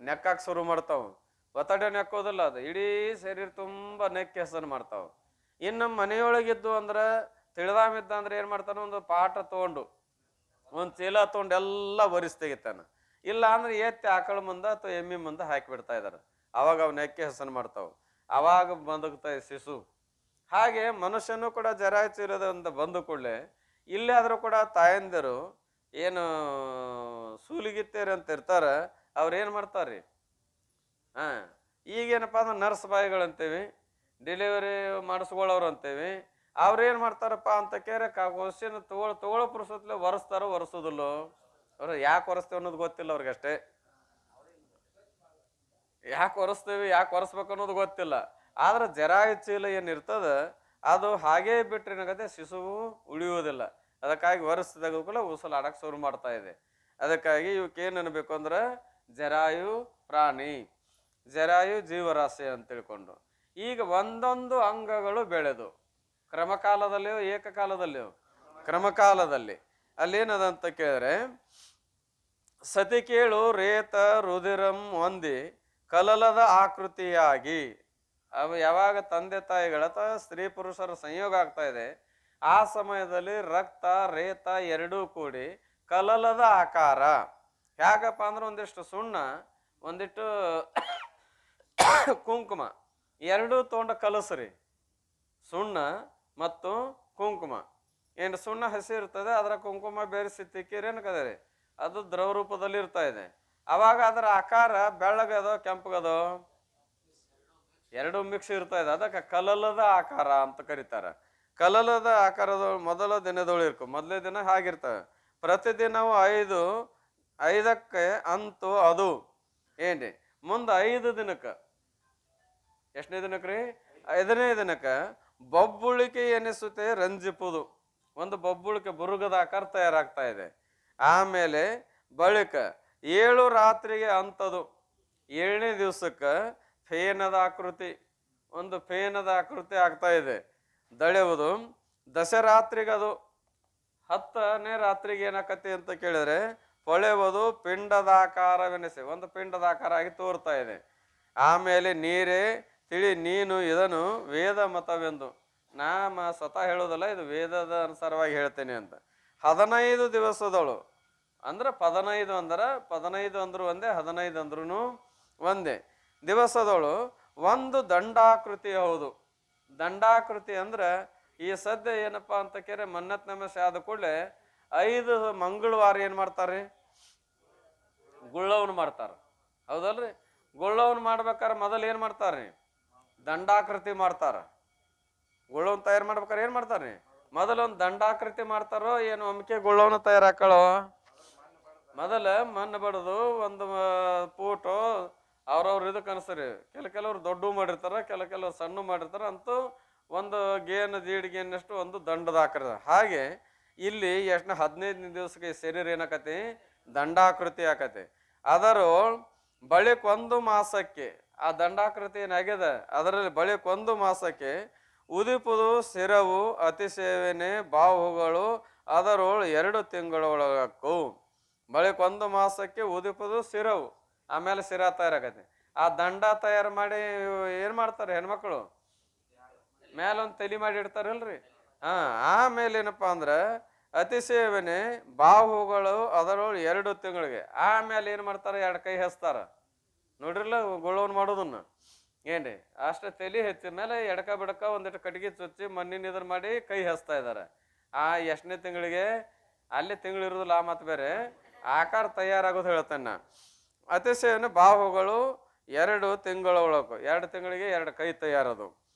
ನೆಕ್ಕಾಕ ಶುರು ಮಾಡ್ತಾವು. ಒತ್ತಡೆ ನೆಕ್ಕೋದಿಲ್ಲ, ಅದು ಇಡೀ ಶರೀರ ತುಂಬ ನೆಕ್ಕಿ ಹೆಸರು ಮಾಡ್ತಾವೆ. ಇನ್ನು ಮನೆಯೊಳಗಿದ್ದು ಅಂದ್ರೆ ತಿಳಿದಾಮಿದ್ದ ಅಂದ್ರೆ ಏನು ಮಾಡ್ತಾನೆ, ಒಂದು ಪಾಟ ತೊಗೊಂಡು ಒಂದು ಚೀಲ ತೊಗೊಂಡು ಎಲ್ಲ ಒರಿಸಿ ತೆಗಿತಾನೆ. ಇಲ್ಲ ಅಂದ್ರೆ ಎತ್ತಿ ಆಕಳ ಮುಂದೆ ಅಥವಾ ಎಮ್ಮಿ ಮುಂದೆ ಹಾಕಿಬಿಡ್ತಾ ಇದ್ದಾರೆ. ಅವಾಗ ಅವು ನೆಕ್ಕಿ ಹೆಸರು ಮಾಡ್ತಾವೆ. ಅವಾಗ ಬದುಕ್ತಾ ಶಿಶು. ಹಾಗೆ ಮನುಷ್ಯನೂ ಕೂಡ ಜರಾಯು ಚೀಲದಿಂದ ಬಂದು ಕೂಡಲೇ ಇಲ್ಲೇ ಆದರೂ ಕೂಡ ತಾಯಂದಿರು ಏನು ಸೂಲಿಗಿತ್ತೇರಿ ಅಂತ ಇರ್ತಾರೆ, ಅವ್ರು ಏನು ಮಾಡ್ತಾರ್ರಿ, ಈಗೇನಪ್ಪ ಅಂದ್ರೆ ನರ್ಸ್ ಬಾಯಿಗಳಂತೇವಿ, ಡೆಲಿವರಿ ಮಾಡಿಸ್ಕೊಳ್ಳೋರು ಅಂತೇವಿ. ಅವ್ರೇನು ಮಾಡ್ತಾರಪ್ಪ ಅಂತ ಕೇರೆ ಕ್ವಶನ್ ತಗೊಳ್ಳೋ ಪುರುಸತ್ಲೆ ಒರೆಸ್ತಾರೋ ಒರೆಸೋದಿಲ್ಲೋ. ಅವ್ರು ಯಾಕೆ ಒರೆಸ್ತೇವೆ ಅನ್ನೋದು ಗೊತ್ತಿಲ್ಲ ಅವ್ರಿಗಷ್ಟೇ. ಯಾಕೆ ಒರೆಸ್ತೇವಿ, ಯಾಕೆ ಒರೆಸ್ಬೇಕು ಅನ್ನೋದು ಗೊತ್ತಿಲ್ಲ. ಆದ್ರೆ ಜರಾಯು ಚೀಲ ಏನಿರ್ತದ ಅದು ಹಾಗೇ ಬಿಟ್ಟರೆ ಏನಾಗತ್ತೆ, ಶಿಶುವು ಉಳಿಯುವುದಿಲ್ಲ. ಅದಕ್ಕಾಗಿ ಒರೆಸಿದಾಗ ಕೂಡ ಉಸಲಾಡಕ್ಕೆ ಶುರು ಮಾಡ್ತಾ ಇದೆ. ಅದಕ್ಕಾಗಿ ಇವಕ್ಕೇನು ಅನ್ಬೇಕು ಅಂದ್ರೆ ಜರಾಯು ಪ್ರಾಣಿ, ಜರಾಯು ಜೀವರಾಶಿ ಅಂತ ತಿಳ್ಕೊಂಡು. ಈಗ ಒಂದೊಂದು ಅಂಗಗಳು ಬೆಳೆದು ಕ್ರಮಕಾಲದಲ್ಲಿಯೋ ಏಕಕಾಲದಲ್ಲಿಯೋ ಕ್ರಮಕಾಲದಲ್ಲಿ ಅಲ್ಲೇನದಂತ ಕೇಳಿದ್ರೆ ಸತಿ ಕೇಳು ರೇತ ರುದಿರಂ ಹೊಂದಿ ಕಲಲದ ಆಕೃತಿಯಾಗಿ ಅವು ಯಾವಾಗ ತಂದೆ ತಾಯಿಗಳ ಸ್ತ್ರೀ ಪುರುಷರ ಸಂಯೋಗ ಆಗ್ತಾ ಇದೆ ಆ ಸಮಯದಲ್ಲಿ ರಕ್ತ ರೇತ ಎರಡೂ ಕೂಡಿ ಕಲಲದ ಆಕಾರ. ಹೇಗಪ್ಪ ಅಂದ್ರೆ ಒಂದಿಷ್ಟು ಸುಣ್ಣ ಒಂದಿಟ್ಟು ಕುಂಕುಮ ಎರಡೂ ತೊಗೊಂಡು ಕಲಸ್ರಿ. ಸುಣ್ಣ ಮತ್ತು ಕುಂಕುಮ. ಏನು ಸುಣ್ಣ ಹಸಿ ಇರ್ತದೆ, ಅದರ ಕುಂಕುಮ ಬೇರೆಸಿ ತಿಕ್ಕಿರೇನಕದ ರೀ, ಅದು ದ್ರವ ರೂಪದಲ್ಲಿ ಇರ್ತಾ ಇದೆ. ಅವಾಗ ಅದರ ಆಕಾರ ಬೆಳ್ಳಗದೋ ಕೆಂಪಗದೋ, ಎರಡು ಮಿಕ್ಸ್ ಇರ್ತಾ ಇದೆ. ಅದಕ್ಕೆ ಕಲಲದ ಆಕಾರ ಅಂತ ಕರೀತಾರೆ. ಕಲಲದ ಆಕಾರದ ಮೊದಲ ದಿನದೊಳು ಇರ್ಕೊ, ಮೊದಲೇ ದಿನ ಹಾಗಿರ್ತವೆ. ಪ್ರತಿದಿನವೂ 5ಕ್ಕೆ ಅಂತೂ ಅದು ಏನ್ರಿ ಮುಂದೆ 5 ದಿನಕ್ಕೆ, ಎಷ್ಟನೇ ದಿನಕ್ಕೆ ರೀ, 5ನೇ ದಿನಕ್ಕೆ ಬೊಬ್ಬುಳಿಕೆ ಎನಿಸುತ್ತೆ ರಂಜಿಪುದು. ಒಂದು ಬೊಬ್ಬುಳಿಕೆ ಬುರುಗದ ಆಕಾರ ತಯಾರಾಗ್ತಾ ಇದೆ. ಆಮೇಲೆ ಬಳಿಕ 7 ರಾತ್ರಿಗೆ ಅಂತದು, 7ನೇ ದಿವಸಕ್ಕೆ ಫೇನದ ಆಕೃತಿ, ಒಂದು ಫೇನದ ಆಕೃತಿ ಆಗ್ತಾ ಇದೆ. ದಳೆಯುವುದು ದಶರಾತ್ರಿಗದು. 10ನೇ ರಾತ್ರಿಗೆ ಏನಾಕತಿ ಅಂತ ಕೇಳಿದ್ರೆ ಹೊಳೆಯುವುದು ಪಿಂಡದ ಆಕಾರವೆನಿಸಿ, ಒಂದು ಪಿಂಡದ ಆಕಾರ ಆಗಿ ತೋರ್ತಾ ಇದೆ. ಆಮೇಲೆ ನೀರೇ ತಿಳಿ ನೀನು ಇದನ್ನು ವೇದ ಮತವೆಂದು, ಸ್ವತಃ ಹೇಳೋದಲ್ಲ, ಇದು ವೇದದ ಅನುಸಾರವಾಗಿ ಹೇಳ್ತೇನೆ ಅಂತ. 15 ದಿವಸದಳು ಅಂದ್ರೆ 15 ಅಂದ್ರೆ 15 ಅಂದ್ರು ಒಂದೇ, 15 ಅಂದ್ರೂ ಒಂದೇ ದಿವಸದಳು ಒಂದು ದಂಡಾಕೃತಿ. ಹೌದು, ದಂಡಾಕೃತಿ ಅಂದ್ರೆ ಈ ಸದ್ಯ ಏನಪ್ಪಾ ಅಂತ ಕೇಳಿ ಮನ್ನತ್ ನಮಸ್ತೆ ಆದ ಕೂಡಲೇ 5 ಮಂಗಳವಾರ ಏನ್ ಮಾಡ್ತಾರ್ರಿ, ಗುಳ್ಳವನ್ ಮಾಡ್ತಾರ. ಹೌದಲ್ರಿ, ಗುಳ್ಳವನ್ ಮಾಡ್ಬೇಕಾರೆ ಮೊದಲು ಏನ್ ಮಾಡ್ತಾರ್ರಿ, ದಂಡಾಕೃತಿ ಮಾಡ್ತಾರ. ಗುಳ್ಳವನ್ ತಯಾರು ಮಾಡ್ಬೇಕಾರೆ ಏನ್ ಮಾಡ್ತಾರ್ರಿ, ಮೊದಲೊಂದು ದಂಡಾಕೃತಿ ಮಾಡ್ತಾರೋ ಏನು ಒಮ್ಮಿಕೆ ಗುಳ್ಳವನ ತಯಾರಾಕಳೋ, ಮೊದಲ ಮಣ್ಣು ಬಡದು ಒಂದು ಫೋಟೋ ಅವ್ರವ್ರ ಇದಕ್ಕೆ ಅನಿಸ್ರಿ. ಕೆಲವ್ರು ದೊಡ್ಡ ಮಾಡಿರ್ತಾರ, ಕೆಲವ್ರು ಸಣ್ಣ ಮಾಡಿರ್ತಾರ. ಅಂತೂ ಒಂದು ಗೇನು ಜೀಡಿಗೆನಷ್ಟು ಒಂದು ದಂಡದ ಆಕಾರ. ಹಾಗೆ ಇಲ್ಲಿ ಎಷ್ಟು 15 ದಿವಸಕ್ಕೆ ಶರೀರ ಏನಕತಿ, ದಂಡಾಕೃತಿ ಆಕತಿ. ಅದರ ಬಳಿಕ 1 ಮಾಸಕ್ಕೆ ಆ ದಂಡಾಕೃತಿ ಏನಾಗ್ಯದ, ಅದರಲ್ಲಿ ಬಳಿಕ 1 ಮಾಸಕ್ಕೆ ಉದಿಪುದು ಶಿರವು ಅತಿಸೇವನೆ ಬಾಹುಗಳು ಅದರೊಳು 2 ತಿಂಗಳೊಳಗಕ್ಕೂ. ಬಳಿಕ 1 ಮಾಸಕ್ಕೆ ಉದಿಪುದು ಶಿರವು, ಆಮೇಲೆ ಶಿರ ತಯಾರಾಗತ್ತೆ. ಆ ದಂಡ ತಯಾರು ಮಾಡಿ ಏನ್ ಮಾಡ್ತಾರೆ ಹೆಣ್ಮಕ್ಳು, ಮೇಲೊಂದು ತಲೆ ಮಾಡಿ ಇಡ್ತಾರಲ್ರಿ. ಆಮೇಲೆ ಏನಪ್ಪಾ ಅಂದ್ರೆ ಅತಿಸೇವನೆ ಬಾಹುಗಳು ಅದರೊಳು 2 ತಿಂಗಳಿಗೆ. ಆಮೇಲೆ ಏನ್ ಮಾಡ್ತಾರ, 2 ಕೈ ಹಚ್ತಾರ. ನೋಡ್ರಿಲ್ಲ ಗುಳ್ಳವನ್ ಮಾಡೋದನ್ನ ಏನ್ರಿ, ಅಷ್ಟ ತಲೆ ಹೆಚ್ಚಿ ಮೇಲೆ ಎಡಕ ಬಿಡಕ ಒಂದಿಟ್ಟು ಕಟ್ಟಿಗೆ ಚುಚ್ಚಿ ಮಣ್ಣಿನ ಇದ್ರ ಮಾಡಿ ಕೈ ಹಚ್ತಾ ಇದಾರೆ. ಎಷ್ಟನೇ ತಿಂಗಳಿಗೆ, ಅಲ್ಲಿ ತಿಂಗಳು ಇರೋದಿಲ್ಲ, ಮತ್ತೆ ಬೇರೆ ಆಕಾರ ತಯಾರಾಗೋದು ಹೇಳ್ತೇನೆ ನಾ. ಅತಿಶಯನ ಬಾಹುಗಳು 2 ತಿಂಗಳ ಒಳಕು, 2 ತಿಂಗಳಿಗೆ 2 ಕೈ ತಯಾರದು.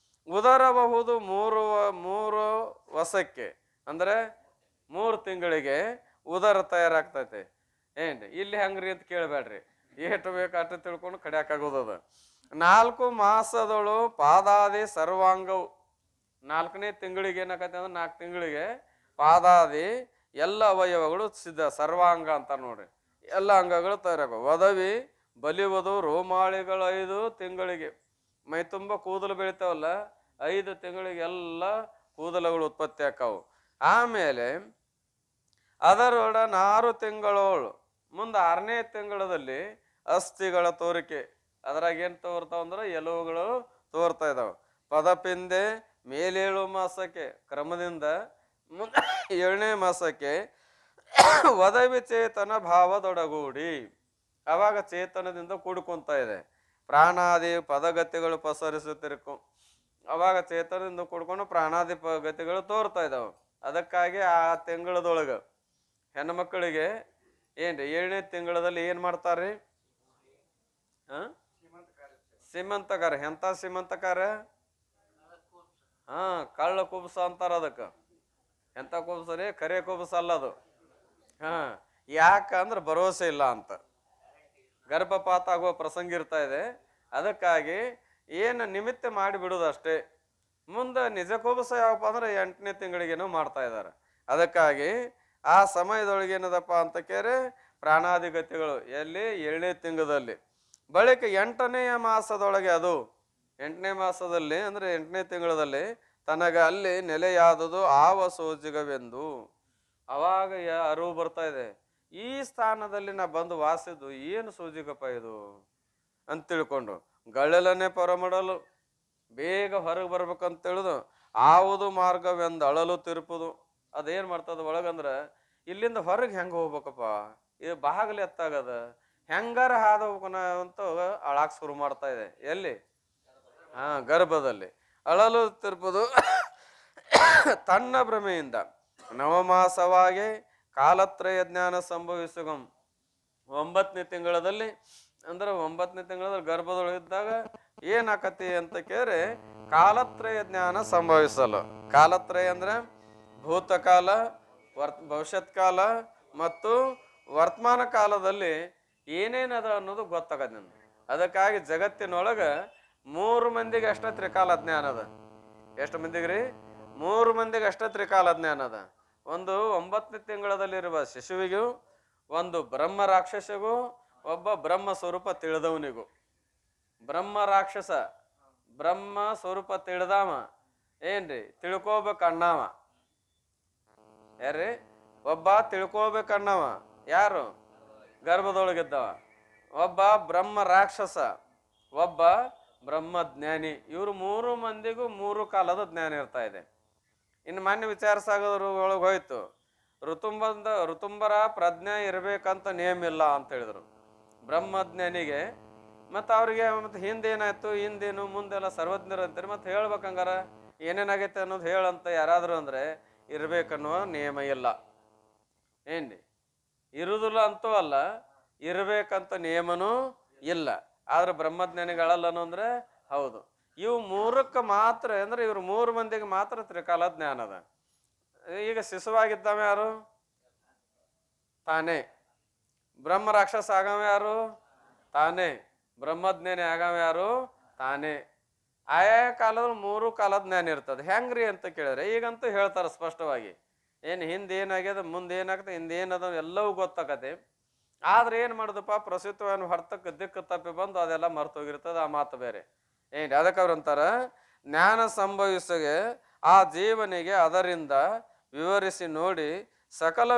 ಉದರಬಹುದು 3 ವರ್ಷಕ್ಕೆ ಅಂದ್ರೆ 3 ತಿಂಗಳಿಗೆ ಉದರ ತಯಾರಾಗ್ತೈತೆ. ಏನ್ರಿ ಇಲ್ಲಿ ಹಂಗ್ರಿ ಅಂತ ಕೇಳಬೇಡ್ರಿ, ಎಷ್ಟು ಬೇಕು ಅಷ್ಟು ತಿಳ್ಕೊಂಡು ಕಡಿಯಾಕಾಗೋದದ. 4 ಮಾಸದಳು ಪಾದಾದಿ ಸರ್ವಾಂಗವು, 4ನೇ ತಿಂಗಳಿಗೆ ಏನಾಕತಿ ಅಂದ್ರೆ 4 ತಿಂಗಳಿಗೆ ಪಾದಾದಿ ಎಲ್ಲ ಅವಯವಗಳು ಸಿದ್ಧ, ಸರ್ವಾಂಗ ಅಂತ ನೋಡ್ರಿ, ಎಲ್ಲ ಅಂಗಗಳು ತಯಾರಾಗ. ವಧವಿ ಬಲಿವದು ರೋಮಾಳಿಗಳು 5 ತಿಂಗಳಿಗೆ, ಮೈ ತುಂಬ ಕೂದಲು ಬೆಳಿತಾವಲ್ಲ, 5 ತಿಂಗಳಿಗೆ ಎಲ್ಲ ಕೂದಲುಗಳು ಉತ್ಪತ್ತಿ ಆಕಾವು. ಆಮೇಲೆ ಅದರೊಡ 6 ತಿಂಗಳೋಳು ಮುಂದೆ 6ನೇ ತಿಂಗಳಲ್ಲಿ ಅಸ್ಥಿಗಳ ತೋರಿಕೆ, ಅದ್ರಾಗ ಏನ್ ತೋರ್ತಾವ ಅಂದ್ರೆ ಎಲುವುಗಳು ತೋರ್ತಾ ಇದಾವ. ಪದಪಿಂದೆ ಮೇಲೇಳು ಮಾಸಕ್ಕೆ ಕ್ರಮದಿಂದ ಮುಂದೆ 7ನೇ ಮಾಸಕ್ಕೆ ವಧವಿ ಚೇತನ ಭಾವದೊಡಗೂಡಿ, ಅವಾಗ ಚೇತನದಿಂದ ಕೂಡ್ಕೊಂತ ಇದೆ. ಪ್ರಾಣಾದಿ ಪದಗತಿಗಳು ಪಸರಿಸುತ್ತಿರ್ಕು, ಅವಾಗ ಚೇತನದಿಂದ ಕೂಡ್ಕೊಂಡು ಪ್ರಾಣಾದಿ ಗತಿಗಳು ತೋರ್ತಾ ಇದಾವೆ. ಅದಕ್ಕಾಗಿ ಆ ತಿಂಗಳದೊಳಗೆ ಹೆಣ್ಣು ಮಕ್ಕಳಿಗೆ ಏನ್ರಿ 7ನೇ ತಿಂಗಳಲ್ಲಿ ಏನ್ ಮಾಡ್ತಾರ್ರಿ, ಸೀಮಂತಕಾರ. ಎಂತ ಸೀಮಂತಕಾರ, ಕಳ್ಳ ಕುಬ್ಸ ಅಂತಾರ ಅದಕ್ಕೆ. ಎಂತ ಕುಬ್ಸ ರೀ, ಕರೆ ಕುಬ್ಸ ಅಲ್ಲ ಅದು. ಯಾಕಂದ್ರೆ ಭರವಸೆ ಇಲ್ಲ ಅಂತ, ಗರ್ಭಪಾತ ಆಗುವ ಪ್ರಸಂಗ ಇರ್ತಾ ಇದೆ. ಅದಕ್ಕಾಗಿ ಏನು ನಿಮಿತ್ತ ಮಾಡಿ ಬಿಡುದು ಅಷ್ಟೇ. ಮುಂದೆ ನಿಜ ಕುಬ್ಸ ಯಾವಪ್ಪ ಅಂದ್ರೆ 8ನೇ ತಿಂಗಳಿಗೇನೋ ಮಾಡ್ತಾ ಇದ್ದಾರೆ. ಅದಕ್ಕಾಗಿ ಆ ಸಮಯದೊಳಗೆ ಏನದಪ್ಪ ಅಂತ ಕೇಳಿ ಪ್ರಾಣಾಧಿಗತಿಗಳು ಎಲ್ಲಿ 7ನೇ ತಿಂಗಳಲ್ಲಿ. ಬಳಿಕ 8ನೇ ಮಾಸದೊಳಗೆ, ಅದು 8ನೇ ಮಾಸದಲ್ಲಿ ಅಂದ್ರೆ 8ನೇ ತಿಂಗಳಲ್ಲಿ ತನಗ ಅಲ್ಲಿ ನೆಲೆಯಾದುದು ಆವ ಸೋಜಿಗವೆಂದು, ಅವಾಗ ಅರಿವು ಬರ್ತಾ ಇದೆ, ಈ ಸ್ಥಾನದಲ್ಲಿ ನಾ ಬಂದು ವಾಸಿದ್ದು ಏನು ಸೋಜಿಗಪ್ಪ ಇದು ಅಂತ ತಿಳ್ಕೊಂಡು ಗಳಲನೆ ಪರಮಡಲು ಬೇಗ ಹೊರಗೆ ಬರ್ಬೇಕಂತ ತಿಳಿದು ಆವುದು ಮಾರ್ಗವೆಂದು ಅಳಲು ತಿರುಪುದು. ಅದೇನ್ ಮಾಡ್ತದ ಒಳಗಂದ್ರ ಇಲ್ಲಿಂದ ಹೊರಗೆ ಹೆಂಗ ಹೋಗ್ಬೇಕಪ್ಪ, ಇದು ಬಾಗಲಿ ಎತ್ತಾಗದ, ಹೆಂಗಾರ ಹಾದು ಅಂತ ಅಳಾಕ್ ಶುರು ಮಾಡ್ತಾ ಇದೆ. ಎಲ್ಲಿ, ಗರ್ಭದಲ್ಲಿ ಅಳಲು ತಿರುಪುದು. ತನ್ನ ಭ್ರಮೆಯಿಂದ ನವಮಾಸವಾಗಿ ಕಾಲತ್ರಯ ಜ್ಞಾನ ಸಂಭವಿಸುಗಂ. 9ನೇ ತಿಂಗಳಲ್ಲಿ ಅಂದ್ರೆ 9ನೇ ತಿಂಗಳಲ್ಲಿ ಗರ್ಭದೊಳಗಿದ್ದಾಗ ಏನಾಕತಿ ಅಂತ ಕೇಳಿ ಕಾಲತ್ರಯ ಜ್ಞಾನ ಸಂಭವಿಸಲು. ಕಾಲತ್ರಯ ಅಂದ್ರೆ ಭೂತಕಾಲ, ಭವಿಷ್ಯತ್ ಕಾಲ ಮತ್ತು ವರ್ತಮಾನ ಕಾಲದಲ್ಲಿ ಏನೇನದ ಅನ್ನೋದು ಗೊತ್ತಾಗದ ನನ್ಗೆ. ಅದಕ್ಕಾಗಿ ಜಗತ್ತಿನೊಳಗ 3 ಮಂದಿಗೆ ಅಷ್ಟ ತ್ರಿಕಾಲ ಜ್ಞಾನ ಅದ. ಎಷ್ಟು ಮಂದಿಗ್ರಿ? 3 ಮಂದಿಗೆ ಅಷ್ಟ ತ್ರಿಕಾಲ ಜ್ಞಾನ ಅದ. ಒಂದು 9ನೇ ತಿಂಗಳದಲ್ಲಿರುವ ಶಿಶುವಿಗೂ, ಒಂದು ಬ್ರಹ್ಮ ರಾಕ್ಷಸಿಗೂ, ಒಬ್ಬ ಬ್ರಹ್ಮ ಸ್ವರೂಪ ತಿಳಿದವನಿಗೂ. ಬ್ರಹ್ಮ ರಾಕ್ಷಸ ಬ್ರಹ್ಮ ಸ್ವರೂಪ ತಿಳಿದಾವ ಏನ್ರಿ ತಿಳ್ಕೋಬೇಕಣ್ಣವ ಯಾರ್ರಿ? ಒಬ್ಬ ತಿಳ್ಕೋಬೇಕಣ್ಣವ ಯಾರು? ಗರ್ಭದೊಳಗಿದ್ದವ. ಒಬ್ಬ ಬ್ರಹ್ಮ ರಾಕ್ಷಸ, ಒಬ್ಬ ಬ್ರಹ್ಮಜ್ಞಾನಿ. ಇವರು 3 ಮಂದಿಗೂ 3 ಕಾಲದ ಜ್ಞಾನ ಇರ್ತಾ ಇದೆ. ಇನ್ನು ಮಾನ್ಯ ವಿಚಾರಸಾಗರ ಒಳಗೆ ಹೋಯ್ತು, ಋತುಂಬರ ಪ್ರಜ್ಞೆ ಇರ್ಬೇಕಂತ ನೇಮ ಇಲ್ಲ ಅಂತ ಹೇಳಿದ್ರು ಬ್ರಹ್ಮಜ್ಞಾನಿಗೆ. ಮತ್ತು ಅವ್ರಿಗೆ ಮತ್ತೆ ಹಿಂದೇನಾಯ್ತು, ಹಿಂದೇನು, ಮುಂದೆಲ್ಲ ಸರ್ವಜ್ಞರು ಅಂತಾರೆ. ಮತ್ತೆ ಹೇಳ್ಬೇಕಂಗಾರ ಏನೇನಾಗೈತೆ ಅನ್ನೋದು ಹೇಳಂತ ಯಾರಾದ್ರು ಅಂದ್ರೆ ಇರ್ಬೇಕನ್ನುವ ನಿಯಮ ಇಲ್ಲ. ಏನ್ರಿ? ಇರುದಿಲ್ಲ ಅಂತೂ ಅಲ್ಲ, ಇರ್ಬೇಕಂತ ನಿಯಮನೂ ಇಲ್ಲ. ಆದ್ರೆ ಬ್ರಹ್ಮಜ್ಞಾನಿಗಳಲ್ಲನು ಅಂದ್ರೆ ಹೌದು. ಇವು 3ಕ್ಕೆ ಮಾತ್ರ ಅಂದ್ರೆ ಇವ್ರು 3 ಮಂದಿಗೆ ಮಾತ್ರ ತ್ರಿಕಾಲ ಜ್ಞಾನ ಅದ. ಈಗ ಶಿಶುವಾಗಿದ್ದಾವ ಯಾರು? ತಾನೇ. ಬ್ರಹ್ಮ ರಾಕ್ಷಸ ಆಗವ ಯಾರು? ತಾನೇ. ಬ್ರಹ್ಮಜ್ಞಾನಿ ಆಗವ ಯಾರು? ತಾನೇ. ಆಯಾ ಕಾಲದಲ್ಲಿ 3 ಕಾಲದ ಜ್ಞಾನ ಇರ್ತದೆ. ಹೆಂಗ್ರಿ ಅಂತ ಕೇಳಿದ್ರೆ ಈಗಂತೂ ಹೇಳ್ತಾರೆ ಸ್ಪಷ್ಟವಾಗಿ, ಏನು ಹಿಂದೆ ಏನಾಗ್ಯದ, ಮುಂದೆ ಏನಾಗ್ತದೆ, ಹಿಂದೆ ಏನದ ಎಲ್ಲವೂ ಗೊತ್ತಾಗತ್ತೆ. ಆದ್ರೆ ಏನ್ ಮಾಡುದಪ್ಪ, ಪ್ರಸ್ತುತವನ್ನು ಹೊರ್ತಕ್ಕೆ ದಿಕ್ಕು ತಪ್ಪಿ ಬಂದು ಅದೆಲ್ಲ ಮರ್ತೋಗಿರ್ತದೆ. ಆ ಮಾತು ಬೇರೆ. ಏನ್ರಿ? ಅದಕ್ಕೆ ಅವ್ರು ಅಂತಾರ, ಜ್ಞಾನ ಸಂಭವಿಸಗೆ ಆ ಜೀವನಿಗೆ ಅದರಿಂದ ವಿವರಿಸಿ ನೋಡಿ ಸಕಲ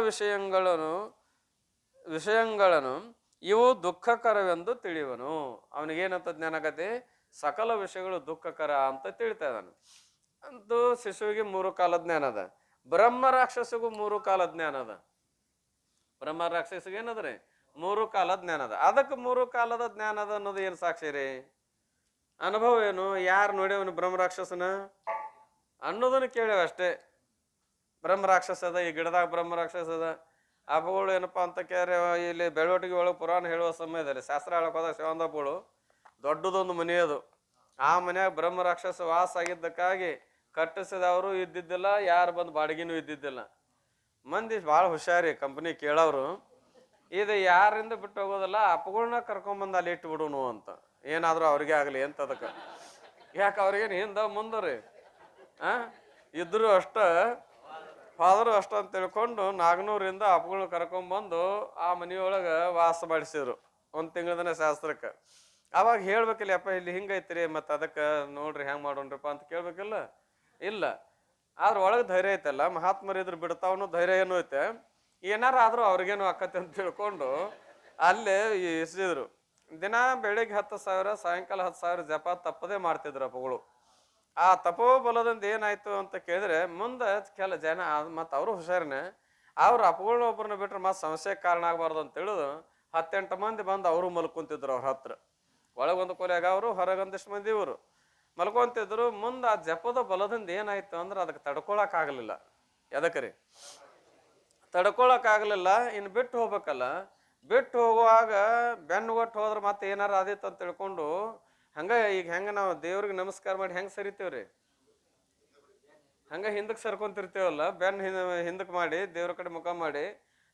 ವಿಷಯಗಳನ್ನು ಇವು ದುಃಖಕರವೆಂದು ತಿಳಿಯುವನು. ಅವನಿಗೇನಂತ ಜ್ಞಾನಗತಿ? ಸಕಲ ವಿಷಯಗಳು ದುಃಖಕರ ಅಂತ ತಿಳಿತಾ ಇದ್ದಾನೆ. ಅಂತೂ ಶಿಶುವಿಗೆ 3 ಕಾಲ ಜ್ಞಾನ ಅದ. ಬ್ರಹ್ಮ ರಾಕ್ಷಸಿಗೂ 3 ಕಾಲ ಜ್ಞಾನ ಅದ. ಬ್ರಹ್ಮ ರಾಕ್ಷಸಿಗೆ ಏನದ್ರಿ? 3 ಕಾಲ ಜ್ಞಾನ ಅದ. ಅದಕ್ಕೆ 3 ಕಾಲದ ಜ್ಞಾನ ಅದ ಅನ್ನೋದು ಏನ್ ಸಾಕ್ಷಿ ರೀ? ಅನುಭವ ಏನು? ಯಾರು ನೋಡ್ಯವನು ಬ್ರಹ್ಮ ರಾಕ್ಷಸನ ಅನ್ನೋದನ್ನು ಕೇಳ್ಯಾವ ಅಷ್ಟೇ. ಬ್ರಹ್ಮ ರಾಕ್ಷಸ ಅದ, ಈ ಗಿಡದಾಗ ಬ್ರಹ್ಮ ರಾಕ್ಷಸ ಅದ. ಹಬ್ಬಗಳು ಏನಪ್ಪಾ ಅಂತ ಕೇಳಿ ಇಲ್ಲಿ ಬೆಳವಟಿಗೆ ಒಳಗೆ ಪುರಾಣ ಹೇಳುವ ಸಮಯದಲ್ಲಿ ಶಾಸ್ತ್ರ ಹೇಳಕ್ ಹೋದಾಗ ಶಿವಾನಂದಪ್ಪಗಳು ದೊಡ್ಡದೊಂದು ಮನೆ ಅದು. ಆ ಮನ್ಯಾಗ ಬ್ರಹ್ಮ ರಾಕ್ಷಸ ವಾಸ ಆಗಿದ್ದಕ್ಕಾಗಿ ಕಟ್ಟಿಸಿದವರು ಇದ್ದಿದ್ದಿಲ್ಲ, ಯಾರು ಬಂದು ಬಾಡಿಗೆನೂ ಇದ್ದಿದ್ದಿಲ್ಲ. ಮಂದಿ ಭಾಳ ಹುಷಾರಿ, ಕಂಪ್ನಿ ಕೇಳೋರು, ಇದು ಯಾರಿಂದ ಬಿಟ್ಟು ಹೋಗೋದಲ್ಲ, ಅಪ್ಪಗಳನ್ನ ಕರ್ಕೊಂಬಂದು ಅಲ್ಲಿ ಇಟ್ಟು ಬಿಡುನು ಅಂತ, ಏನಾದರೂ ಅವ್ರಿಗೆ ಆಗಲಿ ಅಂತ. ಅದಕ್ಕೆ ಯಾಕೆ ಅವ್ರಿಗೇನು ಹಿಂದೆ ಮುಂದೆ ಇದ್ರು ಅಷ್ಟ ಫಾದರು ಅಷ್ಟ ಅಂತ ತಿಳ್ಕೊಂಡು ನಾಗನೂರಿಂದ ಅಪ್ಪಗಳನ್ನ ಕರ್ಕೊಂಬಂದು ಆ ಮನೆಯೊಳಗೆ ವಾಸ ಮಾಡಿಸಿದ್ರು 1 ತಿಂಗಳ ದಿನ ಶಾಸ್ತ್ರಕ್ಕೆ. ಅವಾಗ ಹೇಳ್ಬೇಕಿಲ್ಲ, ಅಪ್ಪ ಇಲ್ಲಿ ಹಿಂಗೈತ್ರಿ, ಮತ್ತು ಅದಕ್ಕೆ ನೋಡ್ರಿ ಹೆಂಗೆ ಮಾಡೋಣ್ರಪ್ಪ ಅಂತ ಕೇಳ್ಬೇಕಿಲ್ಲ. ಇಲ್ಲ. ಆದ್ರೆ ಒಳಗೆ ಧೈರ್ಯ ಐತಲ್ಲ, ಮಹಾತ್ಮರಿದ್ರು ಬಿಡ್ತಾವನು ಧೈರ್ಯ ಏನೂ ಐತೆ, ಏನಾರ ಆದ್ರೂ ಅವ್ರಿಗೇನು ಆಕತ್ತೆ ಅಂತ ತಿಳ್ಕೊಂಡು ಅಲ್ಲೇ ಇಸಿದ್ರು. ದಿನ ಬೆಳಿಗ್ಗೆ 10,000 ಸಾಯಂಕಾಲ 10,000 ಜಪ ತಪ್ಪದೇ ಮಾಡ್ತಿದ್ರು ಅಪ್ಪಗಳು. ಆ ತಪೋಬಲದಿಂದ ಏನಾಯ್ತು ಅಂತ ಕೇಳಿದ್ರೆ ಮುಂದೆ ಕೆಲ ಜನ ಮತ್ತು ಅವರು ಹುಷಾರಿನೇ, ಅವ್ರು ಅಪ್ಪಗಳನ್ನ ಒಬ್ಬರನ್ನ ಬಿಟ್ರೆ ಮತ್ತೆ ಸಮಸ್ಯೆಗೆ ಕಾರಣ ಆಗಬಾರ್ದು ಅಂತ ತಿಳಿದು 10-8 ಮಂದಿ ಬಂದು ಅವರು ಮಲ್ಕೊಂತಿದ್ರು ಅವ್ರ ಹತ್ರ. ಒಳಗೊಂದು ಕೊಲೆಯಾಗ ಅವರು, ಹೊರಗೊಂದಿಷ್ಟು ಮಂದಿ ಇವರು ಮಲ್ಕೊಂತಿದ್ರು. ಮುಂದೆ ಆ ಜಪದ ಬಲದಿಂದ ಏನಾಯ್ತು ಅಂದ್ರೆ ಅದಕ್ಕೆ ತಡ್ಕೊಳಕ್ಕಾಗಲಿಲ್ಲ. ಎದಕ್ರಿ? ತಡ್ಕೊಳಕ್ಕಾಗಲಿಲ್ಲ. ಇನ್ನು ಬಿಟ್ಟು ಹೋಗ್ಬೇಕಲ್ಲ, ಬಿಟ್ಟು ಹೋಗುವಾಗ ಬೆನ್ನುಗೊಟ್ಟು ಹೋದ್ರೆ ಮತ್ತೆ ಏನಾರು ಆದಿತ್ತು ಅಂತ ತಿಳ್ಕೊಂಡು ಹಂಗೆ ಈಗ ಹೆಂಗೆ ನಾವು ದೇವ್ರಿಗೆ ನಮಸ್ಕಾರ ಮಾಡಿ ಹೆಂಗೆ ಸರಿತೀವ್ರಿ, ಹಂಗೆ ಹಿಂದಕ್ಕೆ ಸರ್ಕೊಂತಿರ್ತೀವಲ್ಲ, ಹಿಂದಕ್ಕೆ ಮಾಡಿ ದೇವ್ರ ಕಡೆ ಮುಖ ಮಾಡಿ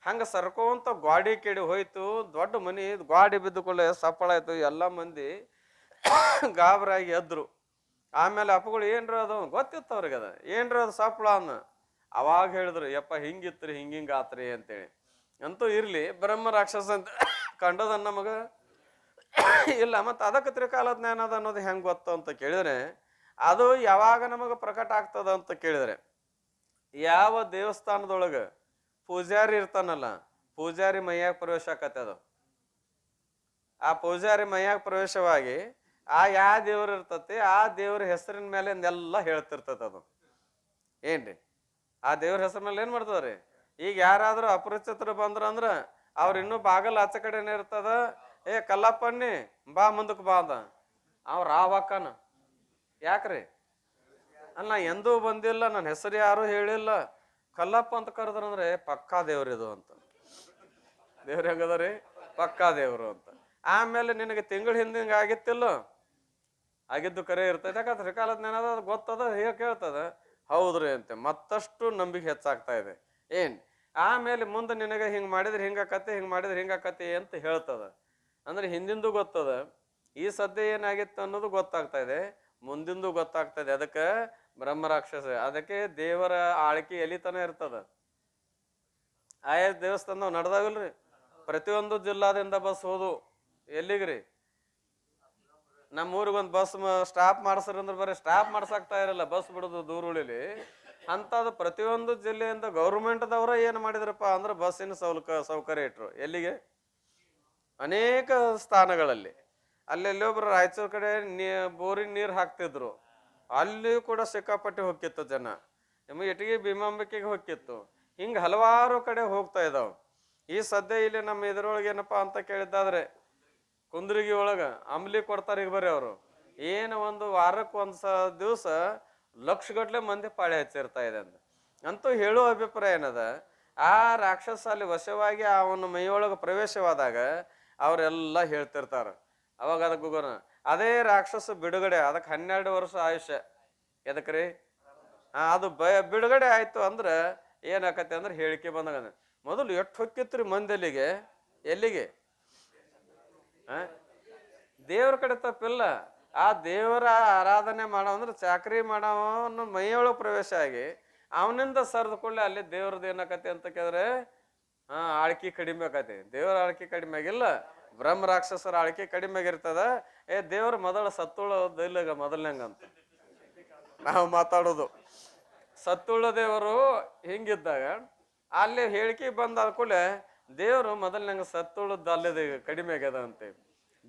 ಹಂಗೆ ಸರ್ಕೊಂತ ಗಾಡಿ ಕೆಡಿ ಹೋಯ್ತು. ದೊಡ್ಡ ಮನಿ ಗಾಡಿ ಬಿದ್ದುಕೊಳ್ಳೆ ಸಪ್ಪಳ ಆಯ್ತು. ಎಲ್ಲ ಮಂದಿ ಗಾಬರಾಗಿ ಎದ್ರು. ಆಮೇಲೆ ಅಪ್ಪಗಳು ಏನ್ರ ಅದು ಗೊತ್ತಿತ್ತು ಅವ್ರಿಗೆ, ಅದ ಏನ್ರ ಅದು ಸಪ್ಪಳ ಅನ್ನ. ಅವಾಗ ಹೇಳಿದ್ರು, ಯಪ್ಪ ಹಿಂಗಿತ್ರಿ, ಹಿಂಗಿಂಗ ಆತ್ರಿ ಅಂತೇಳಿ. ಅಂತೂ ಇರ್ಲಿ, ಬ್ರಹ್ಮ ರಾಕ್ಷಸ ಅಂತ ಕಂಡದನ್ನ ನಮಗ ಇಲ್ಲ. ಮತ್ತು ಅದಕ್ಕೆ ತ್ರಿಕಾಲ ಜ್ಞಾನ ಅದ ಅನ್ನೋದು ಹೆಂಗೆ ಗೊತ್ತು ಅಂತ ಕೇಳಿದ್ರೆ, ಅದು ಯಾವಾಗ ನಮಗೆ ಪ್ರಕಟ ಆಗ್ತದ ಅಂತ ಕೇಳಿದ್ರೆ, ಯಾವ ದೇವಸ್ಥಾನದೊಳಗೆ ಪೂಜಾರಿ ಇರ್ತಾನಲ್ಲ, ಪೂಜಾರಿ ಮೈಯಾಗ ಪ್ರವೇಶ ಆಕತ್ತೆ. ಅದು ಆ ಪೂಜಾರಿ ಮೈಯಾಗ ಪ್ರವೇಶವಾಗಿ ಯಾವ ದೇವ್ರು ಇರ್ತತಿ ಆ ದೇವ್ರ ಹೆಸರಿನ ಮೇಲೆ ಎಲ್ಲ ಹೇಳ್ತಿರ್ತದ. ಅದು ಏನ್ರಿ? ಆ ದೇವ್ರ ಹೆಸರ ಮೇಲೆ ಏನ್ ಮಾಡ್ತದ್ರಿ? ಈಗ ಯಾರಾದ್ರೂ ಅಪರಿಚಿತರು ಬಂದ್ರಂದ್ರ ಅವ್ರು ಇನ್ನೂ ಬಾಗಲ್ ಆಚೆ ಕಡೆನೇ ಇರ್ತದ. ಕಲ್ಲಪ್ಪಣ್ಣಿ ಬಾ ಮುಂದಕ್ಕೆ ಬಾ ಅಂದ. ಅವ್ ರಾವಕ್ಕನ ಯಾಕ್ರಿ? ಅಲ್ಲ ಎಂದೂ ಬಂದಿಲ್ಲ, ನನ್ನ ಹೆಸರು ಯಾರು ಹೇಳಿಲ್ಲ. ಕಲ್ಲಪ್ಪ ಅಂತ ಕರೆದ್ರಂದ್ರೆ ಪಕ್ಕಾ ದೇವ್ರಿದು ಅಂತ. ದೇವ್ರ ಹೆಂಗದ ರೀ? ಪಕ್ಕಾ ದೇವ್ರು ಅಂತ. ಆಮೇಲೆ ನಿನಗೆ ತಿಂಗಳ ಹಿಂದಿಂಗ ಆಗಿತ್ತಿಲ್ಲ, ಆಗಿದ್ದು ಕರೆ ಇರ್ತೈತೆ. ಯಾಕಂದ್ರೆ ತ್ರಿಕಾಲದ ಜ್ಞಾನ ಅದು ಗೊತ್ತದ, ಹೇಗೆ ಕೇಳ್ತದ, ಹೌದ್ರಿ ಅಂತೆ. ಮತ್ತಷ್ಟು ನಂಬಿಕೆ ಹೆಚ್ಚಾಗ್ತಾ ಇದೆ. ಏನ್ ಆಮೇಲೆ ಮುಂದೆ ನಿನಗೆ ಹಿಂಗೆ ಮಾಡಿದ್ರೆ ಹಿಂಗಾಕತ್ತೆ, ಹಿಂಗೆ ಮಾಡಿದ್ರೆ ಹಿಂಗಾಕತ್ತೆ ಅಂತ ಹೇಳ್ತದ. ಅಂದ್ರೆ ಹಿಂದಿಂದು ಗೊತ್ತದ, ಈ ಸದ್ಯ ಏನಾಗಿತ್ತು ಅನ್ನೋದು ಗೊತ್ತಾಗ್ತಾ ಇದೆ, ಮುಂದಿಂದು ಗೊತ್ತಾಗ್ತಾ ಇದೆ. ಅದಕ್ಕೆ ಬ್ರಹ್ಮ ರಾಕ್ಷಸ, ಅದಕ್ಕೆ ದೇವರ ಆಳ್ಕೆ ಎಲಿತನ ಇರ್ತದ. ಆಯಾ ದೇವಸ್ಥಾನ ನಡ್ದಾವಿಲ್ರಿ, ಪ್ರತಿಯೊಂದು ಜಿಲ್ಲಾದಿಂದ ಬಸ್ ಹೋದು ಎಲ್ಲಿಗ್ರಿ? ನಮ್ಮ ಊರಿಗೊಂದು ಬಸ್ ಸ್ಟಾಪ್ ಮಾಡ್ಸ್ರಂದ್ರೆ ಬರೀ ಸ್ಟಾಪ್ ಮಾಡ್ಸಾಕ್ತಾ ಇರಲ್ಲ, ಬಸ್ ಬಿಡೋದು ದೂರ ಉಳಿಲಿ ಅಂಥದ್ದು. ಪ್ರತಿಯೊಂದು ಜಿಲ್ಲೆಯಿಂದ ಗೌರ್ಮೆಂಟ್ದವ್ರ ಏನು ಮಾಡಿದ್ರಪ್ಪ ಅಂದ್ರೆ ಬಸ್ಸಿನ ಸೌಕರ್ಯ ಇಟ್ರು. ಎಲ್ಲಿಗೆ? ಅನೇಕ ಸ್ಥಾನಗಳಲ್ಲಿ. ಅಲ್ಲೆಲ್ಲೊಬ್ರು ರಾಯಚೂರು ಕಡೆ ಬೋರಿನ ನೀರು ಹಾಕ್ತಿದ್ರು, ಅಲ್ಲಿಯೂ ಕೂಡ ಸಿಕ್ಕಾಪಟ್ಟೆ ಹೋಗಿತ್ತು ಜನ. ನಿಮಗೆ ಇಟ್ಟಿಗೆ ಭೀಮಾಂಬಿಕೆಗೆ ಹೋಗಿತ್ತು. ಹಿಂಗೆ ಹಲವಾರು ಕಡೆ ಹೋಗ್ತಾ ಇದ್ದಾವೆ. ಈ ಸದ್ಯ ಇಲ್ಲಿ ನಮ್ಮ ಇದ್ರೊಳಗೆ ಏನಪ್ಪ ಅಂತ ಕೇಳಿದ್ದಾದ್ರೆ, ಕುಂದ್ರಿಗಿ ಒಳಗ ಅಂಬ್ಲಿ ಕೊಡ್ತಾರೆ ಈಗ ಬರ್ರಿ ಅವರು. ಏನು ಒಂದು ವಾರಕ್ಕೆ ದಿವಸ ಲಕ್ಷಗಟ್ಲೆ ಮಂದಿ ಪಾಳೆ ಹಚ್ಚಿರ್ತಾ ಇದೆ ಅಂತ. ಅಂತೂ ಹೇಳೋ ಅಭಿಪ್ರಾಯ ಏನದ, ಆ ರಾಕ್ಷಸ ಅಲ್ಲಿ ವಶವಾಗಿ ಅವನ ಮೈಯೊಳಗೆ ಪ್ರವೇಶವಾದಾಗ ಅವರೆಲ್ಲ ಹೇಳ್ತಿರ್ತಾರ. ಅವಾಗ ಅದಕ್ಕೆ ಗುಗನ ಅದೇ ರಾಕ್ಷಸ ಬಿಡುಗಡೆ, ಅದಕ್ಕೆ 12 ವರ್ಷ ಆಯುಷ್ಯ. ಎದಕ್ರಿ? ಅದು ಬಿಡುಗಡೆ ಆಯ್ತು ಅಂದ್ರೆ ಏನಾಕತಿ ಅಂದ್ರೆ ಹೇಳಿಕೆ ಬಂದಾಗ, ಮೊದಲು ಎಷ್ಟು ಹೊಕ್ಕಿತ್ರಿ ಮಂದಿಲಿಗೆ, ಎಲ್ಲಿಗೆ? ದೇವ್ರ ಕಡೆ ತಪ್ಪಿಲ್ಲ. ಆ ದೇವರ ಆರಾಧನೆ ಮಾಡೋ ಅಂದ್ರೆ ಚಾಕ್ರಿ ಮಾಡವನು ಮೈಯೊಳಗೆ ಪ್ರವೇಶ ಆಗಿ ಅವನಿಂದ ಸರಿದುಕೊಳ್ಳಿ ಅಲ್ಲಿ ದೇವ್ರದ್ದು ಏನಾಕತಿ ಅಂತ ಕೇಳಿದ್ರೆ ಆಳ್ಕೆ ಕಡಿಮೆ ಆಕತಿ. ದೇವ್ರ ಆಳ್ಕೆ ಕಡಿಮೆ ಆಗಿಲ್ಲ, ಬ್ರಹ್ಮ ರಾಕ್ಷಸರ ಆಳ್ಕೆ ಕಡಿಮೆ ಆಗಿರ್ತದ. ದೇವ್ರ ಮೊದಲ ಸತ್ತುಳದಿಲ್ಲ ಮೊದಲನೇಂಗಂತ ನಾವು ಮಾತಾಡೋದು. ಸತ್ತುಳ್ಳ ದೇವರು ಹಿಂಗಿದ್ದಾಗ ಅಲ್ಲಿ ಹೇಳಿಕೆ ಬಂದ ಕೂಡಲೇ ದೇವ್ರು ಮೊದಲನೇಂಗ ಸತ್ತುಳ್ಳದ್ದು ಅಲ್ಲದೆ ಕಡಿಮೆ ಆಗ್ಯದ ಅಂತೇಳಿ.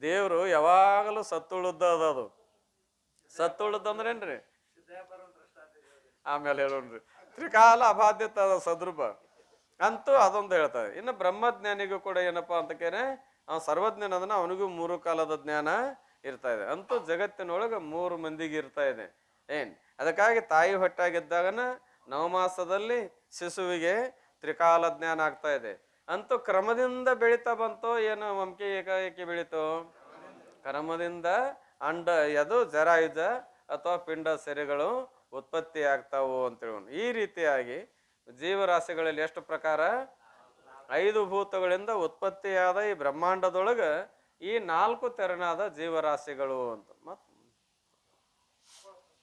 ದೇವ್ರು ಯಾವಾಗಲೂ ಸತ್ತುಳ್ಳದ್ದ ಅದು. ಸತ್ತುಳ್ಳದ್ದು ಅಂದ್ರೆ ಏನ್ರಿ? ಆಮೇಲೆ ಹೇಳೋಣ್ರಿ, ತ್ರಿಕಾಲ ಅಬಾಧ್ಯತ ಸದೃಭ ಅಂತೂ ಅದೊಂದು ಹೇಳ್ತಾರೆ. ಇನ್ನು ಬ್ರಹ್ಮಜ್ಞಾನಿಗೂ ಕೂಡ ಏನಪ್ಪಾ ಅಂತಕೇನೆ ಅವ್ನು ಸರ್ವಜ್ಞಾನ ಅದನ್ನ, ಅವನಿಗೂ 3 ಕಾಲದ ಜ್ಞಾನ ಇರ್ತಾ ಇದೆ. ಅಂತೂ ಜಗತ್ತಿನೊಳಗೆ 3 ಮಂದಿಗೆ ಇರ್ತಾ ಇದೆ. ಅದಕ್ಕಾಗಿ ತಾಯಿ ಹೊಟ್ಟಾಗಿದ್ದಾಗನ ನವಮಾಸದಲ್ಲಿ ಶಿಶುವಿಗೆ ತ್ರಿಕಾಲ ಜ್ಞಾನ ಆಗ್ತಾ ಇದೆ. ಅಂತೂ ಕ್ರಮದಿಂದ ಬೆಳೀತಾ ಬಂತು. ಏನು ವಂಕೆ ಏಕಾಏಕಿ ಬೆಳೀತು? ಕ್ರಮದಿಂದ ಅಂಡ ಅದು ಜರಾಯುಜ ಅಥವಾ ಪಿಂಡ ಸೆರೆಗಳು ಉತ್ಪತ್ತಿ ಆಗ್ತಾವು ಅಂತೇಳಿ. ಈ ರೀತಿಯಾಗಿ ಜೀವರಾಶಿಗಳಲ್ಲಿ ಎಷ್ಟು ಪ್ರಕಾರ? 5 ಭೂತಗಳಿಂದ ಉತ್ಪತ್ತಿಯಾದ ಈ ಬ್ರಹ್ಮಾಂಡದೊಳಗ ಈ 4 ತೆರನಾದ ಜೀವರಾಶಿಗಳು ಅಂತ.